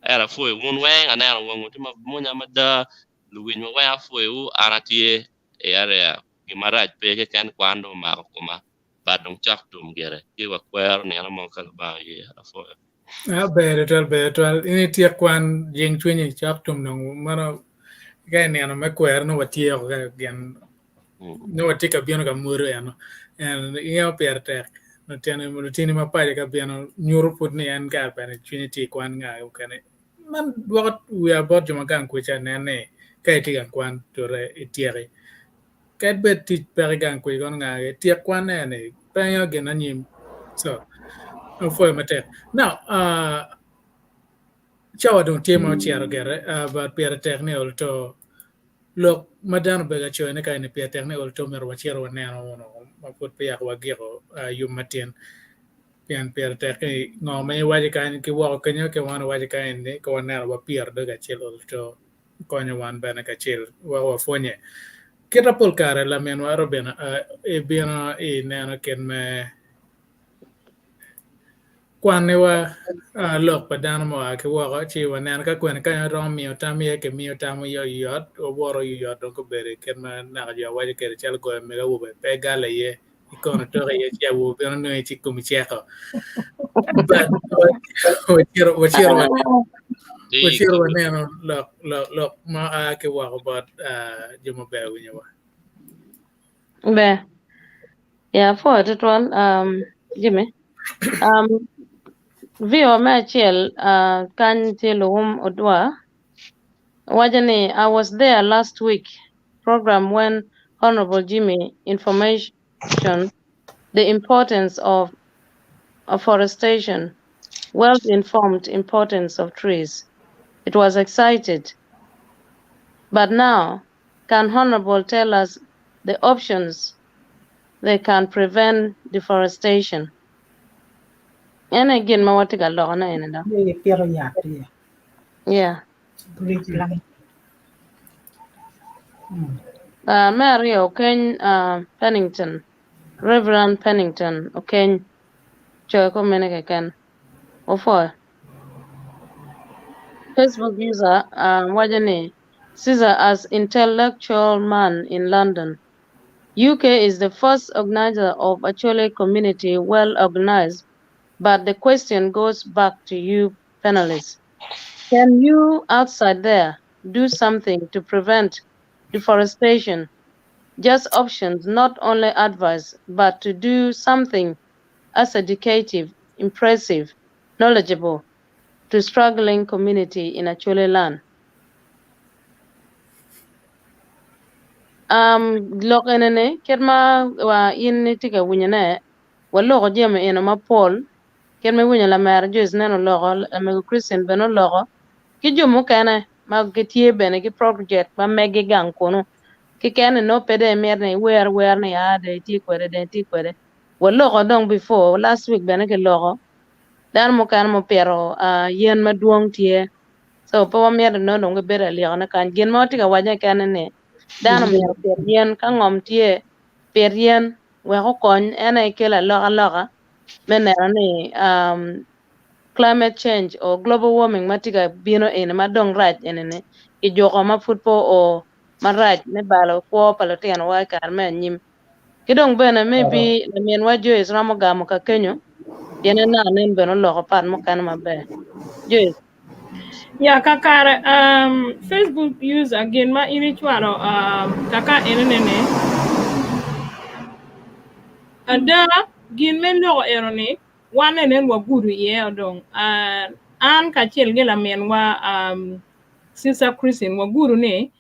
Speaker 13: era foi won we anano won ti ma monya mada luwin mo wa foi u aratie e area gimaraj pe ke kan kwando ma ko ma badong chak tum gere ki wa kwer ne na mo kal ba ye afo
Speaker 2: better ini tiek kwan jing chwenye chak tum no mano ga ne no me kwer no watie ga gen no watika bieno ga muru eno en iyo per tek no tini ma pa ga bieno nyuru put ni en ga pa ne chwenye ti kwan nga u kane man what we are about jama kan ku cha ne kai ti gan kwan to re tiere ket bet ti per gan ku gon nga tiek kwan ne pa yo gen anyim so for matter now chawa don't tema chiaro gere but per technical to look madano bega cho ne kai ne per technical to mer wachero ne no ma put pe yak wagiro yum matien pian per technical no me waje kan ki wa kanyo ke wan waje kan ne ko na wa per de ga chelo to konyo wan bana ka chel wa fonye kita pol kare la men wa robena e biena e ne ken me kwan ne wa lok padano mo ke wa chi wa nan ka kwen ka ro mi tam ye ke mi tam yo yot o boro yot ko bere ken ma na ya wa ke chal ko me ga wo pe gale ye ikono to ye ya wo be no e chi kum che ko but o chiro ne no lok ma ke wa about jomo be wi wa
Speaker 12: Be, yeah, for tutwal, Jimmy. Vio Machel, kan tilum odwa. Wajani, I was there last week program when Honorable Jimmy information the importance of afforestation, well-informed importance of trees. It was excited. But now, can Honorable tell us the options they can prevent deforestation? And again, ma wati ga lo na ina da. Yeah. Mary O'Kane Pennington, Reverend Pennington O'Kane, Choco Menega Ofo. Facebook user Wajani Caesar as intellectual man in London. UK is the first organizer of a Chole community well organized, but the question goes back to you panelists. Can you outside there do something to prevent deforestation? Just options, not only advice, but to do something as educative, impressive, knowledgeable to struggling community in Achole land. Lokenene kerma wa in tiga winyane wa logo jema ina ma Paul kerma winya la mer juz neno logo ame Christian beno logo ki jomo kana ma getie bene ki project ma megi gang kono ki kene no pede mer ne wer ne ya de ti kwede wa logo dong before last week bene ke logo dan mo kan mo pero yen ma duong tie so pa mer no no bere li ona kan gen mo tiga waja kana ne dano mer perien ka ngom tie perien we ko kon ene kela loga menene climate change or global warming matiga bino in madong raj enene ijoko ma futpo o maraj ne balo ko palotian wa kar men nyim kidong bene maybe la mien wa Joyce ramo gamo ka kenyo yene na nen beno loko pan mo kan maber Joyce.
Speaker 4: Ya kakara Facebook user again ma ini chwaro kaka enene ada gin men lo erone wane nen wa guru ye odong an ka chel gela men wa Sister Christine wa guru ne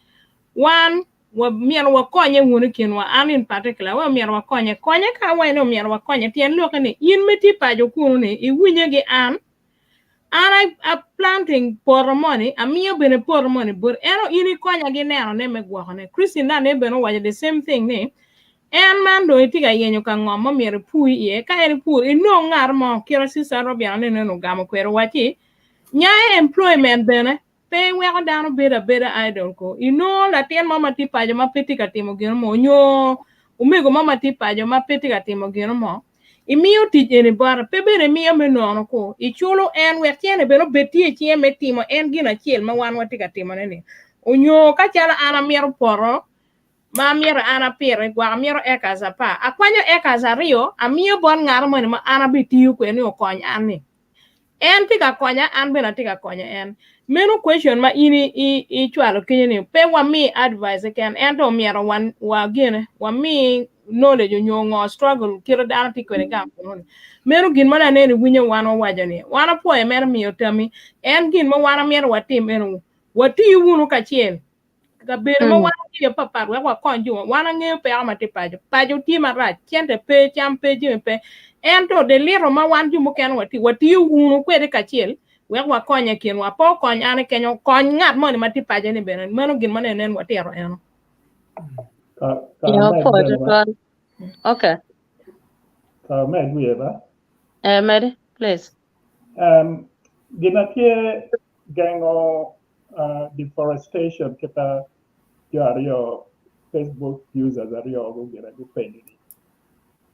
Speaker 4: wan wa mien wa konye wunu kin wa an in particular wa mien wa konye ka wa no mien wa konye tien lo kane in meti pa jo kunu ne I winye gi an I planting por money, a mia bene por money, but eno ini konya gi neno ne me gwahone. Christine na ne beno waje the same thing ne. En man do itiga yenyo ka ngoma mere pui ye, ka eri pui, ino ngar mo, kira sisa robia ne no gamo kwero wachi. Nya employment bene, pe weko dano beda idol ko. Ino la tien mama ti pajo ma peti ka timo gino mo, nyo umego mama ti pajo ma peti ka timo gino mo. Imiyo tijene bara pebere miyo menono ko ichulo en wetiene beno betie chie metimo en gina chiel ma wan watika timo nene onyo ka chala ana miero poro ma miero ana pire gwa miero eka za pa akwanyo eka za rio amiyo bon ngar mo ma ana bitiyo kweni okony ani en tika konya an bena tika konya en menu question ma ini I chwalo kinyeni pe wa mi advice ken en to miero wan wa gene wa mi knowledge nyongo struggle kiro dana ti kwene gam kono menu gin mana ne winyo wano wajani wana po e mer mi otami en gin ma wana mier watim enu wati wunu ka chien ka ber ma wana ti papa wa konju wana nge pe ama ti pajo ti mara chiente pe cham pe ji pe en to de liro ma wan ju ken wati wunu kwede ka chiel wa konya kien wa po konya ane kenyo kony ngat mo ni mati pajo ni benen menu gin mana ne watero eno
Speaker 12: Okay.
Speaker 10: Meg Weaver.
Speaker 12: Mary, please.
Speaker 10: Gina kia gango deforestation kita your Facebook users are your go gina go pay.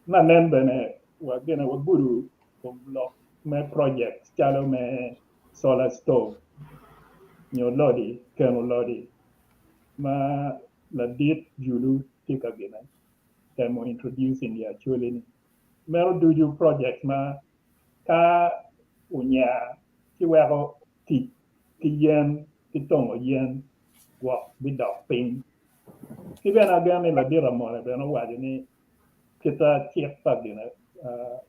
Speaker 10: Na nen bene wa gina wa guru block me project chalo me solar stove. Nyo lodi keno lodi ma la dit julu tika gina. Temo introducing the actually mero duju project ma ka unya ki wero ti yen ti tongo yen wa bidok ping ki bena gane la dira mo le bena waje ni kita tiek pa dina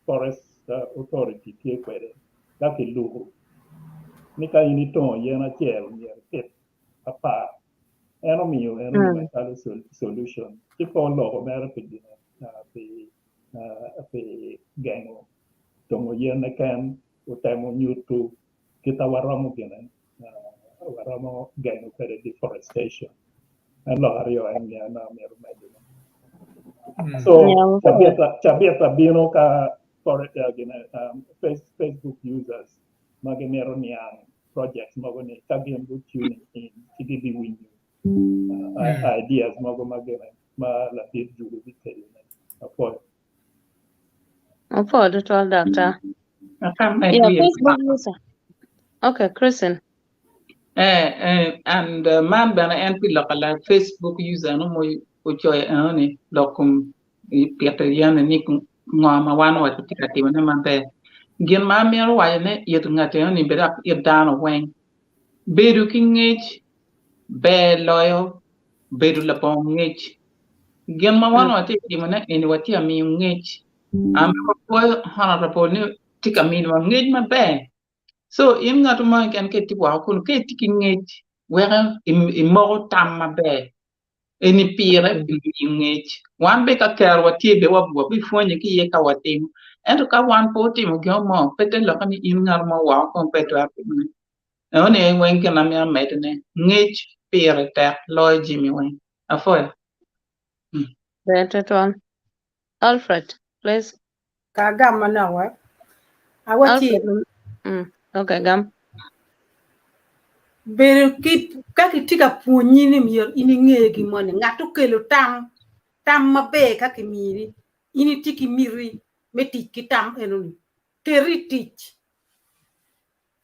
Speaker 10: forest authority tie kwede la ki lugu ni ka ini tongo yen a chel ni ket apa eno miyo environmental solution ki po lo mero pidina pe gango tomo yene kan utamo nyutu kita waramo gene waramo gango per deforestation allora io enya na mero medina so chabieta bino ka for gene Facebook users magenero niang projects magone kagem bu tuning in kidi winyu ideas mago magene ma la tir julu biteli apo
Speaker 12: the tall doctor. Yeah, Facebook user. Okay, Christine.
Speaker 11: And man bana en pi lokala Facebook user no mo uchoy ani lokum Peter yana ni ngoma wan wa tikati wana mante gin ma mero wa ne yet ngate ni beda yedano wen bedu kingech be loyo bedu la pongech gin ma wan wa tikati mana ni wati ami ngech am ko honorable ni tikami ma ngech ma be. So in that man can get to work on getting it where in more time my bed. Any pire in it. One big a care what ye be what before you get our team. And to come one poor team go more, better look on in more walk compared to happening. Only when can I made an niche pire attack, Lord Jimmy Wayne. A foil.
Speaker 12: Better one. Alfred, please.
Speaker 8: Kagama na wa. Awati.
Speaker 12: Okay, gam.
Speaker 8: Bere kit kakitika punyini miyo ini ngegi mone ngatu kelo tam mabe kakimiri ini tiki miri meti kitam enuni teritich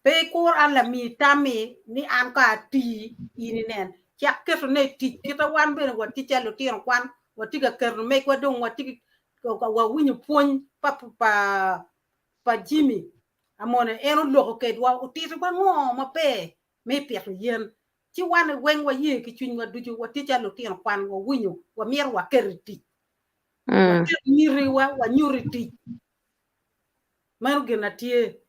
Speaker 8: pe kur ala mi tami ni anka ti ini nen chak ke ne ti kita wan be wa ti chalo ti kwan wa ti ka ker me ko dong wa ti wa winyu pon pa Jimmy Amone eno lo ke wa ti to ngo ma pe me pe yen ti wan wen wa ye ki chun wa du wa ti chalo ti kwan wa winyu wa mier wa ker ti wa ti miri wa nyuri ti maru gena tie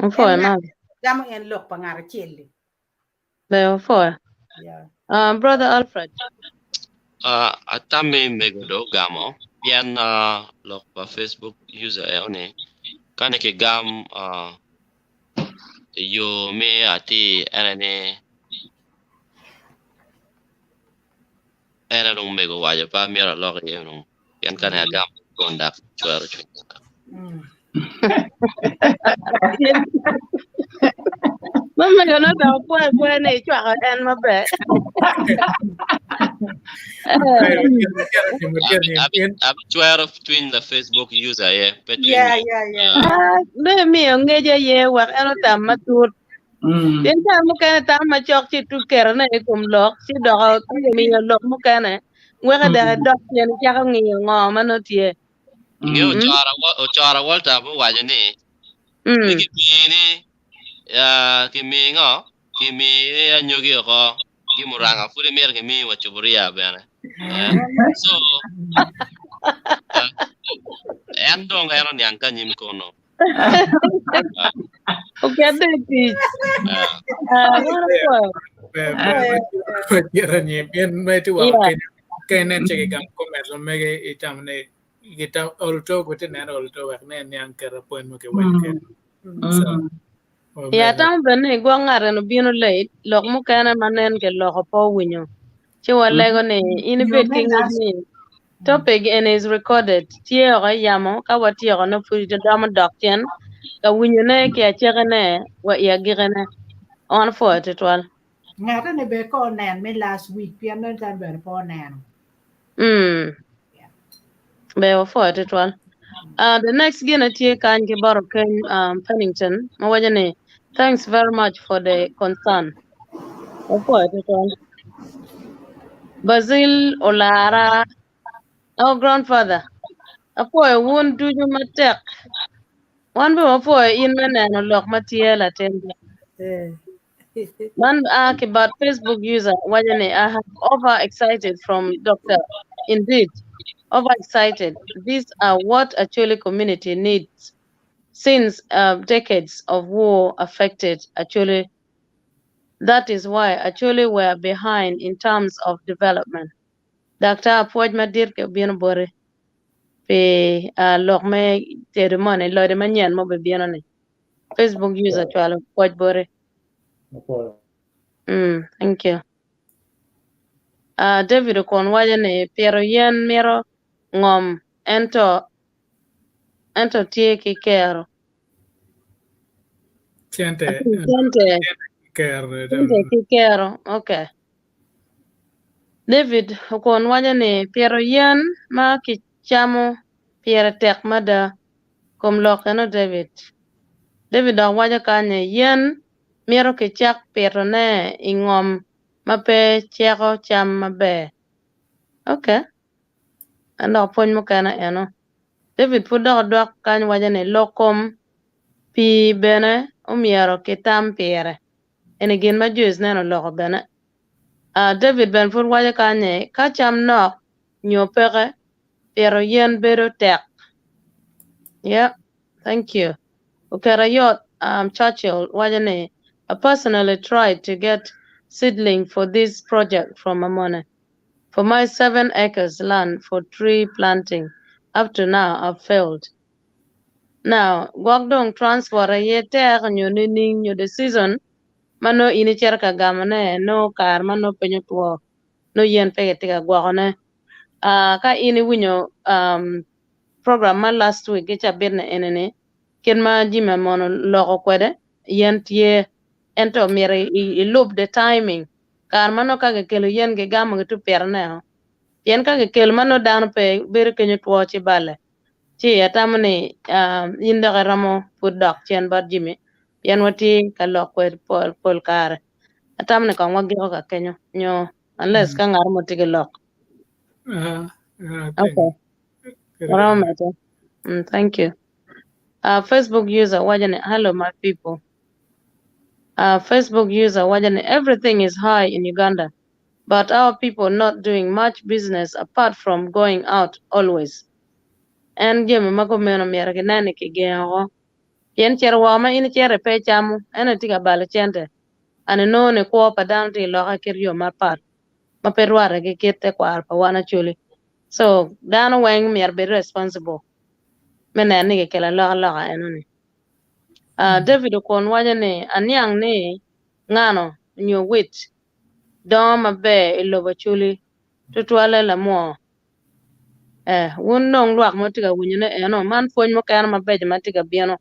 Speaker 12: For now.
Speaker 8: gam en lok pa ngara chelle
Speaker 12: Therefore. Brother Alfred.
Speaker 13: Atame megodo gamo. Yan lok pa Facebook user one. Kana ke gam yo me ati anane era nung mego waja pa mira lok ye nung. Yan kana gam kondak chuaro chunya.
Speaker 12: Mama gonna go for ne chwa en mabe.
Speaker 13: I'm chuaro between the Facebook user
Speaker 8: yeah.
Speaker 12: Le mi ngeje ye wa eno tam matut. Den ta mo kana tam ma chok chi tu ker na e kum lok si do tu mi lok mo kana. Ngwe ka da dok yen cha ka ngi ngo ma no tie.
Speaker 13: Nge ochara walta bo waja ni. Niki ni ya kimi ngo kimi ya nyogi ko kimuranga furi mer kimi wa chuburia bana. So endo ngero nyanga nyim kono.
Speaker 12: Okay, baby.
Speaker 2: Bien me tu que nen che gam comer me que itam ne kita olto ko te nen olto wa ne nyang kera poen mo ke wa ke
Speaker 12: Ya tam bene gwa ngare no bino late lok mo kana manen ke lok po winyo. Che wale go ne in bed king ni topic and is recorded. Tie ga yamo ka wati ga no fu de dama dokten ka winyo ne ke chere ne wa ya girene on for tutwal.
Speaker 9: Ngata ne be ko nen me last week pian no tan be po nen.
Speaker 12: Be for tutwal. The next gina tie kan ke baro ken Pennington mo wajane. Thanks very much for the concern. For tutwal. Basil Olara, our grandfather. A boy won't do you matek. One boy in man and a lock material attend. One about Facebook user, Wajane, I have overexcited from doctor. Indeed, overexcited. These are what actually community needs. Since decades of war affected, actually, that is why actually we're behind in terms of development. Dr. Apoj Madir ke bien bore pe lok me ceremony lo de manyan mo be bien ne Facebook user chalo Apoj bore. Thank you. David kon waje ne pero yen mero ngom ento tie ki kero.
Speaker 2: Siente
Speaker 12: ki kero. Okay. David kon waje ne pero yen ma ki chamo Pierre tek mada kom lokeno David dong waja kanye yen miero ke chak pero ne ingom mape cheko cham mabe. Okay. Ando pon mo kana eno. David pudo dok kanye waja ne lokom pi bene omyero ke tam pire. Ene gin ma juice neno loko bene. David ben pud waja kanye ka cham nok nyopere pero yen bedo tek. Yeah, thank you. Ukarayot Churchill Wajane, I personally tried to get seedling for this project from Amone. For my 7 acres land for tree planting, up to now I've failed. Now, Gwagdong transport a year nyu the season, mano inicher kagamane, no kar mano penyutwo, no yen pegetika gwagone. Ka ini winyo program ma last week ke chabirne enene ken ma Jimmy Amone logo kwede yen tie ento mere I loop the timing kar mano ka ke kelo yen ke gamo ke tu perne yen ka ke kelo mano dan pe ber kenyo tuochi bale chi atamni inda garamo pudok chen bad Jimmy yan wati ka lok kwed pol kare atamni kan wagi ka kenyo nyo unless ka ngar mo tige lok.
Speaker 2: Thank
Speaker 12: Okay. Thank you. Facebook user wajane, hello my people. Facebook user wajane, everything is high in Uganda, but our people not doing much business apart from going out always. And jeme mako meno miera nani ki gengo. Yen cher wama in chere pe chamu, ena tiga bale chente. Ane no ne kwa padan ti loka kiryo mapat. Maperwara ki kirte kwa arpa wana chuli. So, dano weng mier be responsible. Mene ni ke kela loka enoni. David okon wajane, anyang ni ngano nyo wit. Don mabe iloba chuli. Tutwale la mo. Wun nong luak mo tiga wunyene eno. Man fony mo kaya mabe jama tiga biano.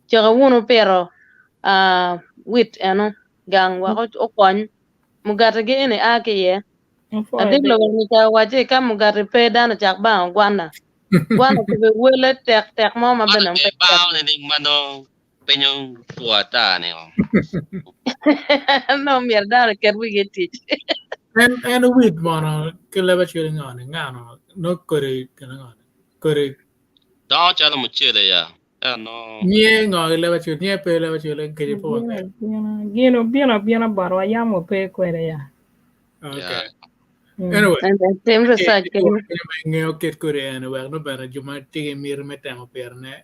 Speaker 12: Chaga wunu pero wit eno. Gang wako okon. Mugata ge ene ake ye. Adik lo ni ka waje ka mugata pe dana chak ba gwana. Gwana kube wele tek mo mabe nang pe.
Speaker 13: Bao ne ding manong penyong tuata ne.
Speaker 12: No mier dana ker we get teach.
Speaker 2: And with mono keleba chiri ngano no kore kana kore
Speaker 13: Don't tell them chile ya. No.
Speaker 2: nye ngo leba chiri nye pe leba chiri keje po.
Speaker 4: Biena barwa yamo pe kwede ya.
Speaker 2: Okay. Anyway,
Speaker 12: and the same research
Speaker 2: ngeo ket kore ene wa no bana juma tige mir metamo perne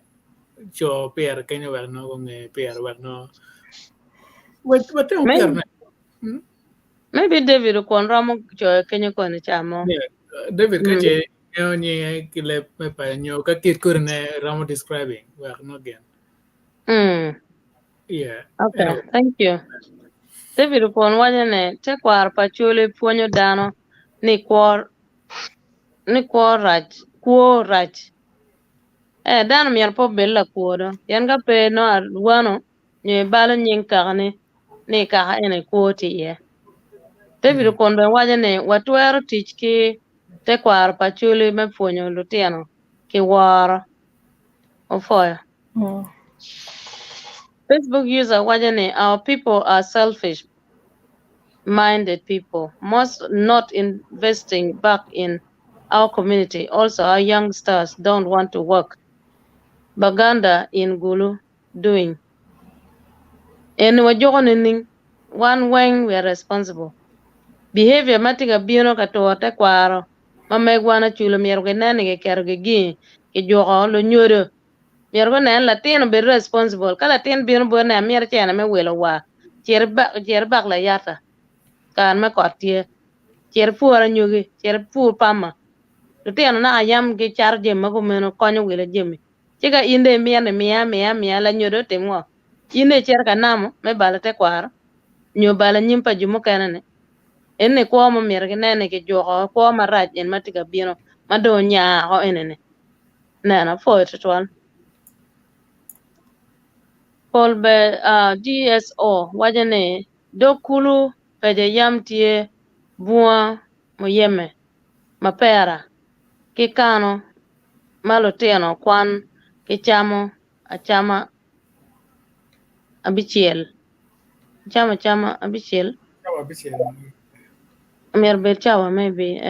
Speaker 2: cho per kenya wa no nge per wa no what perne.
Speaker 12: Maybe David Konramo cho Kenya Kone Chamo.
Speaker 2: David kaje ni kile pa nyo ka kit kurne ramo describing wa no again. Yeah.
Speaker 12: Okay, thank you. David Kon wajane te kwar pachule puonyo dano ni kwor rach. Dano mier po bella kuodo. Yan ga pe no arwano nye balo nying kakane ni kaka ene kuoti ye. David Kon ben wajane watwero tich ki te kwar pachule me puonyo lutieno ki war ofoya. Facebook user wajane, our people are selfish minded people, most not investing back in our community. Also, our youngsters don't want to work. Baganda in Gulu doing. And one when we are responsible. Behavior matiga bino katote kwaro. Mamegwana chulo mierge nani ke kerge gi ke jogo lo nyoro. Miergo nan latin be responsible. Kala tin bino bo na mier chena me welo wa. Cher bak la yata. Kan me kotie. Cher puara nyugi, cher pu pama. Lutiano na ayam ke charge mago meno konyo wile jemi. Chika inde mia la nyodo temwa. Inde cher kanamo me balate kwaro. Nyo bala nyimpa jumo kanane. Enne kwa mo mierge nene ke jogo kwa maraj en matiga bino mado nya ho enene. Nana fo tutwal. Paul be DSO wajane dokulu peje yamtie bua moyeme mapera kikano maloteno kwan kichamo achama abichiel chama abichiel mer chawa maybe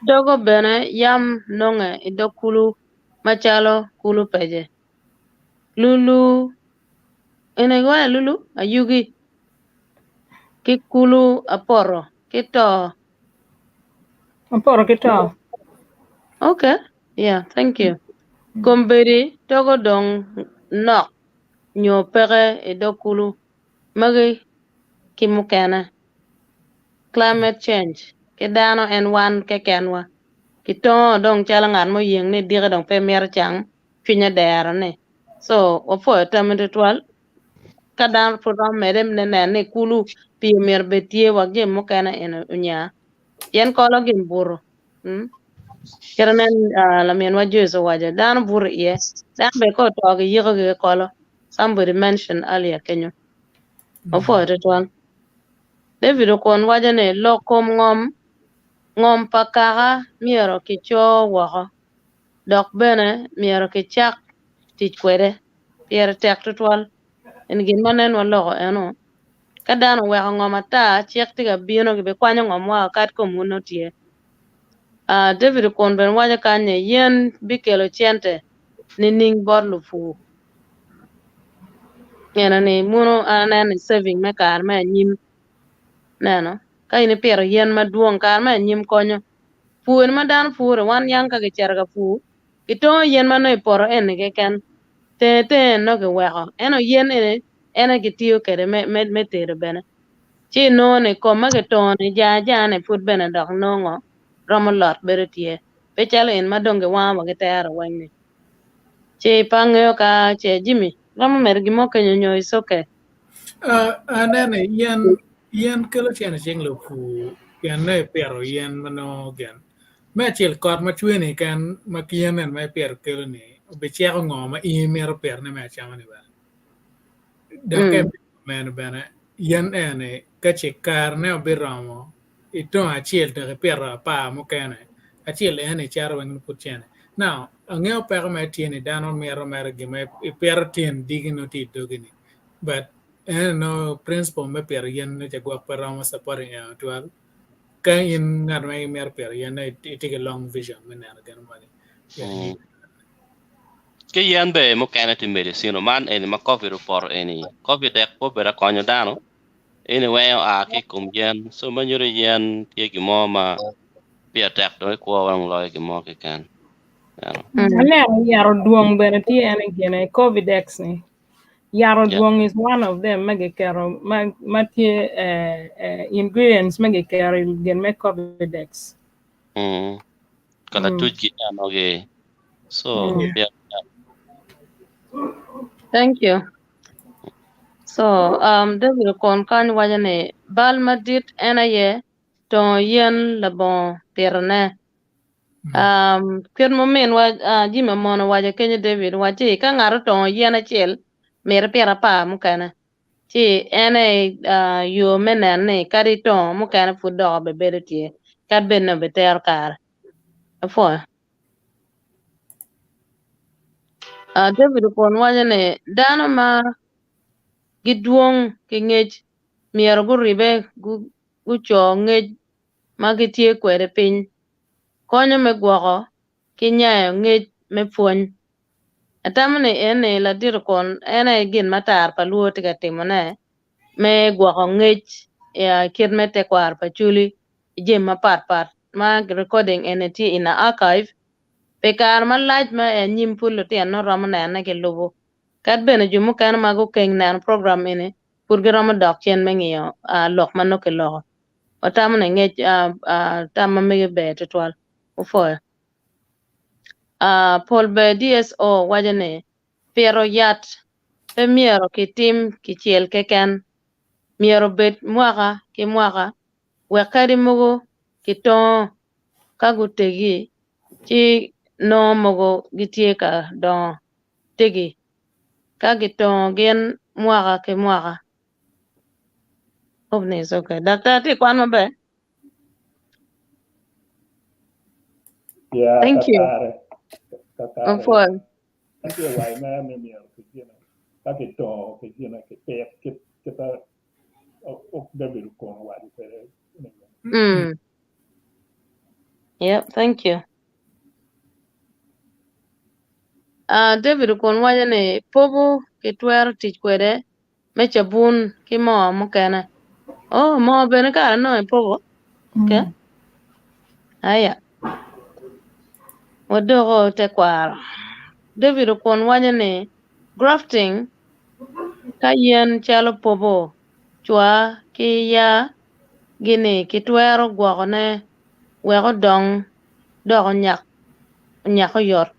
Speaker 12: dogo bene yam nonge idokulu machalo kulu peje lulu enegwa lulu ayugi kikulu aporo kito. Okay, yeah, thank you. Komberi togo dong nok nyo pere edokulu magi kimukena. Climate change kedano en wan kekenwa kito dong chalangan mo yeng ne diga dong pe mer chang pinya dera ne. So ofo tamende twal kadan program merem ne kulu pi mer betie wagje mukena en unya yen kolo gin buru. Keranen la men wajuzo waja dan buru ye dan be ko to ge yigo ge kolo. Somebody mentioned earlier Kenya. Ofo tetwan. David okon wajane lokom ngom pakara miero kicho wako. dok bene myero ki chak tic kwede pire tek tutwal en gin manen waloko eno ka dano weko ngom ata cik tye ka bino gibi kwanyo ngom wako kat komuno tye David kon ben wacho kanye yen bi kelo cente ni ning bot lufu ni muno anene saving me kar me anyim neno ka ini piro yen maduong kar me anyim konyo puon ma dano pure wan yang ka gicer ka pu gitongo yen mano iporo eni keken te no ki weko eno yen ene gitiyo kede me tedo bene ci no ni kom ma gitongo ni jane put bene dok nongo romo lot bedo tye pe calo en madonge wama gitero wengni ci pangeo ka ce Jimmy romo mer gimo kenyo nyo isoke
Speaker 2: Anene yen kelo chene ching lo fu yen ne pero yen mano gen me chil kot ma chweni kan ma kien en me pero kelo ni be cheko ngo ma i mero per ne me chama ni ba da ke men bene yen ene ka chikar ne obiromo ito achiel de pero pa mo kene achiel ene charo wen put chene now angeo pero me tiene dano mero gi me pero tien digino ti dogini but no principle me per yen ne jago para supporting twelve kan in not my mer per yen it take a long vision men na gan mali
Speaker 13: ke yen be mo kanati medicine man eni ma coffee por eni coffee dek po bera konyo dano eni weyo a ki kum yen so manyure yen tie gi mo ma pia tek do ko wang loy gi mo ke kan
Speaker 4: Aneno yaro duong bene tye ene gene Covidex ni. Yaro duong is one of them magikero matye ingredients magikero gen me Covidex.
Speaker 13: Kala tuji ano ge so yeah.
Speaker 12: Thank you. So David kon kan wajane bal madit ena ye to yen labon pirne kir mo men wa Jimmy Amone waje Kenya David waje ka ngaro to yen achiel mere pira pa mukana ci ene yo menen ne kadi to mukana fu do be bedeti kad ben no beter kar afo David kon wajane dano ma giduong ki ngej miero gu ribe gu cho ngej ma gitie kwede piny konyo me gwoko ki nyayo ngej me puony atamni ene la dir kon ene gin matar pa luo tika timone me gwoko ngej ya kir me tekwar pa chuli jem ma pat ma recording ene ti ina archive pe kar ma laj ma nyim pulo ti no rom ne ke lubo kat bene jumu kan ma go keng nan program ene purgiramo dok chen mengiyo lok mano ke loko otamne ngej tama mege be tetwal ufo Paul be DSO wajane pero yat pe miero ki tim ki chiel keken miero bet mwaka ki mwaka wekadi mugo ki to kagu tegi chi no mugo gitie ka do tegi kagi to gen mwaka ki mwaka hope is okay Dr. Ti kwan mabe
Speaker 10: Yeah,
Speaker 12: thank you
Speaker 10: Tatare. Thank you, why na me kujina. Taki to kujina kita ok David kon wadi pere.
Speaker 12: Yep, thank you. David kon wajane pobu kitwer tich kwede mecha bun ki mo mukene. Oh, mo bene kara no pobu. Okay. Aya. Wadogo te kwar. David kon wajane grafting ka yen chalo pobo chwa ki ya gini kitwero gwakone weko dong doko nyako yor.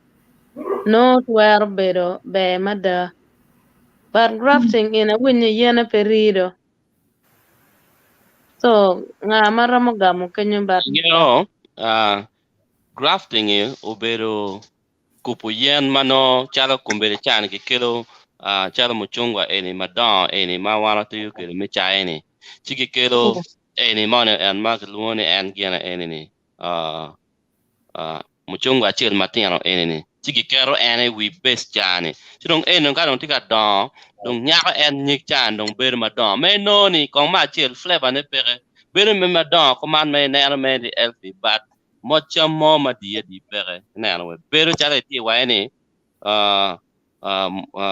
Speaker 12: No twero bedo be mada. But grafting in a winnie yena perido. So nga maramo gamo kenyo bar.
Speaker 13: Grafting obero kupu yen mano chalo kumbere chan ki kelo chalo muchungwa eni madon eni ma wana tu yuke mi cha eni chiki kelo eni mano en ma luone en gena eni ni muchungwa chil matino enini chiki kero ene we best chani chidong eno ka dong tika don dong nyako en nyik chan dong ber ma don me no ni kong ma chil flavor ne pere ber me ma don command me ne me di healthy but mocha mo ma di pere ne no ber chale ti wa ene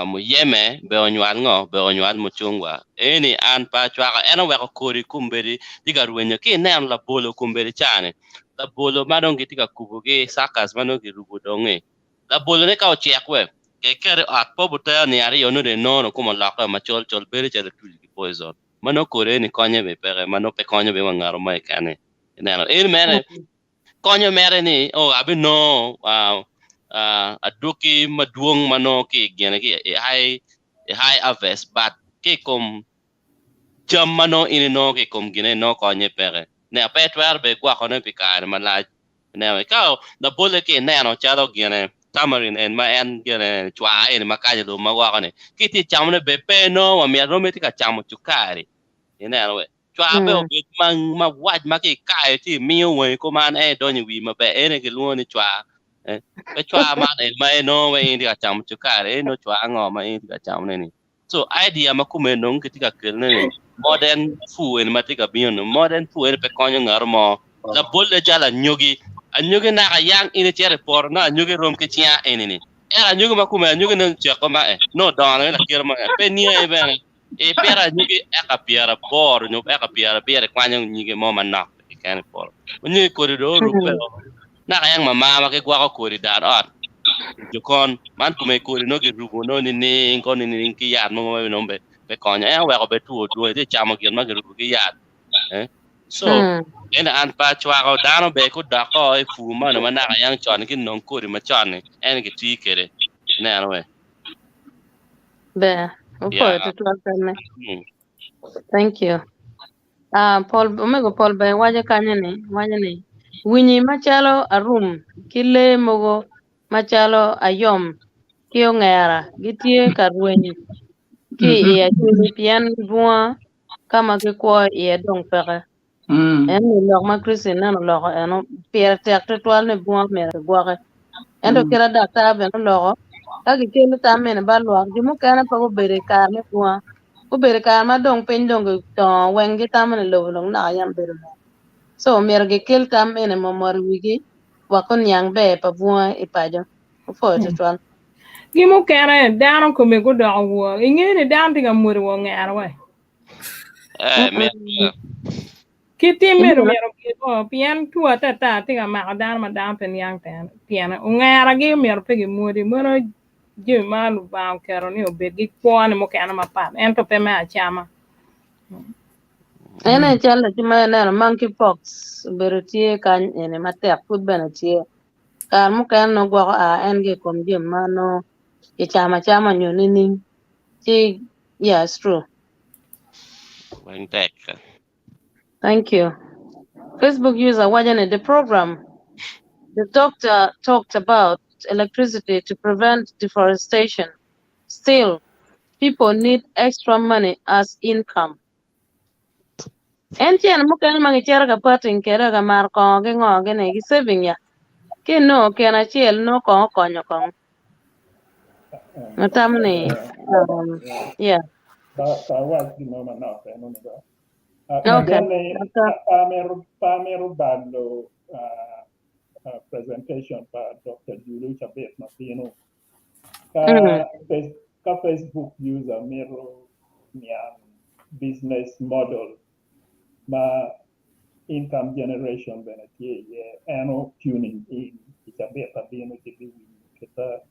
Speaker 13: mu yeme be onywal ngo be onywal muchungwa eni an pa chwaka eno weko kori kumberi tika ruwenyo ki nen la bolo kumberi chani la bolo madong tika kubugi sakas madong ki rubudonge la bolo ne ka ochekwe ke kere at po buta ni ari yono de nono kuma laka ma chol beri chale tuji ki poison mano kore ni konye be pere mano pe konye be wangaro mai kane neno eni mene konye mere ni abi no aduki maduong mano ki gene ki high harvest but ki kom jam mano ini no ki kom gine no konye pere ne petwer be gwa kono pikar malaj ne ka na bole ki ne no chalo gene tamarin en ma en gene chwa en makaje do magwa kone ki ti chamne be pe no wa mi arome ti ka chamo chukari ine no chwa be o bit ma waj ma ki kai ti miyo we ko man donyi wi ma be ene ki luoni chwa cái chua mà để mai nó mai đi cả chăm chú cả đấy nó chua ngò mai đi cả chăm này so idea mà cũng mình nông cái cái kiểu này modern food mà cái bion modern food phải coi như ngờ mà la bolle chala nyogi na ka yang ini chere por na nyogi rom ke chia ini era nyogi mà cũng mình nyogi nang chia ko ma no don la kira ma pe ni e ben e pera nyogi e ka pera por nyogi e ka pera kwa nyogi mo ma na cái kan por nyogi corridor pe na kayang mama ke gwa ko kori dar at jukon man kume kori no ke rugo no ni ko ni ki yat mo no be konya e wa ko be tu te chamo ki ma ke rugo ki yat so en an pa chwa ko dano be ko da ko e fu ma no na kayang chon ki non kori ma chon en ke ti kere na no we
Speaker 12: be o ko to thank you Paul Paul be waje kanye winyi machalo arum kile mogo machalo ayom kio ngera gitie karwenyi ki iya chiri pian bua kama ke kwa iya dong pere en lok ma Christine na lok eno pier tek tutwal ne bua mere bua endo kira dakta be no lok ka gikelo tamen ba lok jumu kana pa go bere ka ne bua go bere ka ma dong pen dong to wengi tamen lo na yam bere so merge kel tam ene momor wigi wakon yang be pa bua ipajo fo to twan
Speaker 4: gimu kere dano ko me go do wo ingene dan tinga mur wo ngara we kiti mero ko pian tua ta tinga ma dan pen yang tan pian ngara gi mero pe gi muri mono je malu ba kero ni obegi kwani mo kana ma pa ento pe ma chama
Speaker 12: ene chala tima na monkeypox berutie kan ene matek put benatie kan mo kan no gwa enge kom je mano e chama nyonini ti yes true thank you Facebook user wajane the program the doctor talked about electricity to prevent deforestation still people need extra money as income Entian muken mangi chera ka patin kera ka mar ko ge ngo ge ne gi saving ya ke no ke na chiel no ko konyo ko matamni yeah
Speaker 10: was the mama now no no
Speaker 12: okay
Speaker 10: Pamero Bando presentation by Dr. Julie Chabet Mapino ka Facebook user Mero Mian business model ma income generation benefit annual tuning in Chabet Mapino kita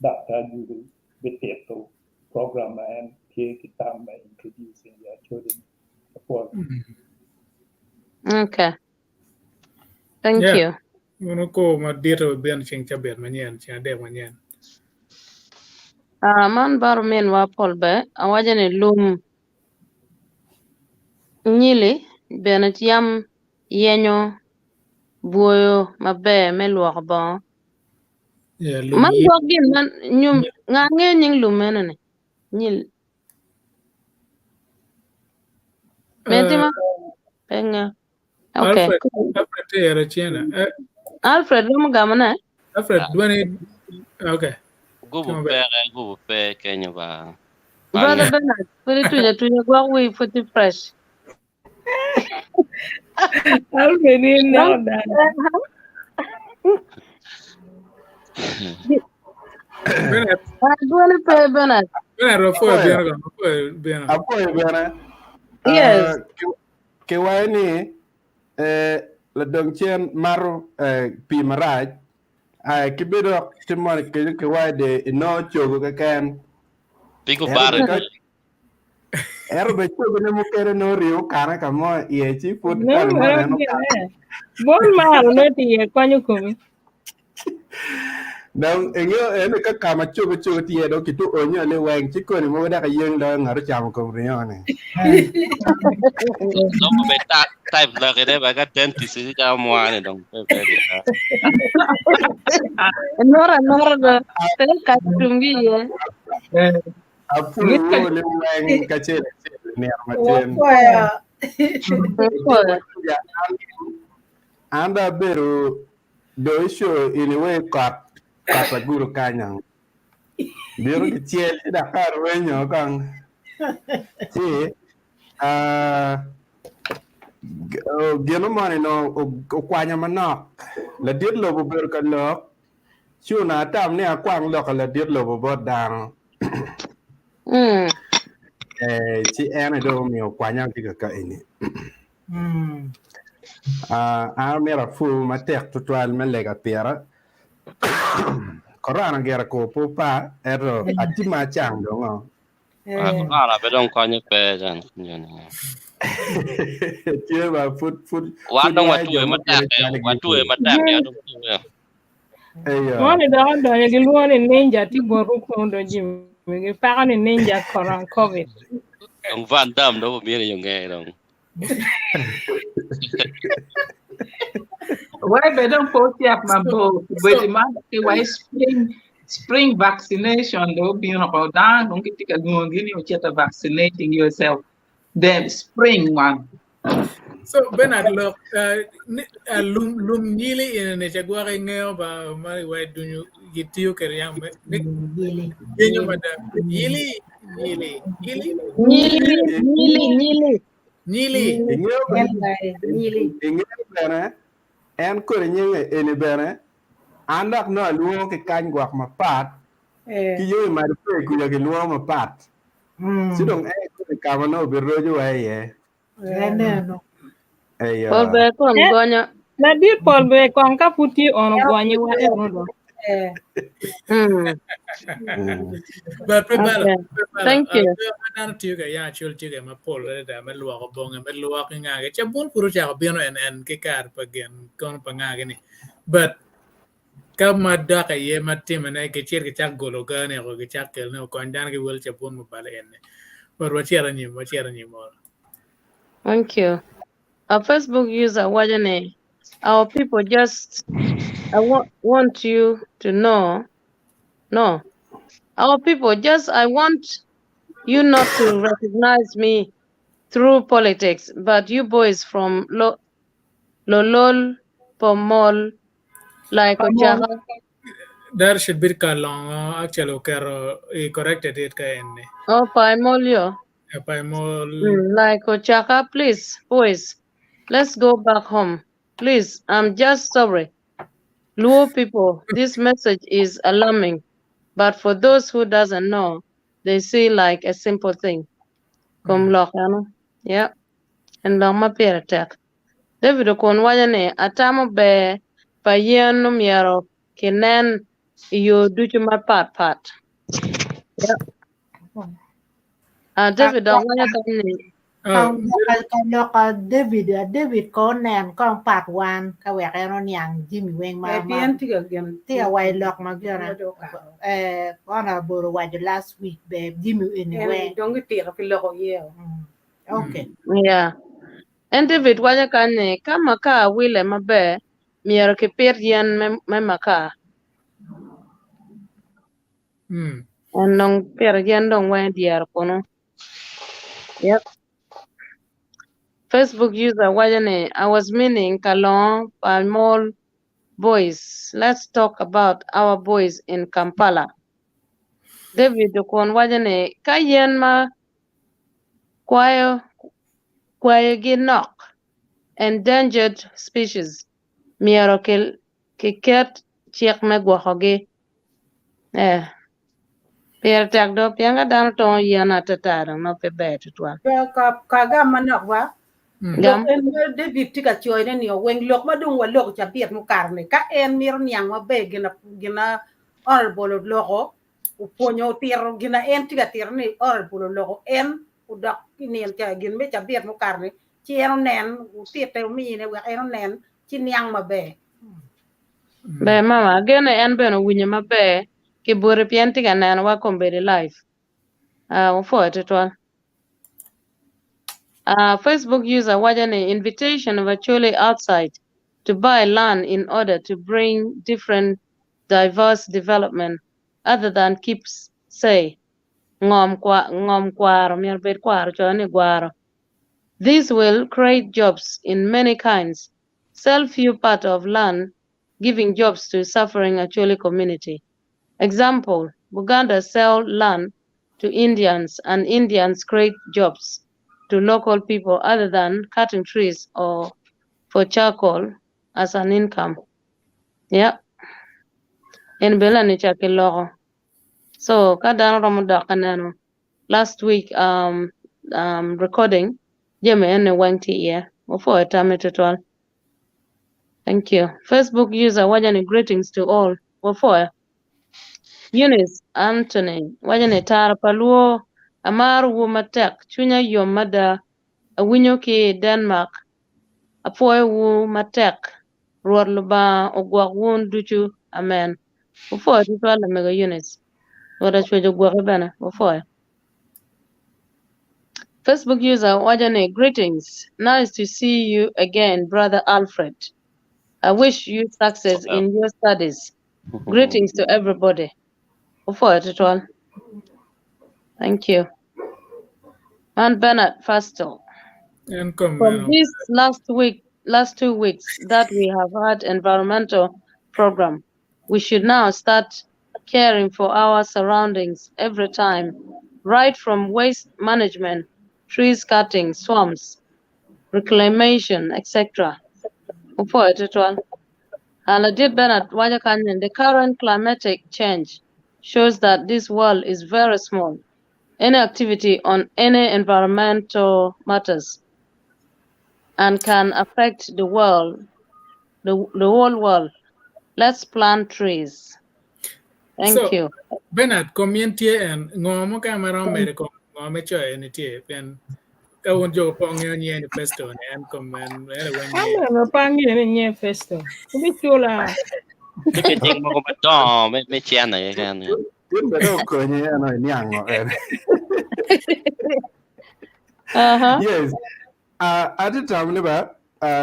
Speaker 10: Dr. Julie Beteto program and take it time by introducing their children.
Speaker 12: Okay. Thank you.
Speaker 2: Uno ko ma dito ben ching chabet manyan ching de manyan.
Speaker 12: Man baro men wa polbe awajane lum nyili benat yam yenyo buoyo mabe meluok bo. Man gogin man nyum ngange nying lumenene nyil. Mentima penga. Okay.
Speaker 2: Alfred era chena.
Speaker 12: Alfred mo gamana.
Speaker 2: Alfred, okay.
Speaker 13: Gubu pe Kenya ba.
Speaker 12: Brother Bernard, put it to you go away for the fresh.
Speaker 4: Alfred now that.
Speaker 2: Bernard.
Speaker 12: Bernard.
Speaker 6: Bernard.
Speaker 12: Yes.
Speaker 6: Ke wani la dong chen maru pi maraj kibido timon ke wade no chogo ka kan
Speaker 13: Pico bar.
Speaker 6: Ero be chogo ne mukere no rio kana kamo ye chi put
Speaker 4: No,
Speaker 6: kan mo no
Speaker 4: bon mal no ti konyo kumi.
Speaker 6: Nang engyo ene ka kama chogo ti edo kitu onyo le wang chiko ni mo da ka yeng do ngaro cham ko rio ne
Speaker 13: So be type la que ba ka dentist si ka mo ane dong.
Speaker 12: Nora da tele ka tumbi ye.
Speaker 6: Apu le wang ka che ne armaten anda beru do show in way kata guru kanyang biru kecil tidak karunya kang si geno mane no kwanya manok la dit lo beru kan lo chuna tam ne akwang lo la dit lo bo dang si ene do mi kwanya tiga ka ini mera fu matek tutwal melega piera korana gera ko popa ero atima chang dongo
Speaker 13: Ala be dong kwanya pe jan nyone.
Speaker 6: Tie ba fut
Speaker 13: Wadong watu e matak ya dong.
Speaker 4: One da do ye gilwone ninja ti boru ko do jim. Mi pa ni ninja koran COVID.
Speaker 13: Dong Van Dam do mi ne yonge dong.
Speaker 11: Why they don't post up my boat? But the man why spring vaccination though being about down don't get a new vaccinating yourself. Then spring one.
Speaker 2: So Bernard look lum nyili in ne jagwa ngeo ba mari wa dunyu gitiyo keryam yenyo mada nyili
Speaker 6: en ko nyenge ene bere andak no luo ke kan gwak mapat ki yo ma de ku ya ke luo mapat sidong ko ka no be rojo wa ye
Speaker 9: no
Speaker 12: Paul be kon gonya.
Speaker 4: Na di Paul be kon ka puti on gonya wa erodo.
Speaker 2: But
Speaker 12: Thank you.
Speaker 2: Ana tiga ya chul tiga ma Paul da ma luo ko bonga ma luo ko nga ke chabun puru cha bieno en ke kar pagen kon panga ni but kama daka ye matim ne ke chir ke chak golo gane ko ke chak kel ne ko ndan ke wel chabun mo bale en but wachera ni mo.
Speaker 12: Thank you. A Facebook user wajane. Our people just I want you to know. No. Our people just I want you not to recognize me through politics, but you boys from Lolol Pomol like Ojaga.
Speaker 2: There should be kalong actually he corrected it ka en
Speaker 12: Oh, Paimolio. Like Ochaka, please, boys, let's go back home. Please, I'm just sorry. Luo people, this message is alarming, but for those who doesn't know, they see like a simple thing. Come lokano, yeah, and lama attack. David okon wajane atamo be payen omyero kinen yo duchu pat. Yeah. David wanya
Speaker 9: loka David ko nen kong pat wan ka wek eno niang Jimmy weng ma tiga wai lok ma gyara kona boro waj last week be Jimmy anyway
Speaker 8: Don't get tiga fi loko ye.
Speaker 9: Okay.
Speaker 12: Yeah. And David wanya kane kama ka wile mabe miero kipir yen me maka. And nong per yen dong wen diar kono. Yep. Facebook user wajane I was meaning kalong palmol boys. Let's talk about our boys in Kampala. David kon wajane kayen ma kwayo ginok endangered species. Miero kiket chiek me gwahogi. Pierre tagdo pianga dano to yana tatara ma pe bet twa.
Speaker 8: Ka ga manok wa.
Speaker 12: Gam.
Speaker 8: Lok en David tika choy ne yo wen lok madung wa lok cha biet mu karne ka en mir nyang ma be gina honorable loko uponyo tiro gina en tika tir ni honorable loko en udak kinien cha gin me cha biet mu karne chi en nen u tiete mi ne wa en nen chi nyang ma be.
Speaker 12: Be mama gene en beno winyo mabe ki bore pien tiga neno wa kombedi life. Ufo etitwa. Facebook user wajane invitation virtually outside to buy land in order to bring different diverse development other than keeps say ngom kwaro mier bet kwaro choni gwaro. This will create jobs in many kinds. Sell few part of land, giving jobs to suffering Acholi community. Example, Buganda sell land to Indians and Indians create jobs to local people other than cutting trees or for charcoal as an income. Yeah. In Belani Chakiloro. So kadano ramudakanano. Last week recording Jeme ene wenti here. Before a time tutorial. Thank you. Facebook user wajani greetings to all. Before Eunice Anthony wajani tara paluo amar wumatek chunya yomada awinyo ki Denmark apoy wu matek ruor luba ogwak wun duchu amen. Before tutorial mega Eunice. Wada chwejo gwak bana before. Facebook user wajane greetings. Nice to see you again, brother Alfred. I wish you success in your studies. Greetings to everybody. Before it all. Thank you. And Bernard Fastel. From this last 2 weeks that we have had environmental program, we should now start caring for our surroundings every time, right from waste management, trees cutting, swamps, reclamation, etc. Before it all. And Bernard Wajakanyan, the current climatic change shows that this world is very small. Any activity on any environmental matters and can affect the world, the whole world. Let's plant trees. Thank you.
Speaker 2: Bernard, community and ngomo kamera medical ngome choy ni tie pen ka won jo pong nye ni festo and comment
Speaker 4: Ama no pangi ni nye festo. Kubi chula.
Speaker 13: Cái chuyện mà có to mấy chen này cái này.
Speaker 6: Tin bedo ko ni ano niango en. Yes. At the time ba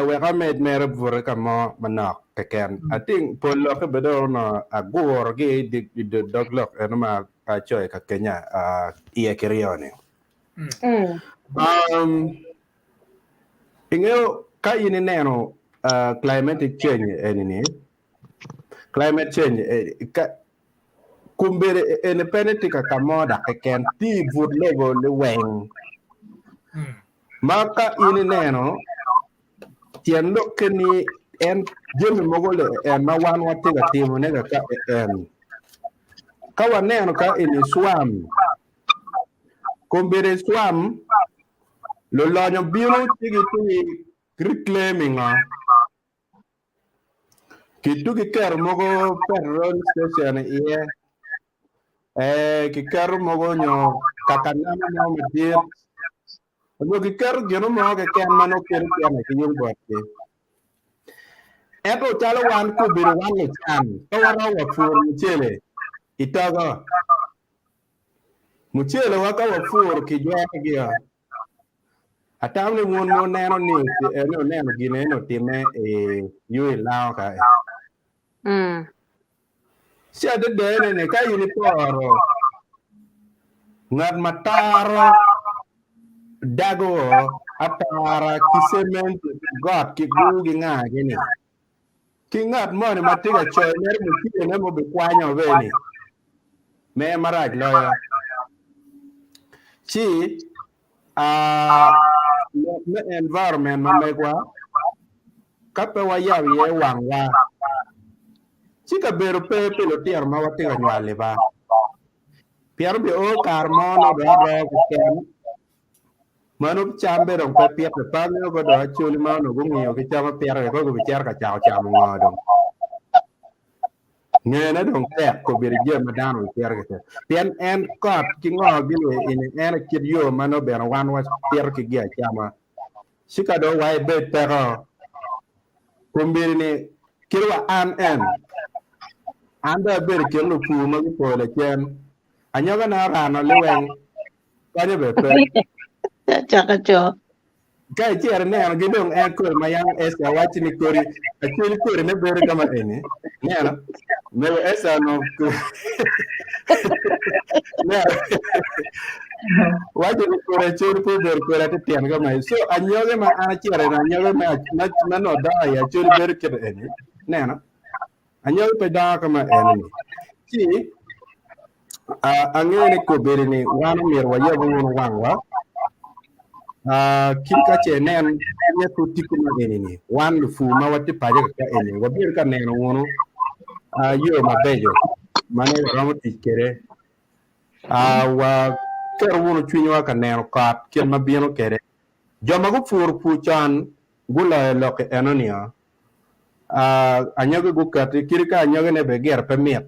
Speaker 6: we have made mere bure kamo manok keken. I think polo ke bedo no agor ge the dog lock en ma choy ka Kenya ie kirione. Ingeo ka ini neno climatic change enini. Climate change kumbere independent ka kamoda keken ti vud lego le weng. Maka ini neno tiendo keni en jemi mogole en mawan watiga timu nega ka en kawa neno ka ini swam kumbere swam lo lonyo biro tigi reclaiming kitu kiker mogo petrol station iye kiker mogo nyo kakanama mo medir no kiker geno mo ke ken mano ken ken ke yung bote eto chalo wan ku biru wan le chan to wara wa fur muchele itaga muchele waka wa fur ki jwa gia atamni won mo neno ni no neno gine no time yui lao ka sia de ne ka yini poro ngad mataro dago atara kisemen god ki gugi nga gini Kingat mo ni matiga choy ner mo kike ne mo be kwanyo veni. Me maraj lawyer. Chi me environment ma megwa kape wa yaw ye wangwa. Chi ka bero pe lo tiar ma watiga nywale ba. Pier bi o karmo no do ken. Manu chambe dong pe pier pe pa no go do chuli ma no go ngiyo ki chama pier ko go bicher ka chao chamo ngodong. Ngene dong tek ko bir je madano pier ke. Pien en kot ki ngo gile in en kid yo mano be wan was pier ki ge chama. Sika do wai be pero kumbiri ni kirwa an en. Anda ber kelo pu ma ko le chen. Anyoga na rano leweng. Kanye be pe.
Speaker 12: Chakacho.
Speaker 6: Kai chiar ne an gidong en kor mayang esa wachi ni kori achili kori ne bere kama ene ne ana me esa no ne wachi ni kori achili po ber kori ate tian kama so anyoge ma ana chiar na anyoge ma no da ya achili bere kebe ene ne ana anyoge pe da kama ene ni chi angene ko bere ni wano mir wa yebo wono wangwa kika che nen ne ko tikuma ni wan lu fu ma wati paje ka ene wa bir ka nen wono yo ma bejo mane ramo tikere wa ker wono chunyo ka nen ka ken ma bieno kere joma go fur pu chan gula lo ke enonia anyoge go ka kirika anyoge ne be ger pe miet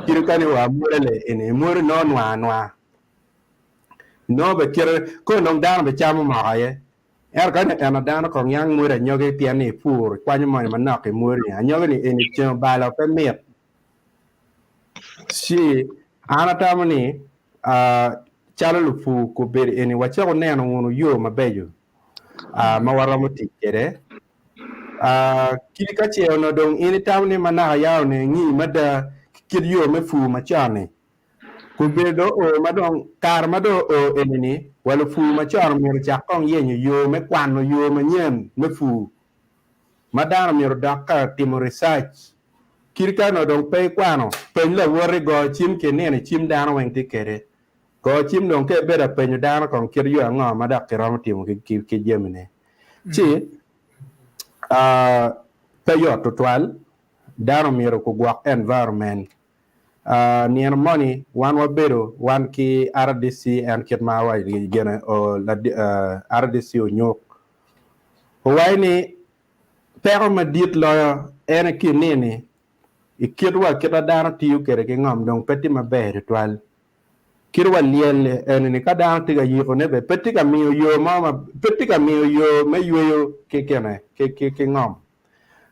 Speaker 6: kirika ni wa murele ene mur no nwa no be kire ko non dan be chamo ma ye kan ana dan ko yang mu re nyoge pian ni pur kwany mo man na ke mu ri nyoge ni eni chen ba la pe met si ana tamani chalo lu fu ko ber eni wa cha ne no wono yo ma bejo ma wara mo tikere kili ka che no don eni tamani mana ya ne ni mada kid yo me fu ma chane kubedo o madong kar mado o enini wala fu ma char mir chakong yenyo yo me kwano yo me nyen me fu madana mir dakka timo research kirka no dong pe kwano pe la wori go chim ke ne chim dano wen tikere go chim dong ke beda pe nyu dano kon kir yo ngo ma dak ram timo ke jemne chi pe yo tutwal dano mir ko gwak environment near money one wabero one ki RDC and kit ma wa gena o la RDC o nyok why ni pero ma dit lo en ki nini ikirwa kita dana tiyu kere ke ngam dong peti ma be twal kirwa liel en ni kada tiga yiko ne be peti ka mi yo mama peti ka mi yo me yo ke kene ke ngam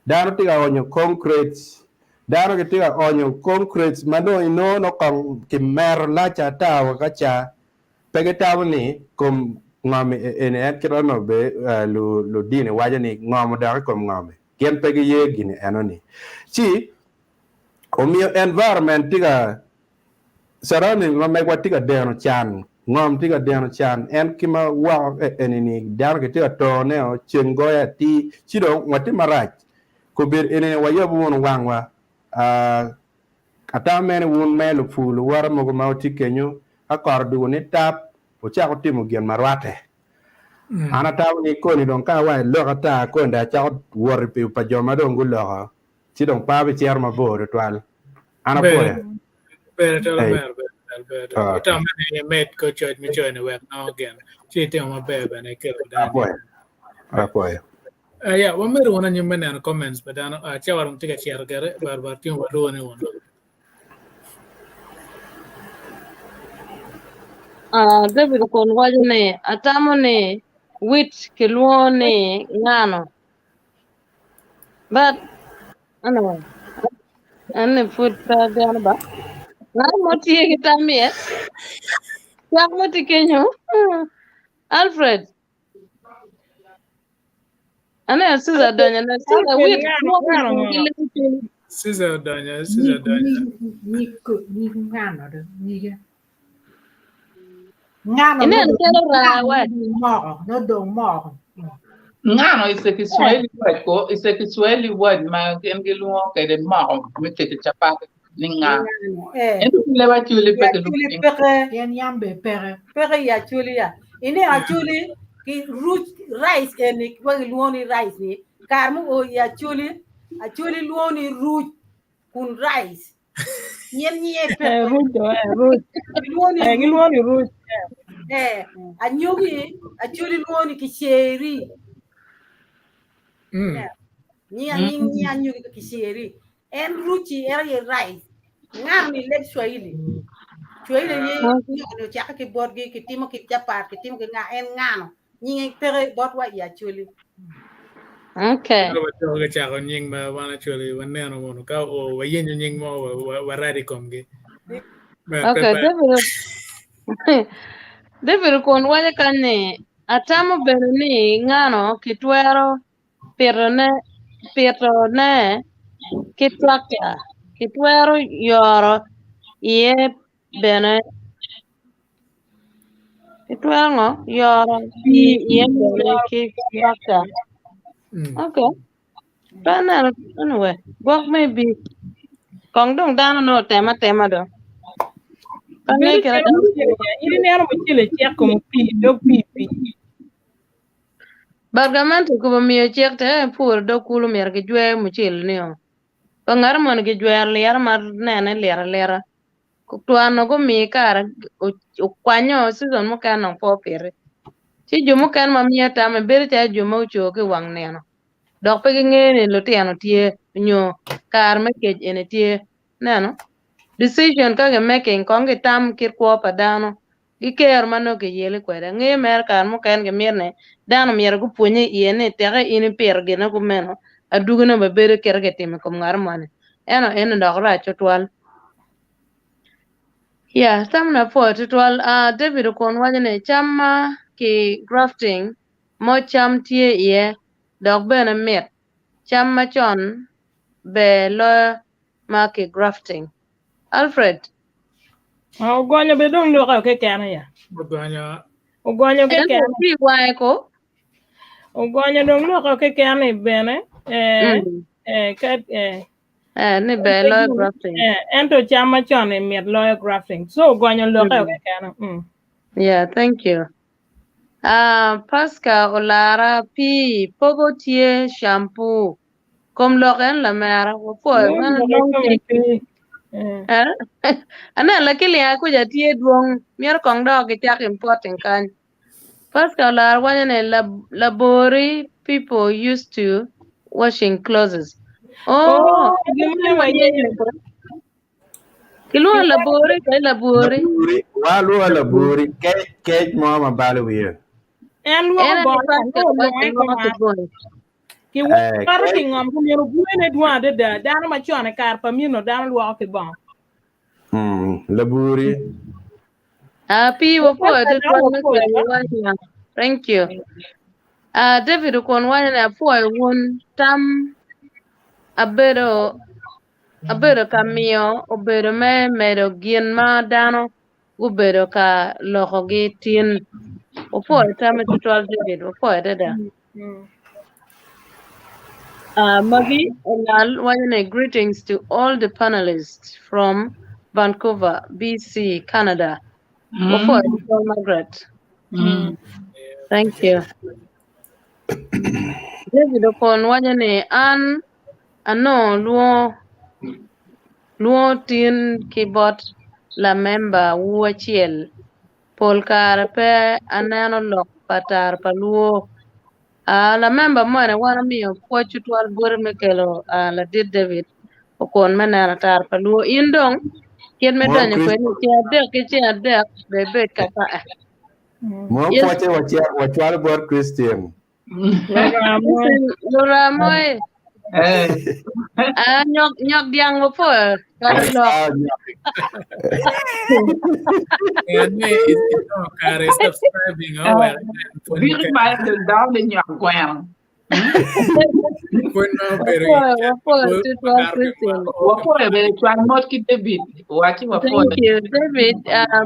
Speaker 6: dana tiga onyo concrete daro ke tiga onyo concrete mano ino no kong ki mer la cha ta wa ka cha pege ta ni kom ngam en kira no be lu dine waja ni ngam da kom ngam ken pege ye gine anoni chi omyero environment tiga sarani ngam wa tiga deno chan ngam tiga deno chan en kima wa enini daro ke tiga to ne o chengoya ti chido ngati marach ko bir ene wa yobu won wangwa ata mene wun melu fulu war mo ma ti kenyo akor du ni tap o cha ko timo gen marwate ana ta ni ko ni don ka wa lo ka ta ko nda cha wor pe pa joma don gulo ti don pa be cher ma bo twal ana ko ya
Speaker 2: be to la be ita me met ko church mi join we now again ti te ma be ne ke da
Speaker 6: ko ya
Speaker 2: yeah, one more one you men comments, but I chawarum take a chair, but you were doing one.
Speaker 12: David kon wajne atamone wit kilwone ngano. But ano ane food down ba. Na moti kitamie. Ya moti kenyo. Alfred. Ana Caesar donya na Caesar wit
Speaker 2: Caesar donya
Speaker 9: ni ngano do ni ngano
Speaker 12: ina tero ra wa
Speaker 9: mo no do mo
Speaker 11: Ngano is a Kiswahili word ko, is a Kiswahili word ma kengiluo kay de mao mete ke chapati ninga. Ento lewa chuli
Speaker 8: Ya
Speaker 11: peke
Speaker 8: chuli
Speaker 11: lu.
Speaker 8: peke.
Speaker 9: Yan yambe pere.
Speaker 8: Peke ya chuli ya. Ini actually ki root rice ni wagi luoni rice ni. Karmu o ya chuli. Actually luoni root kun rice. Nyen nye peke.
Speaker 4: Root, root.
Speaker 8: Luoni root.
Speaker 4: Luoni root.
Speaker 8: Anyogi actually luoni kisheri. Ni anyogi kisheri. En ruchi eri rice. Ngami lep Swahili. Swahili ni no chaka ki borgi ki timo ki japar ki timo ki nga en ngano. Ni pere bot wa ya chuli.
Speaker 12: Okay.
Speaker 2: Ko cha ko nying ma wana chuli wanne no mo ka o wa yen nying mo wa radi komge.
Speaker 12: Okay, David kon waje kane atamo bedo ni ngano kitwero pirone kitwaka kitwero yoro ye bene kitwero ngo yoro ye bene kitwaka. Okay. But anyway, what may be kong dong dano no tema do.
Speaker 4: Ini ni ano mchile chia como pi do pipi.
Speaker 12: Bargamante ko miyo chek te pur do kulu mer ke jwe muchil ni o. Pangar mon ke jwe ler mar nene ler. Ku tuano go mi kar o kwanyo season mo kan no popere. Chi jumo kan ma miya ta me ber ta jumo cho ke wang neno. Dok pe ngene lo tiano tie nyo kar me ke ene tie neno. Decision ka ke making kong ke tam kir kwa padano. Giker mano ke yele kwede nge mer kar mo kan ke mirne dano mier ku punye yene tere ini per gena ku meno adugno be bere ker ke time kom ngar mane eno dog ra chotwal ya samna po chotwal David kon wajane chama ki grafting mo cham tie ye dog bene met cham ma chon be lo ma ki grafting Alfred
Speaker 4: Ogonyo be dong lo ka ke kana ya. Ogonyo ke kana.
Speaker 12: Pi wae ko.
Speaker 4: Ogonyo dong lo ka ke kana bene.
Speaker 12: Ni be lo grafting.
Speaker 4: Ento chama chon e miet lo grafting. So ogonyo lo ka ke kana.
Speaker 12: Yeah, thank you. Pasca olara pi pogo tie shampoo. Kom loken la mera ko man long ti. Ana la kili aku ja tie duong mier kong do ke tak important kan. Pasca olara wanyane labori people used to washing clothes. Kilua labori.
Speaker 6: Walu labori ke mo ma balu wi.
Speaker 4: En ki war ki ngam ko mero buene dwa de dano ma chone kar pa mino dano lo ke bon
Speaker 6: labori
Speaker 12: pi wo po de thank you David kon wana na po won tam abedo kamio obedo medo gien ma dano ubedo ka loko gi tin opo tam tutorial David opo da Maggie and greetings to all the panelists from Vancouver, BC, Canada. Margaret. Thank you. David upon wajane an ano luo tin keyboard la member wuachiel polkar pe anano lok patar paluo la member mane wana miyo po chutwal bor mekelo la did David okon manana tar paluo indong kien medonyo ko ni che adek bebe kapa
Speaker 6: mo poche wachwal bor Christian
Speaker 12: Lora moy nyok diang mo po lo
Speaker 2: subscribing
Speaker 11: Big by the down in your ground.
Speaker 12: Thank you, David.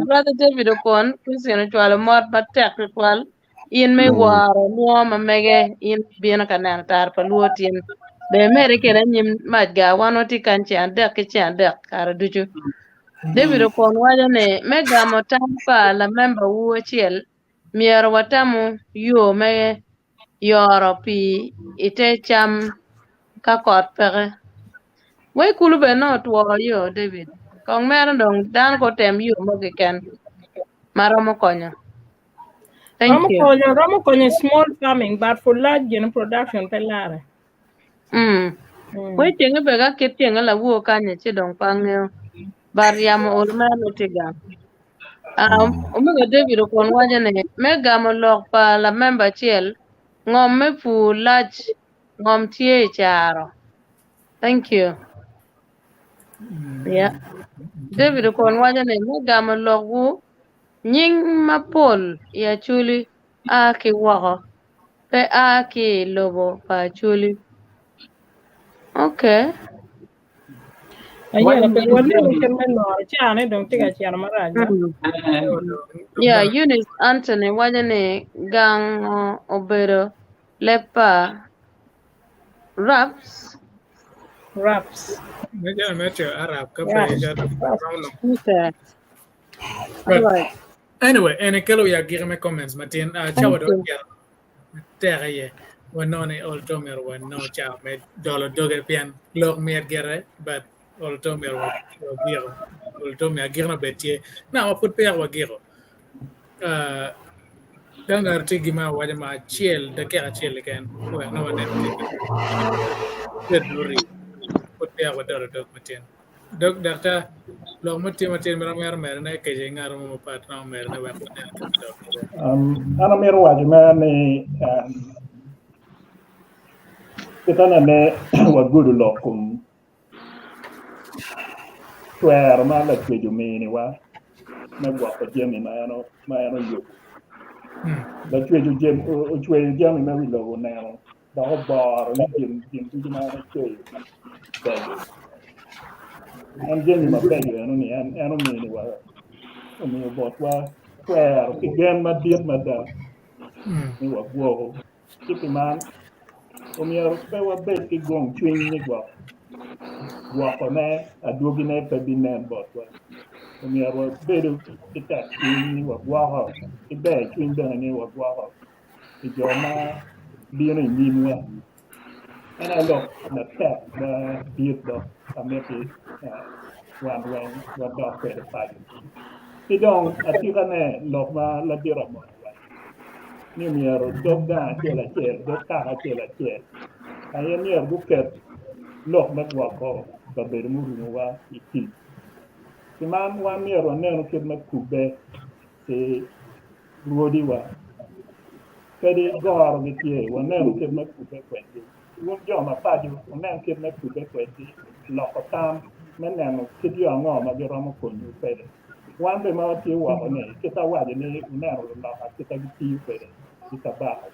Speaker 12: Brother David upon Christian Chwal Mort Batek Chwal in me waro mo ma mege in biena kana tar pa luotin be mere ke nyim majga wano ti kanchi ande ke chande kar duju David kon waja ne mega motampa la member wu chiel mier watamu yo me yoro pi ite cham ka kot pege we kulu be no tuwo yo David kong mer dong dan ko tem yo mo ken maromo konyo thank you
Speaker 4: Ramo konyo small farming but for large production pelare
Speaker 12: we tienge be ga ket tienge la wuo kanye chi dong pangeo bar yamo ol mano tiga omigo David kon waja ne mega mo lok pa la member chiel ngom me pu large ngom tie charo thank you yeah David kon waja ne mega mo lok wu nying mapol ya chuli a ki wako pe a ki lobo pa chuli okay
Speaker 4: ayo pe wale lo kemme no chane dong tiga chana maraja
Speaker 12: yeah Eunice Anthony waja ne gang obedo lepa raps
Speaker 2: Meja metro Arab ka
Speaker 12: okay
Speaker 2: But anyway, and kelo ya give me comments Martin chawa do ya tere ye wanone all tomer wan no cha me dolo doge pian log mer gere but all tomer wa giro all tomer giro betie na wa put pe wa giro dan arti gima waja ma chiel de kera chiel ken wa no wane de duri put pe wa dolo dog Martin dog dakta log mutti Martin mer na ke je ngaro mo pat na mer na wa
Speaker 10: Ana mero wacho ni kita ne wagudu lokum twer ma la twejo mini wa na gwa pa jemi ma ano yo da twejo jemi ma wi logo na da ho bar ni jim ma na che an jemi ma pe yo no ni ano mini wa mi bot wa twer ki gen ma diet ma da ni wa gwo ki man omyero pe wa bet ki gong chwiny ni gwoko ne aduogi ne pe bi nen bot wa omyero bedo ki tek chwiny ni wa gwoko ki be chwiny bene ni wa gwoko ki jo ma bino i nyim wa ena lok na tek ba diet bo ameti wan weng wa dok kwede pagi ki dong atika ne lok ma la dira mo ni omyero dog da achiel achiel dog kaka achiel achiel ayen mier buket lok me gwoko kabedo morumo wa iki siman wan mier waneno kit ma kube ti ruodi wa kedi goro gitie waneno kit ma kube kwedi wun joma paji waneno kit ma kube kwedi loko tam me neno kit yo ang'o ma giromo konyo kwede wan be ma watiyo wako ni kita waji ni uneno loka kita gitiyo kwede kita baka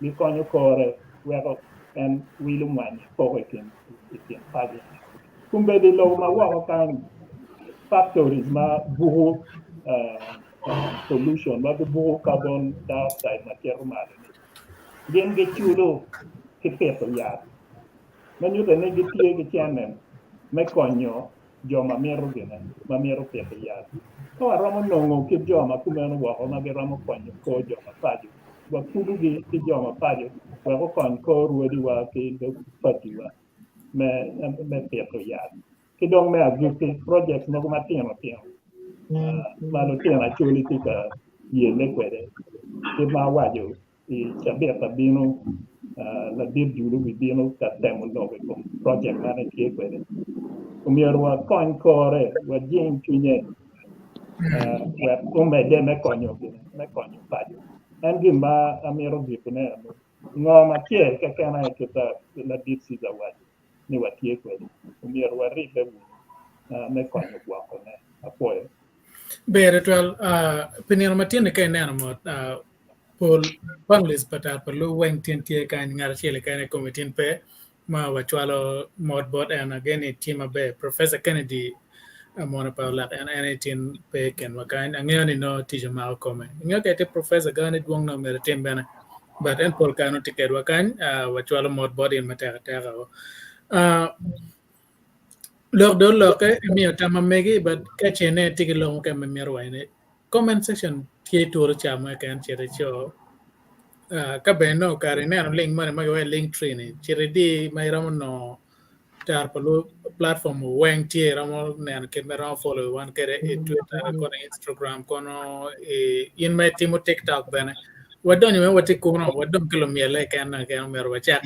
Speaker 10: gikonyo kore weko en wilo mwani poko ikin paji kumbe di lo ma wako kan factories ma buhu pollution ma buhu carbon dioxide ma kero mali gen ge chulo ki peto ya ma nyuta ne ge tie ge chanen me konyo joma mero gene ma mero peto ya to aromo nongo ki joma kumeno wako ma ge romo konyo ko joma paji wa kudu gi ki joma paji wa ko kon ko ruodi wa ki do pati wa me peto ya ki dong me agriculture project mo ma tino ma lo tino chuli ti ka ye le kwede ki ma wajo i chabeta bino la dir julu bi bino ka temo lo ko project na ne ki kwede umyer wa kon kore wa jing chunye wa umede me konyo pajo en gima amiro gipne ngoma tie ka kana kita la dit si da wajo ni watie kwede umyer wa ribe me konyo gwako ne apoyo
Speaker 2: bere twal pinir matine ke neno mot pol panglis patar perlu weng tien tie kan ngar chile kan komitin pe ma wachwalo modbot and again a team be Professor Kennedy Amone pa like and anything pe ken wakan angyo ni no teacher ma ko me ngyo ke te professor gane duong no mere tembana but en pol kanu tiket wakan wa chwalo mod body in matera tera lor do lo ke mi tama megi but ka chene tigi lo ke me mero ine comment section tie to chama kan chere cho ka beno kare ne no link mane ma link training chere di mai ramo no tar palo platform weng tie ramo ne ke me ramo follow one kere Twitter kono Instagram kono in me timo TikTok bene wadon me wati kono wadon kilo miele kan mero wachak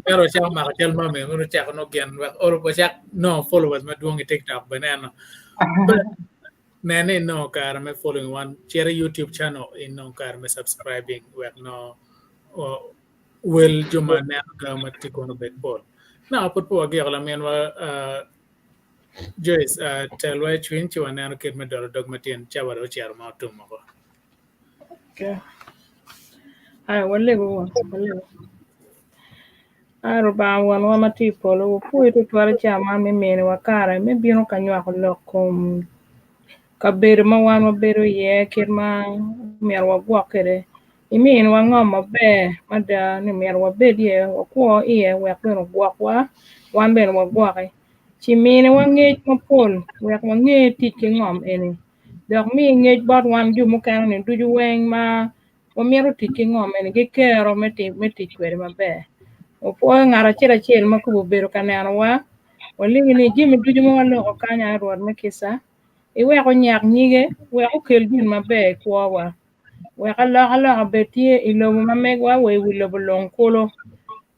Speaker 2: mero chak ma kel ma me mero chak no gen or wachak no followers ma duong TikTok bene no nene no kar me following one chere YouTube channel in no kar me subscribing we no will juma ne ga mati kono bet ball na put po agi ala men wa Joyce tell why twin to an kid me dog matien chawaro chiar ma to mo
Speaker 4: Okay. Ai wale go. Aro ba wan wa mati polo pu itu twara chama me mene wa kara me bino kanyo ko lokom kabedo ma wan ma bedo ye kirma mer wa gwakere imin wa ngom mabe mada ni mer wa bedie wa ko iye wa ko gwakwa wan ben wa gwake chimine wa nge mapol wa nge tiki ngom ene dok mi nge bot wan ju mo kan ni duju weng ma wa mero tiki ngom ene ge kero meti kwere mabe o po ngara chira ma ko bedo kanana wa wali ni jimi duju mo lo ko kanya ro me kisa iwe ko nyak nyige we ko kel gin mabe ko wa we kala betie ilo ma megwa we wilo bolong kolo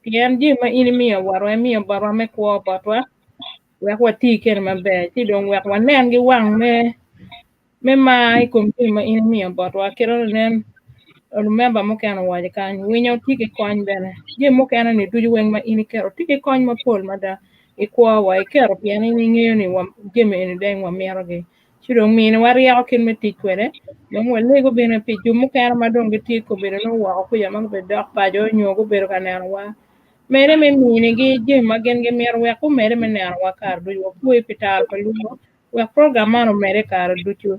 Speaker 4: pien ji ma ini mi waro mi baro me ko patwa we ko ti ken mabe ti don we ko nen gi wang me mai kom ti ma ini mi patwa kero nen remember mo kan wa kan we nyaw ti ke kon bene je mo kan ni tuju wen ma ini kero ti ke kon ma pol mada e ko wa e kero pien ni ngi ni wa je me ni den wa mero ge chiro mi ni wari ya ken me ti kwere don wa le go bene pi ju mo kan ma don ge ti ko bene no wa ko ya ma be dak pa jo nyo go bere kan wa mere me mi ni ge je ma gen ge mero wa ko mere me ne wa kar du wa ko hospital pa lu wa program no mere kar du tu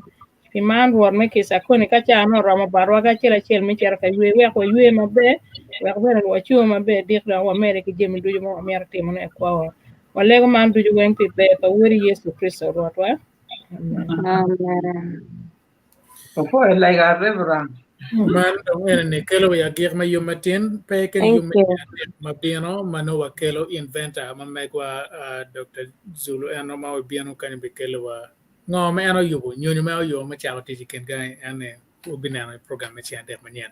Speaker 4: piman ruor me kisa koni ka cha no ramo barwa ka chela chel me chera ka ywe we ko ywe mabe we ko bere wa chuo mabe dik da wa mere ki jemi duju mo mer timo ne ko wa lego man duju wen pi be pa wori Yesu Kristo rot wa
Speaker 11: Amen. Opo like a reverend.
Speaker 2: man ne kelo ya gir ma yumatin pe ken yumatin mabino mano wa kelo inventa ma megwa Dr. Zulu eno ma biano kan be kelo wa no me ano yubo nyonyo me ayo ma chawo ti ken ga ane ubina program me chiande manien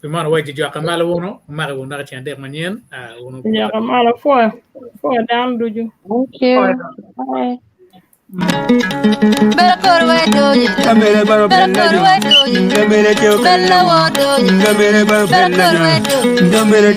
Speaker 2: pimano waji jo kamala wono mara wono chiande manien wono
Speaker 4: ya kamala fo down duju
Speaker 12: Okay. Bye.
Speaker 1: Kamere baro bella jo, kamere teo kalla wo, kamere baro bella jo, kamere